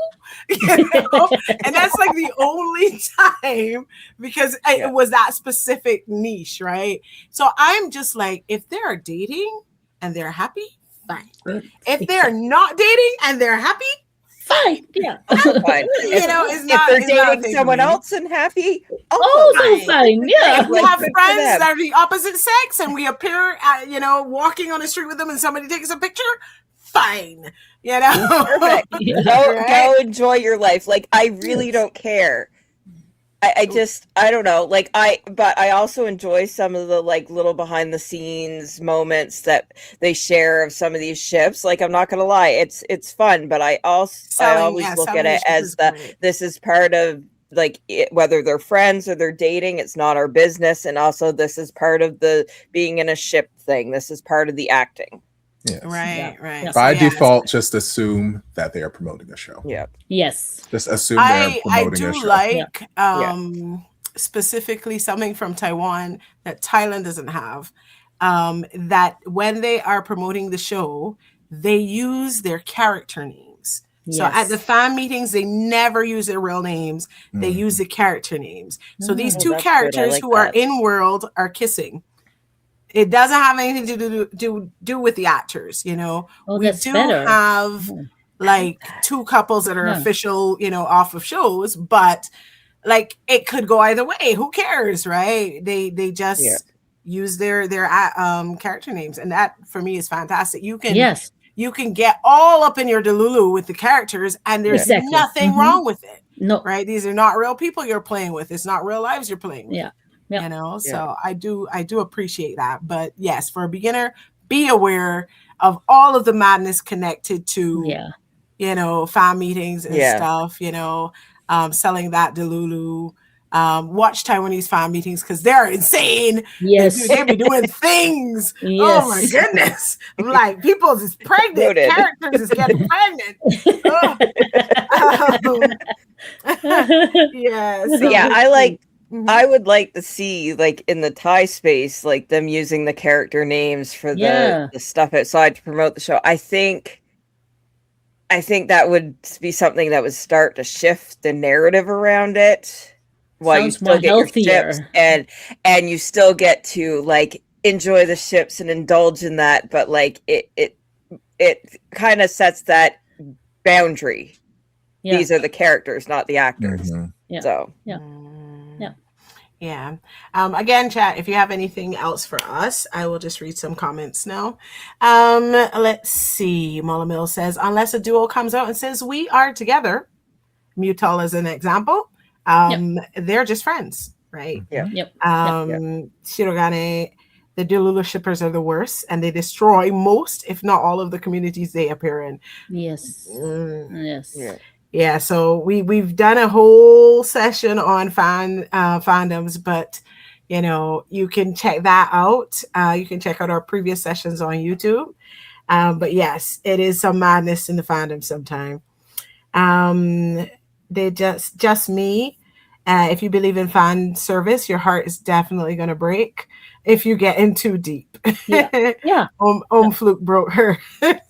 Speaker 1: You know? And that's like the only time, because it was that specific niche, right? So I'm just like, if they're dating and they're happy, fine. If they're not dating and they're happy, fine.
Speaker 2: Yeah.
Speaker 4: Fine.
Speaker 1: You know,
Speaker 4: if they're dating someone else and happy,
Speaker 2: also fine. Yeah.
Speaker 1: If we have friends that are the opposite sex and we appear at, you know, walking on the street with them and somebody takes a picture, fine. You know,
Speaker 4: perfect. Go enjoy your life. Like, I really don't care. I don't know. Like, but I also enjoy some of the like little behind the scenes moments that they share of some of these ships. Like, I'm not gonna lie, it's fun, but I always look at it as this is part of like whether they're friends or they're dating, it's not our business, and also this is part of the being in a ship thing. This is part of the acting.
Speaker 3: Yes.
Speaker 1: Right.
Speaker 3: By default, just assume that they are promoting a show.
Speaker 4: Yeah.
Speaker 2: Yes.
Speaker 3: Just assume they're promoting a show.
Speaker 1: I do like specifically something from Taiwan that Thailand doesn't have. That when they are promoting the show, they use their character names. Yes. So at the fan meetings, they never use their real names. They use the character names. So these two characters who are in world are kissing. It doesn't have anything to do with the actors, you know. We do have like two couples that are official, you know, off of shows, but like it could go either way. Who cares, right? They just use their character names, and that for me is fantastic. You can get all up in your delulu with the characters, and there's nothing wrong with it. No, right? These are not real people you're playing with. It's not real lives you're playing with. You know, so I do appreciate that. But yes, for a beginner, be aware of all of the madness connected to you know, fan meetings and stuff, you know, selling that delulu. Watch Taiwanese fan meetings because they're insane.
Speaker 2: Yes,
Speaker 1: they be doing things. Yes. Oh my goodness! I'm like, people is pregnant. Characters is getting pregnant.
Speaker 4: I like. I would like to see, like, in the Thai space, like them using the character names for the stuff outside to promote the show. I think that would be something that would start to shift the narrative around it. While you still get your ships and you still get to like enjoy the ships and indulge in that, but like it kind of sets that boundary. These are the characters, not the actors. So
Speaker 1: again, chat, if you have anything else for us, I will just read some comments now. Let's see. Mola Mill says, unless a duo comes out and says we are together, Mutal as an example, they're just friends, right?
Speaker 2: Yep.
Speaker 1: Shirogane, The Delulu shippers are the worst, and they destroy most, if not all, of the communities they appear in.
Speaker 2: Yes. Yes.
Speaker 1: Yeah. So we've done a whole session on fandoms, but you can check that out. You can check out our previous sessions on YouTube. But yes, it is some madness in the fandom sometime. They just me. If you believe in fan service, your heart is definitely going to break if you get in too deep.
Speaker 2: Yeah.
Speaker 1: Fluke broke her.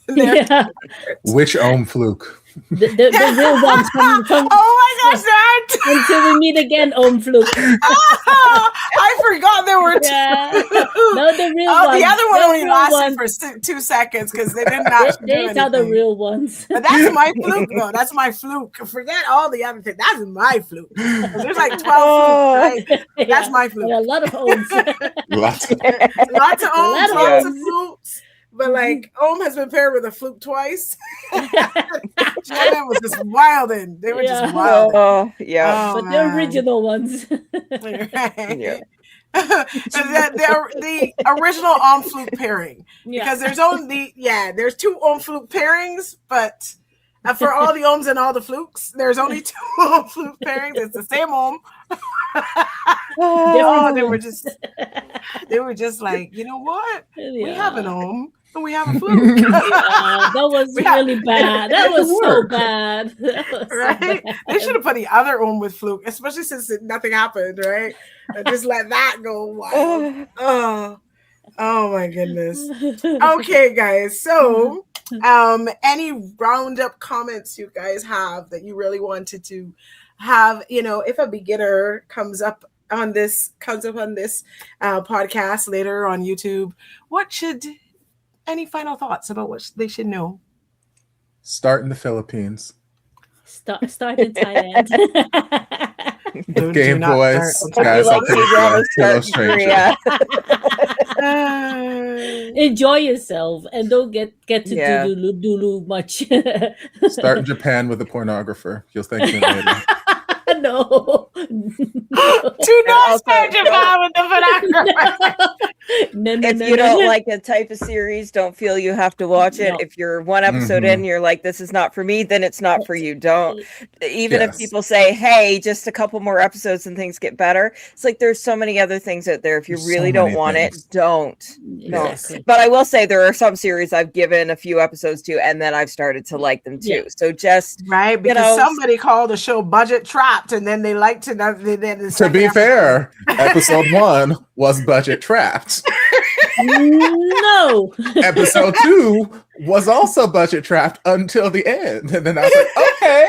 Speaker 2: Yeah.
Speaker 3: Which Fluke?
Speaker 2: The real ones from
Speaker 1: oh my gosh, that
Speaker 2: until we meet again, Fluke.
Speaker 1: I forgot there were two.
Speaker 2: Yeah. No, the real ones.
Speaker 1: The other one
Speaker 2: the
Speaker 1: only lasted for 2 seconds because they didn't actually do
Speaker 2: They are the real ones.
Speaker 1: But that's my fluke, though. That's my fluke. Forget all the other things. That's my fluke. There's like 12 flukes, right? That's my fluke.
Speaker 2: A lot of Ohms.
Speaker 3: Lots
Speaker 1: of Ohms, lots of flukes. But like has been paired with a fluke twice. Shannon was just wilding. They were just wild.
Speaker 2: But the original ones.
Speaker 1: Right. the original fluke pairing. Because there's there's 2 fluke pairings, but for all the ohms and all the flukes, there's only 2 fluke pairings. It's the same ohm. They were just like, you know what? We have an ohm. We have a fluke.
Speaker 2: That was really bad. That was so bad.
Speaker 1: Right? They should have put the other ohm with fluke, especially since nothing happened, right? And just let that go wild. Oh my goodness. Okay, guys. So, any roundup comments you guys have that you really wanted to have? If a beginner comes up on this podcast later on YouTube, any final thoughts about what they should know?
Speaker 3: Start in the Philippines.
Speaker 2: Start in Thailand.
Speaker 3: Game Boys, guys, I'll take Hello Stranger.
Speaker 2: Enjoy yourself and don't get to do much.
Speaker 3: Start in Japan with a pornographer. You'll thank me later.
Speaker 2: No.
Speaker 1: Do not start Japan with the pornographer.
Speaker 4: If you don't like a type of series, don't feel you have to watch it. If you're one episode in, you're like, this is not for me, then it's not for you. Don't. Even if people say, hey, just a couple more episodes and things get better, it's like there's so many other things out there. If you really don't want it, don't.
Speaker 2: Exactly.
Speaker 4: But I will say there are some series I've given a few episodes to, and then I've started to like them too. So just
Speaker 1: because somebody called the show Budget Trapped, and then they liked to.
Speaker 3: To be fair, episode 1 was Budget Trapped.
Speaker 2: No.
Speaker 3: Episode 2 was also Budget Trapped until the end, and then I was like, okay.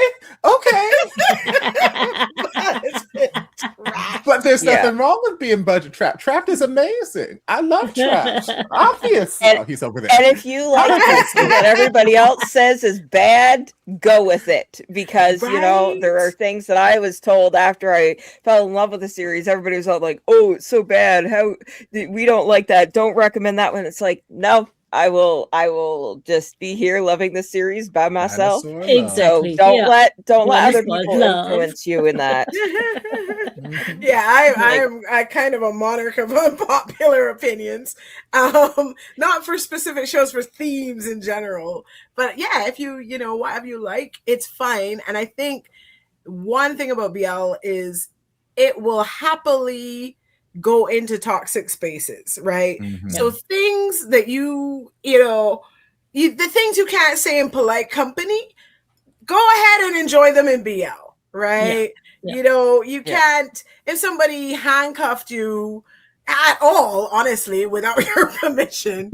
Speaker 3: But there's nothing wrong with being Budget Trapped. Trapped is amazing. I love Trapped. Obviously, he's over there.
Speaker 4: And if you like what everybody else says is bad, go with it, because there are things that I was told after I fell in love with the series. Everybody was all like, "Oh, it's so bad. How we don't like that. Don't recommend that one." It's like, no. I will just be here loving the series by myself.
Speaker 2: Exactly.
Speaker 4: So don't let other people influence you in that.
Speaker 1: I'm kind of a monarch of unpopular opinions. Not for specific shows, for themes in general. But if you whatever you like, it's fine. And I think one thing about BL is it will happily go into toxic spaces, right? So things that the things you can't say in polite company, go ahead and enjoy them in BL, right? You can't, if somebody handcuffed you at all, honestly, without your permission,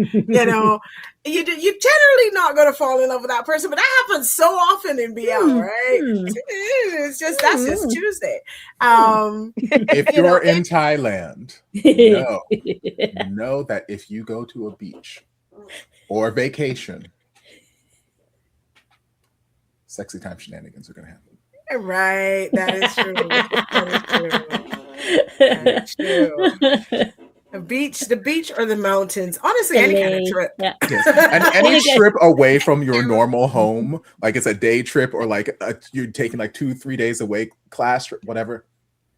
Speaker 1: you're generally not going to fall in love with that person, but that happens so often in BL, right? It's just, that's just Tuesday.
Speaker 3: If you're in Thailand, know that if you go to a beach or vacation, sexy time shenanigans are going to happen.
Speaker 1: Right, that is true. That is true. The beach or the mountains. Honestly, any kind of trip.
Speaker 3: Yeah. And any trip away from your normal home, like it's a day trip or like you're taking like 2-3 days away, class trip, whatever.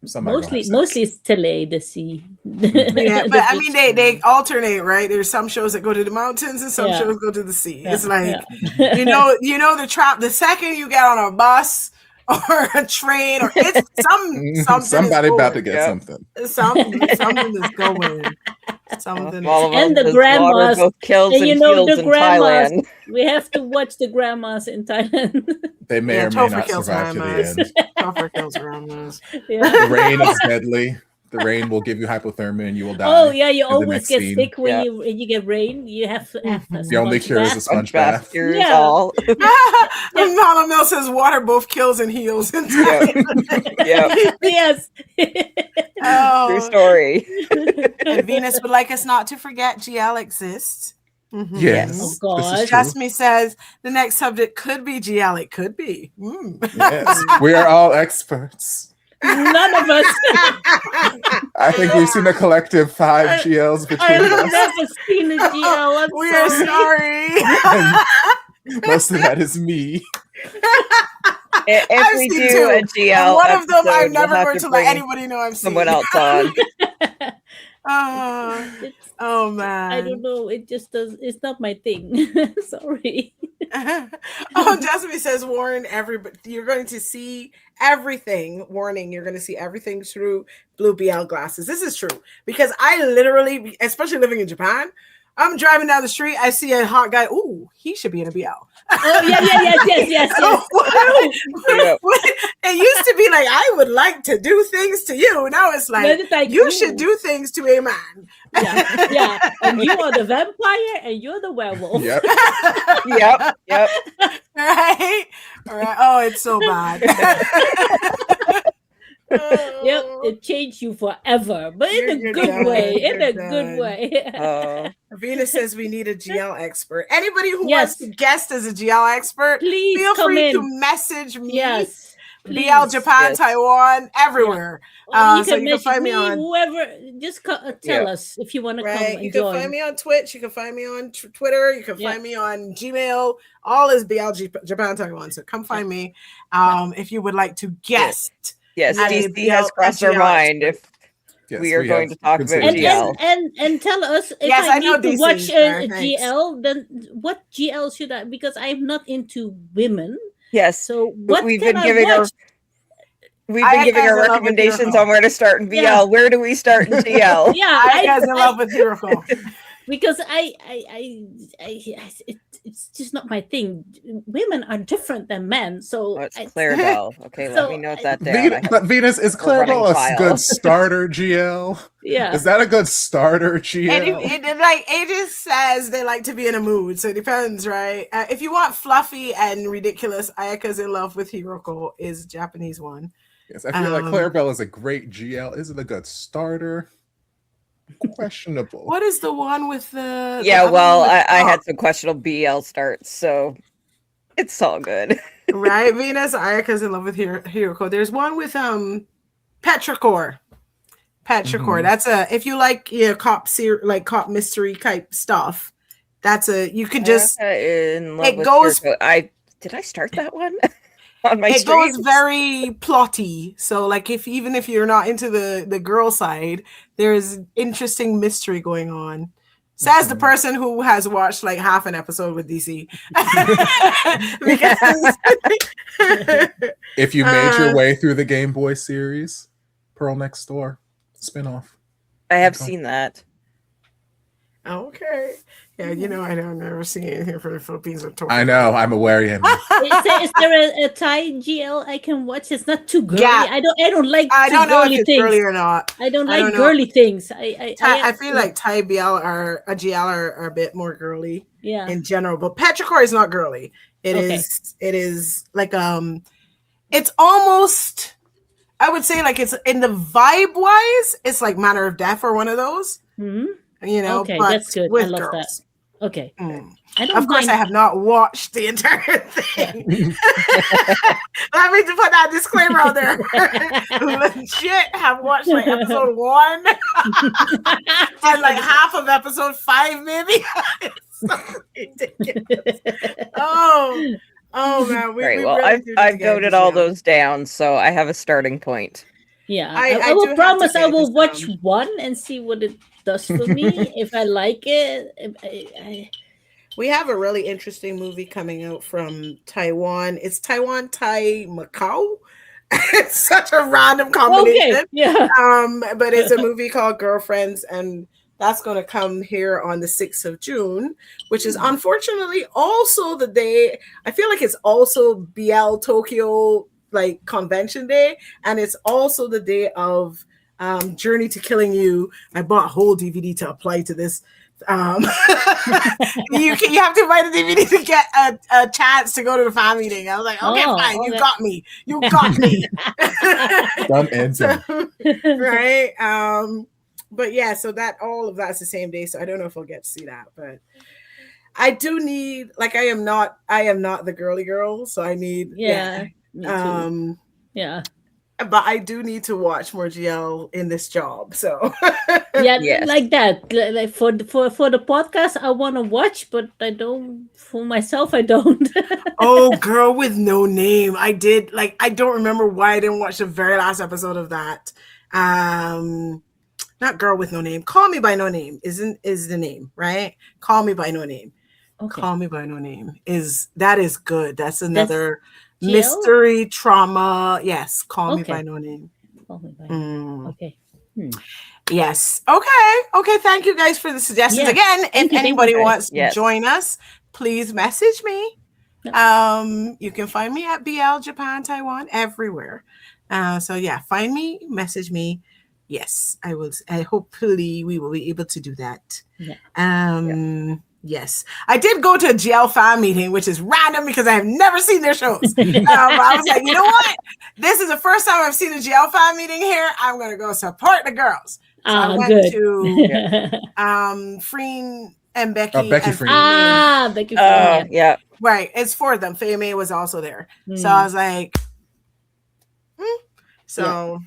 Speaker 3: Somebody gonna have sex.
Speaker 2: Mostly it's Tele.
Speaker 1: Yeah, but I mean they alternate, right? There's some shows that go to the mountains and some shows go to the sea. It's like you know the trap. The second you get on a bus or a train or it's something
Speaker 3: somebody about to get something.
Speaker 1: Something is going. Something.
Speaker 2: And the grandmas
Speaker 4: kills
Speaker 2: and
Speaker 4: you know the grandmas.
Speaker 2: Thailand. We have to watch the grandmas in Thailand.
Speaker 3: They may or may not survive to the end.
Speaker 1: Topher kills grandmas.
Speaker 3: The rain is deadly. The rain will give you hypothermia and you will die.
Speaker 2: Oh yeah, you always get sick when you get rain. You have to have
Speaker 3: the only cure is a sponge bath.
Speaker 4: All.
Speaker 1: Mama Mill says water both kills and heals.
Speaker 2: Yes.
Speaker 4: True story.
Speaker 1: And Venus would like us not to forget GL exists.
Speaker 3: Mm-hmm. Yes.
Speaker 2: Oh God.
Speaker 1: Jasmine says the next subject could be GL. It could be.
Speaker 3: Yes. We are all experts.
Speaker 2: None of us.
Speaker 3: I think we've seen a collective 5 GLs between us.
Speaker 2: I've never seen a GL.
Speaker 1: We are sorry.
Speaker 3: Most of that is me.
Speaker 4: If we do a GL,
Speaker 1: one of them I'm never going to let anybody know I'm
Speaker 4: someone else on.
Speaker 1: Oh man,
Speaker 2: I don't know. It just does. It's not my thing. Sorry.
Speaker 1: Jasmine says, "Warren, everybody, you're going to see everything. Warning, you're going to see everything through blue BL glasses." This is true because I literally, especially living in Japan, I'm driving down the street, I see a hot guy. Ooh, he should be in a BL.
Speaker 2: Oh yes.
Speaker 1: It used to be like I would like to do things to you. Now it's like you should do things to a man.
Speaker 2: Yeah. And you are the vampire, and you're the werewolf.
Speaker 3: Yep.
Speaker 1: Right. Oh, it's so bad.
Speaker 2: Yep, it changed you forever, but in a good way.
Speaker 1: Venus says we need a GL expert. Anybody who wants to guest as a GL expert,
Speaker 2: please
Speaker 1: feel free to message me. BL Japan, Taiwan, everywhere.
Speaker 2: You
Speaker 1: so you can find me on
Speaker 2: whoever. Just tell us if you want to come. And
Speaker 1: you can find me on Twitch. You can find me on Twitter. You can find me on Gmail. All is BL Japan, Taiwan. So come find me if you would like to guest.
Speaker 4: Yes, DC has crossed our mind if we are going to talk about GL.
Speaker 2: And tell us if I need to watch a GL, then what GL should I? Because I'm not into women.
Speaker 4: Yes.
Speaker 2: So what
Speaker 4: we've been giving our recommendations on where to start in BL. Yeah. Where do we start in GL?
Speaker 1: I guys in love with Hiraco.
Speaker 2: Because it's just not my thing. Women are different than men, so
Speaker 4: it's Clarabelle. Okay, let me note that down.
Speaker 3: But Venus, is Clarabelle a good starter GL?
Speaker 2: Yeah,
Speaker 3: is that a good starter GL?
Speaker 1: It just says they like to be in a mood, so it depends, right? If you want fluffy and ridiculous, Ayaka's in love with Hiroko is Japanese one.
Speaker 3: Yes, I feel like Clarabelle is a great GL. Is it a good starter? Questionable.
Speaker 1: What is the one with the?
Speaker 4: I had some questionable BL starts, so it's all good.
Speaker 1: Right, Venus, Ayaka's in love with Hiroko. There's one with Petrichor. Mm-hmm. That's if you like cop mystery type stuff. That's you can just
Speaker 4: in love with Hiroko. Did I start that one? It
Speaker 1: goes very plotty, so like even if you're not into the girl side, there's interesting mystery going on. Says the person who has watched like half an episode with DC.
Speaker 3: If you made your way through the Game Boy series, Pearl Next Door spinoff,
Speaker 4: I have seen that.
Speaker 1: Okay. Yeah, I don't never see anything for the Philippines or Tokyo.
Speaker 3: I know, I'm aware.
Speaker 2: Is there a Thai GL I can watch? It's not too girly. Yeah. I don't like.
Speaker 1: I don't know if it's girly or not.
Speaker 2: I don't like girly things.
Speaker 1: I feel like Thai BL are a bit more girly.
Speaker 2: Yeah.
Speaker 1: In general, but Petrichor is not girly. It is like it's almost. I would say like it's in the vibe wise, it's like Manner of Death or one of those.
Speaker 2: Mm-hmm. Okay,
Speaker 1: but
Speaker 2: that's good.
Speaker 1: With
Speaker 2: I love
Speaker 1: girls.
Speaker 2: That. Okay.
Speaker 1: Of course, I have not watched the entire thing. Let me put that disclaimer out there. Legit have watched like episode 1 and like half of episode 5, maybe. It's so ridiculous. Oh man.
Speaker 4: I've noted all those down, so I have a starting point.
Speaker 2: Yeah,
Speaker 1: I
Speaker 2: I
Speaker 1: do
Speaker 2: will
Speaker 1: have to
Speaker 2: promise
Speaker 1: say
Speaker 2: I will
Speaker 1: this,
Speaker 2: watch one and see what it does for me. If I like it,
Speaker 1: we have a really interesting movie coming out from Taiwan. It's Taiwan, Thai, Macau. It's such a random combination.
Speaker 2: okay, yeah.
Speaker 1: But it's a movie called Girlfriends, and that's going to come here on the 6th of June, which is unfortunately also the day. I feel like it's also BL Tokyo like convention day, and it's also the day of Journey to Killing You. I bought a whole DVD to apply to this. You have to buy the DVD to get a chance to go to the fan meeting. I was like, okay, fine, you got me. You got me.
Speaker 3: Done and done.
Speaker 1: Right. But yeah, so that all of that's the same day. So I don't know if we'll get to see that, but I do need, like, I am not the girly girl, so I need
Speaker 2: Yeah. Me too. Yeah.
Speaker 1: But I do need to watch more GL in this job. So
Speaker 2: Yeah,
Speaker 4: Yes.
Speaker 2: like that. Like for the podcast, I want to watch, but I don't. For myself, I don't.
Speaker 1: oh, Girl with No Name. I did, like, I don't remember why I didn't watch the very last episode of that. Not Girl with No Name. Call Me by No Name is the name, right? Call Me by No Name.
Speaker 2: Okay.
Speaker 1: Call Me by No Name is good. That's another
Speaker 2: GL?
Speaker 1: mystery trauma. Yes, Call Me
Speaker 2: Okay.
Speaker 1: by No Name.
Speaker 2: Call Me by
Speaker 1: Mm.
Speaker 2: Okay.
Speaker 1: Yes. Okay. Thank you guys for the suggestions.
Speaker 2: Yeah.
Speaker 1: Again,
Speaker 2: Thank
Speaker 1: if
Speaker 2: you,
Speaker 1: anybody
Speaker 2: guys.
Speaker 1: wants to
Speaker 4: Yes.
Speaker 1: join us, please message me. You can find me at BL Japan, Taiwan, everywhere. So yeah, find me, message me. Yes, I will. Hopefully we will be able to do that.
Speaker 2: Yeah.
Speaker 1: Yes, I did go to a GL fan meeting, which is random because I have never seen their shows. But I was like, you know what? This is the first time I've seen a GL fan meeting here. I'm going to go support the girls. So I went
Speaker 2: good.
Speaker 1: to Freen and Becky.
Speaker 3: Becky
Speaker 1: and
Speaker 3: Freen.
Speaker 2: Becky.
Speaker 4: Yeah.
Speaker 1: Right. It's for them. Faye May was also there. So I was like, So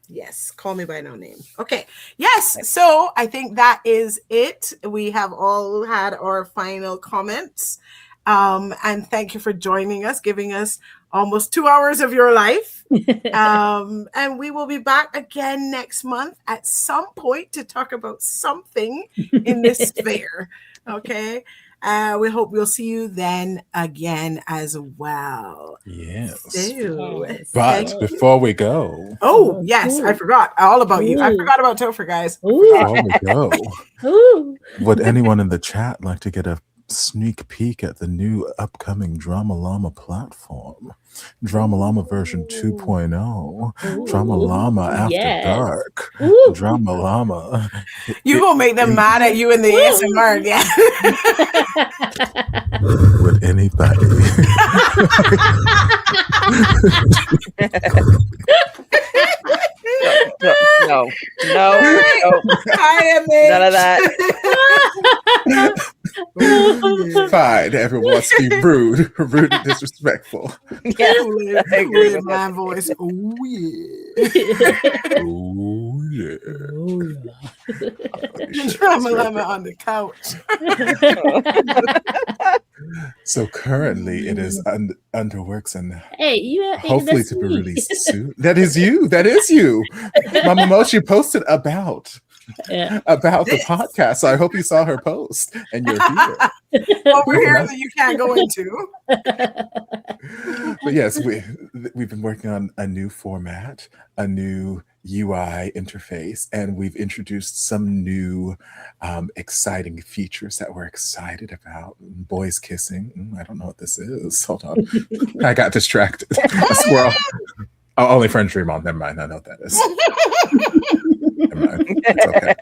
Speaker 1: yes, Call Me by No Name. Okay. Yes. So I think that is it. We have all had our final comments. And thank you for joining us, giving us almost 2 hours of your life. And we will be back again next month at some point to talk about something in this sphere. Okay. We hope we'll see you then again as well.
Speaker 3: Yes.
Speaker 1: So,
Speaker 3: But before we go.
Speaker 1: Oh, yes. I forgot all about you. I forgot about Topher, guys.
Speaker 3: Before we go, would anyone in the chat like to get a sneak peek at the new upcoming DramaLlama platform? DramaLlama version 2.0. DramaLlama After Dark. DramaLlama.
Speaker 1: You gonna make them mad at you in the ASMR, yeah.
Speaker 3: Would anybody
Speaker 4: No.
Speaker 1: I am
Speaker 4: None of that.
Speaker 3: Fine, everyone wants to be rude and disrespectful.
Speaker 4: Yeah, I agree with
Speaker 1: my voice. Oh yeah.
Speaker 3: Oh yeah.
Speaker 1: DramaLlama on the couch.
Speaker 3: So currently it is under works and
Speaker 2: hey,
Speaker 3: hopefully to be released soon. That is you. Mama Mochi posted about the podcast. So I hope you saw her post and you're here.
Speaker 1: Over here that you can't go into.
Speaker 3: But yes, we've been working on a new format, a new UI interface, and we've introduced some new exciting features that we're excited about. Boys kissing. I don't know what this is. Hold on. I got distracted. A squirrel. Oh, only Friends Dream On. Never mind. I know what that is. Never mind. It's okay.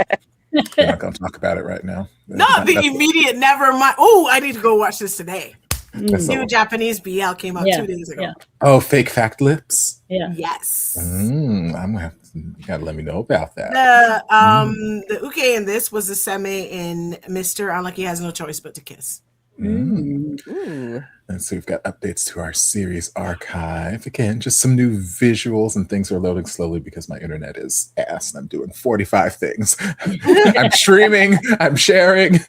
Speaker 3: I'm not going to talk about it right now.
Speaker 1: Not the immediate never mind. Oh, I need to go watch this today. New Japanese BL came out 2 days ago.
Speaker 3: Oh, Fake Fact Lips?
Speaker 1: Yeah. Yes.
Speaker 3: I'm going to have to, you got to let me know about that.
Speaker 1: The uke in this was the semi in Mr. Unlucky Has No Choice But to Kiss.
Speaker 3: And so we've got updates to our series archive. Again, just some new visuals, and things are loading slowly because my internet is ass and I'm doing 45 things. I'm streaming, I'm sharing,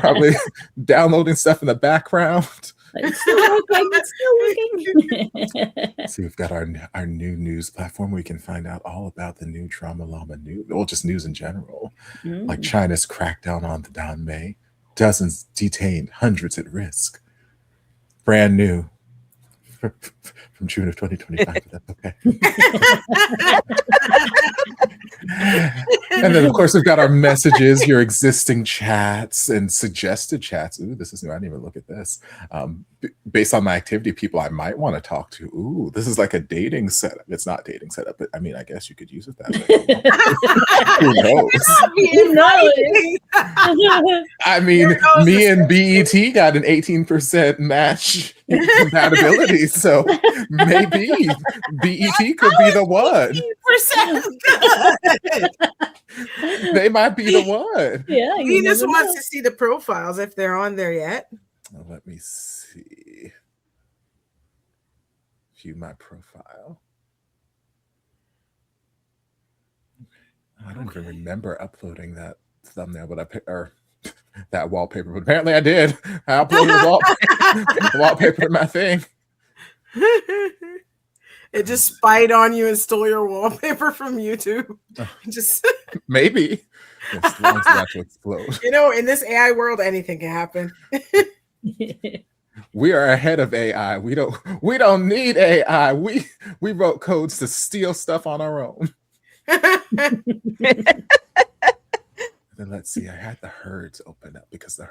Speaker 3: probably downloading stuff in the background.
Speaker 2: It's still working.
Speaker 3: See, we've got our new news platform where you can find out all about the new DramaLlama news, or just news in general. Like China's crackdown on the Danmei, dozens detained, hundreds at risk. Brand new from June of 2025. That's okay. And then, of course, we've got our messages, your existing chats, and suggested chats. Ooh, this is new. I didn't even look at this. Based on my activity, people I might want to talk to. Ooh, this is like a dating setup. It's not dating setup, but I mean, I guess you could use it that way. Who knows? I mean, me and BET got an 18% match in compatibility, so maybe BET could be the one.
Speaker 1: 18% good.
Speaker 3: They might be the one.
Speaker 2: Yeah,
Speaker 1: Venus wants to see the profiles if they're on there yet.
Speaker 3: Oh, let me see. View my profile. I don't even remember uploading that thumbnail, but or that wallpaper. But apparently I did. I uploaded the wallpaper to my thing.
Speaker 1: It just spied on you and stole your wallpaper from YouTube. Just
Speaker 3: maybe. As long as that to explode.
Speaker 1: You know, in this AI world, anything can happen.
Speaker 3: We are ahead of AI. We don't need AI. We wrote codes to steal stuff on our own. Then let's see. I had the herds open up because the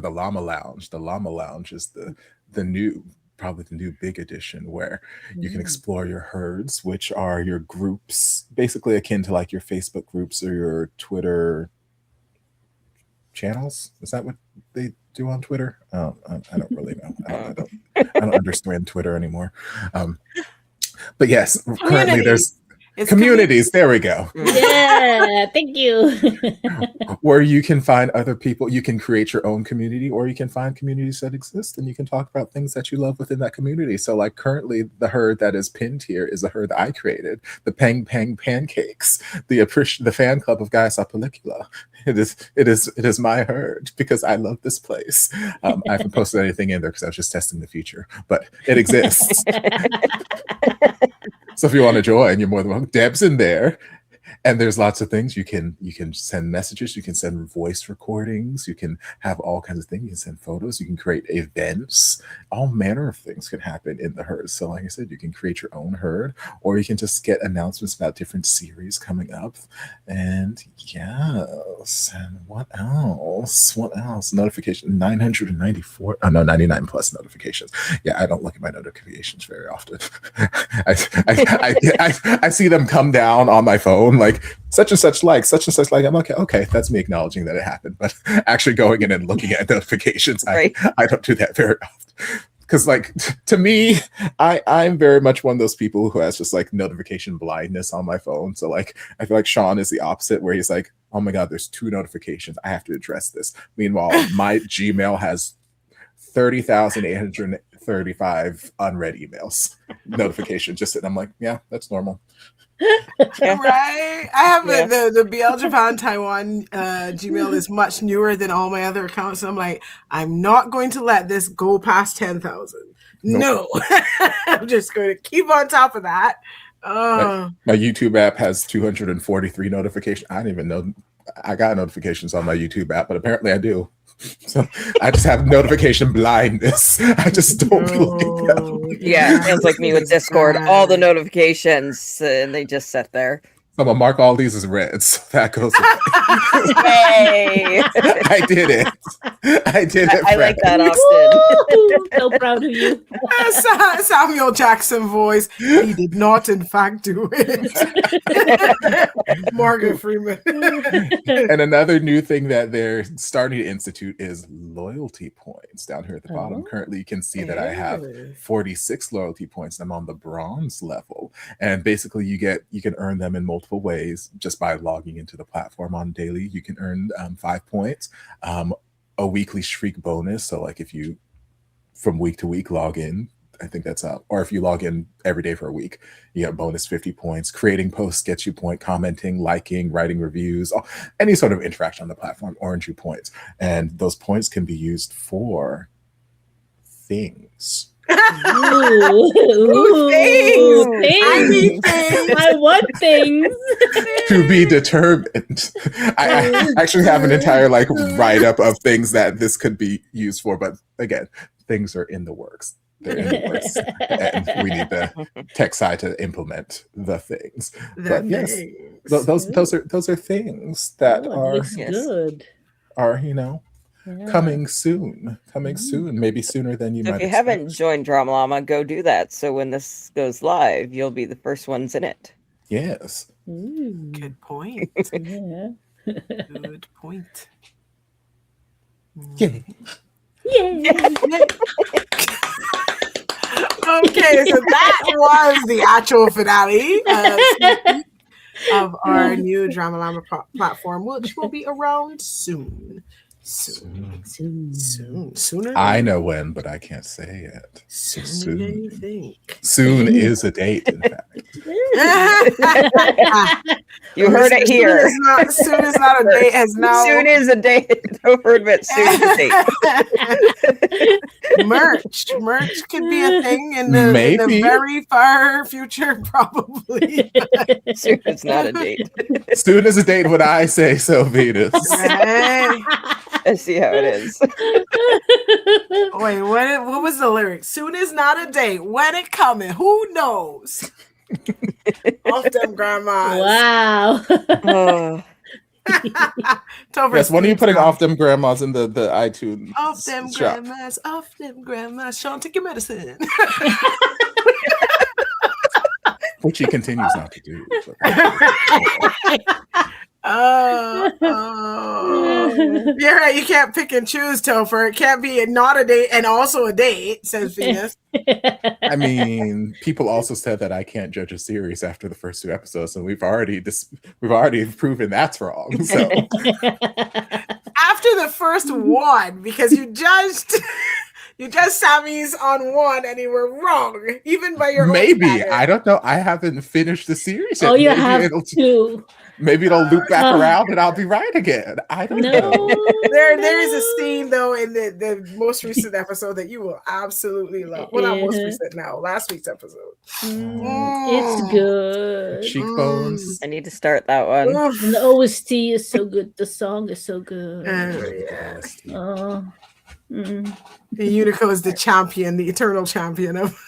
Speaker 3: Llama Lounge. The Llama Lounge is the new, probably the new big edition where you can explore your herds, which are your groups, basically akin to like your Facebook groups or your Twitter channels. Is that what they do on Twitter? I don't really know. I don't understand Twitter anymore. But yes, currently there's communities. There we go.
Speaker 2: Yeah, thank you.
Speaker 3: Where you can find other people. You can create your own community, or you can find communities that exist, and you can talk about things that you love within that community. So, like currently, the herd that is pinned here is a herd that I created. The Peng Peng Pancakes, the fan club of Gaia Pellicula. It is my herd because I love this place. I haven't posted anything in there because I was just testing the feature, but it exists. So if you want to join, you're more than welcome. Deb's in there. And there's lots of things. You can send messages, you can send voice recordings, you can have all kinds of things, you can send photos, you can create events, all manner of things can happen in the herd. So like I said, you can create your own herd, or you can just get announcements about different series coming up. And yes, and what else? Notification 994, oh no, 99 plus notifications. Yeah, I don't look at my notifications very often. I see them come down on my phone, like such and such like. I'm okay, that's me acknowledging that it happened. But actually going in and looking at notifications, right. I don't do that very often. Because like to me, I'm very much one of those people who has just like notification blindness on my phone. So like I feel like Sean is the opposite, where he's like, oh my God, there's 2 notifications. I have to address this. Meanwhile, my Gmail has 30,835 unread emails notifications. Just sitting, I'm like, yeah, that's normal.
Speaker 1: Right. I have the BL Japan Taiwan Gmail is much newer than all my other accounts. So I'm like, I'm not going to let this go past 10,000. Nope. No. I'm just going to keep on top of that.
Speaker 3: My YouTube app has 243 notifications. I didn't even know I got notifications on my YouTube app, but apparently I do. So I just have notification blindness. I just don't look at them.
Speaker 4: Yeah, it sounds like me with Discord. All the notifications, and they just sit there.
Speaker 3: I'm gonna mark all these as red, so that goes.
Speaker 4: Yay!
Speaker 3: I did it.
Speaker 4: I like that, Austin.
Speaker 2: So proud of you.
Speaker 1: Samuel Jackson voice. He did not, in fact, do it. Morgan Freeman.
Speaker 3: And another new thing that they're starting to institute is loyalty points down here at the bottom. Currently, you can see that I have 46 loyalty points. I'm on the bronze level, and basically, you can earn them in multiple ways just by logging into the platform on daily. You can earn 5 points, a weekly streak bonus. So like if you from week to week log in, I think that's up. Or if you log in every day for a week, you get bonus 50 points. Creating posts gets you point. Commenting, liking, writing reviews, any sort of interaction on the platform earns you points. And those points can be used for things.
Speaker 2: Ooh,
Speaker 1: things. I need
Speaker 2: things.
Speaker 1: things.
Speaker 2: I want things.
Speaker 3: To be determined. I actually have an entire like write up of things that this could be used for, but again, things are in the works. They're in the works, and we need the tech side to implement the things. But yes, those are things that
Speaker 2: Oh, it
Speaker 3: are
Speaker 2: looks good. Yeah.
Speaker 3: coming soon. Coming soon, maybe sooner than you
Speaker 4: So
Speaker 3: might
Speaker 4: if you
Speaker 3: expect.
Speaker 4: haven't joined DramaLlama, go do that. So when this goes live, you'll be the first ones in it.
Speaker 3: Yes.
Speaker 2: Ooh,
Speaker 1: Good point.
Speaker 2: yeah.
Speaker 1: Good point.
Speaker 3: Yay.
Speaker 2: Yay.
Speaker 1: Okay, so that was the actual finale of our new DramaLlama platform, which will be around soon. Sooner.
Speaker 3: I know when, but I can't say it.
Speaker 1: Sooner than you think.
Speaker 3: Soon is a date, in fact.
Speaker 4: You heard it here.
Speaker 1: Soon is not a date. Has now.
Speaker 4: Soon is a date. Over admit soon is a date.
Speaker 1: Merch could be a thing in the very far future, probably.
Speaker 4: Soon is not a date.
Speaker 3: Soon is a date when I say so, Venus.
Speaker 4: I see how it is.
Speaker 1: Wait, what was the lyric? Soon is not a date. When it coming? Who knows? Off them grandmas.
Speaker 2: Wow.
Speaker 3: Yes, when are you putting off them grandmas in the iTunes?
Speaker 1: Off them
Speaker 3: shop?
Speaker 1: grandmas. Off them grandmas. Sean, take your medicine.
Speaker 3: Which he continues not to do.
Speaker 1: Oh, you're right. You can't pick and choose, Topher. It can't be not a date and also a date, says Venus.
Speaker 3: I mean, people also said that I can't judge a series after the first 2 episodes, and we've already proven that's wrong. So
Speaker 1: after the first one, because you judged Sammy's on one and you were wrong, even by your own standard.
Speaker 3: I don't know. I haven't finished the series yet.
Speaker 2: Oh, you have to.
Speaker 3: Maybe it'll loop back around and I'll be right again. I don't know.
Speaker 1: There is a scene though in the most recent episode that you will absolutely love. Well, not most recent now, last week's episode.
Speaker 2: It's good.
Speaker 3: Cheekbones.
Speaker 4: I need to start that one.
Speaker 2: And the OST is so good. The song is so good.
Speaker 1: Unico is the champion, the eternal champion of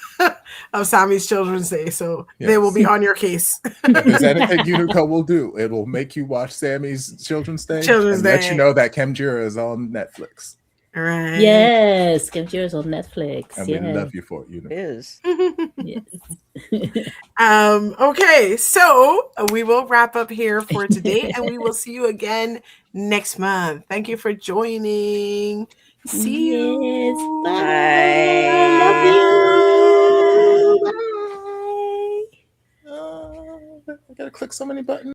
Speaker 1: Sammy's Children's Day, so they will be on your case.
Speaker 3: If there's anything Unico will do, it will make you watch Sammy's Children's Day and let you know that Chemjira is on Netflix.
Speaker 1: Right.
Speaker 2: Yes, Chemjira is on Netflix.
Speaker 3: And we love you for it, Unico.
Speaker 4: It is.
Speaker 2: Yes.
Speaker 1: Okay, so we will wrap up here for today, and we will see you again next month. Thank you for joining. See you.
Speaker 2: Yes,
Speaker 4: Bye.
Speaker 2: Love you. Bye.
Speaker 3: I gotta click so many buttons.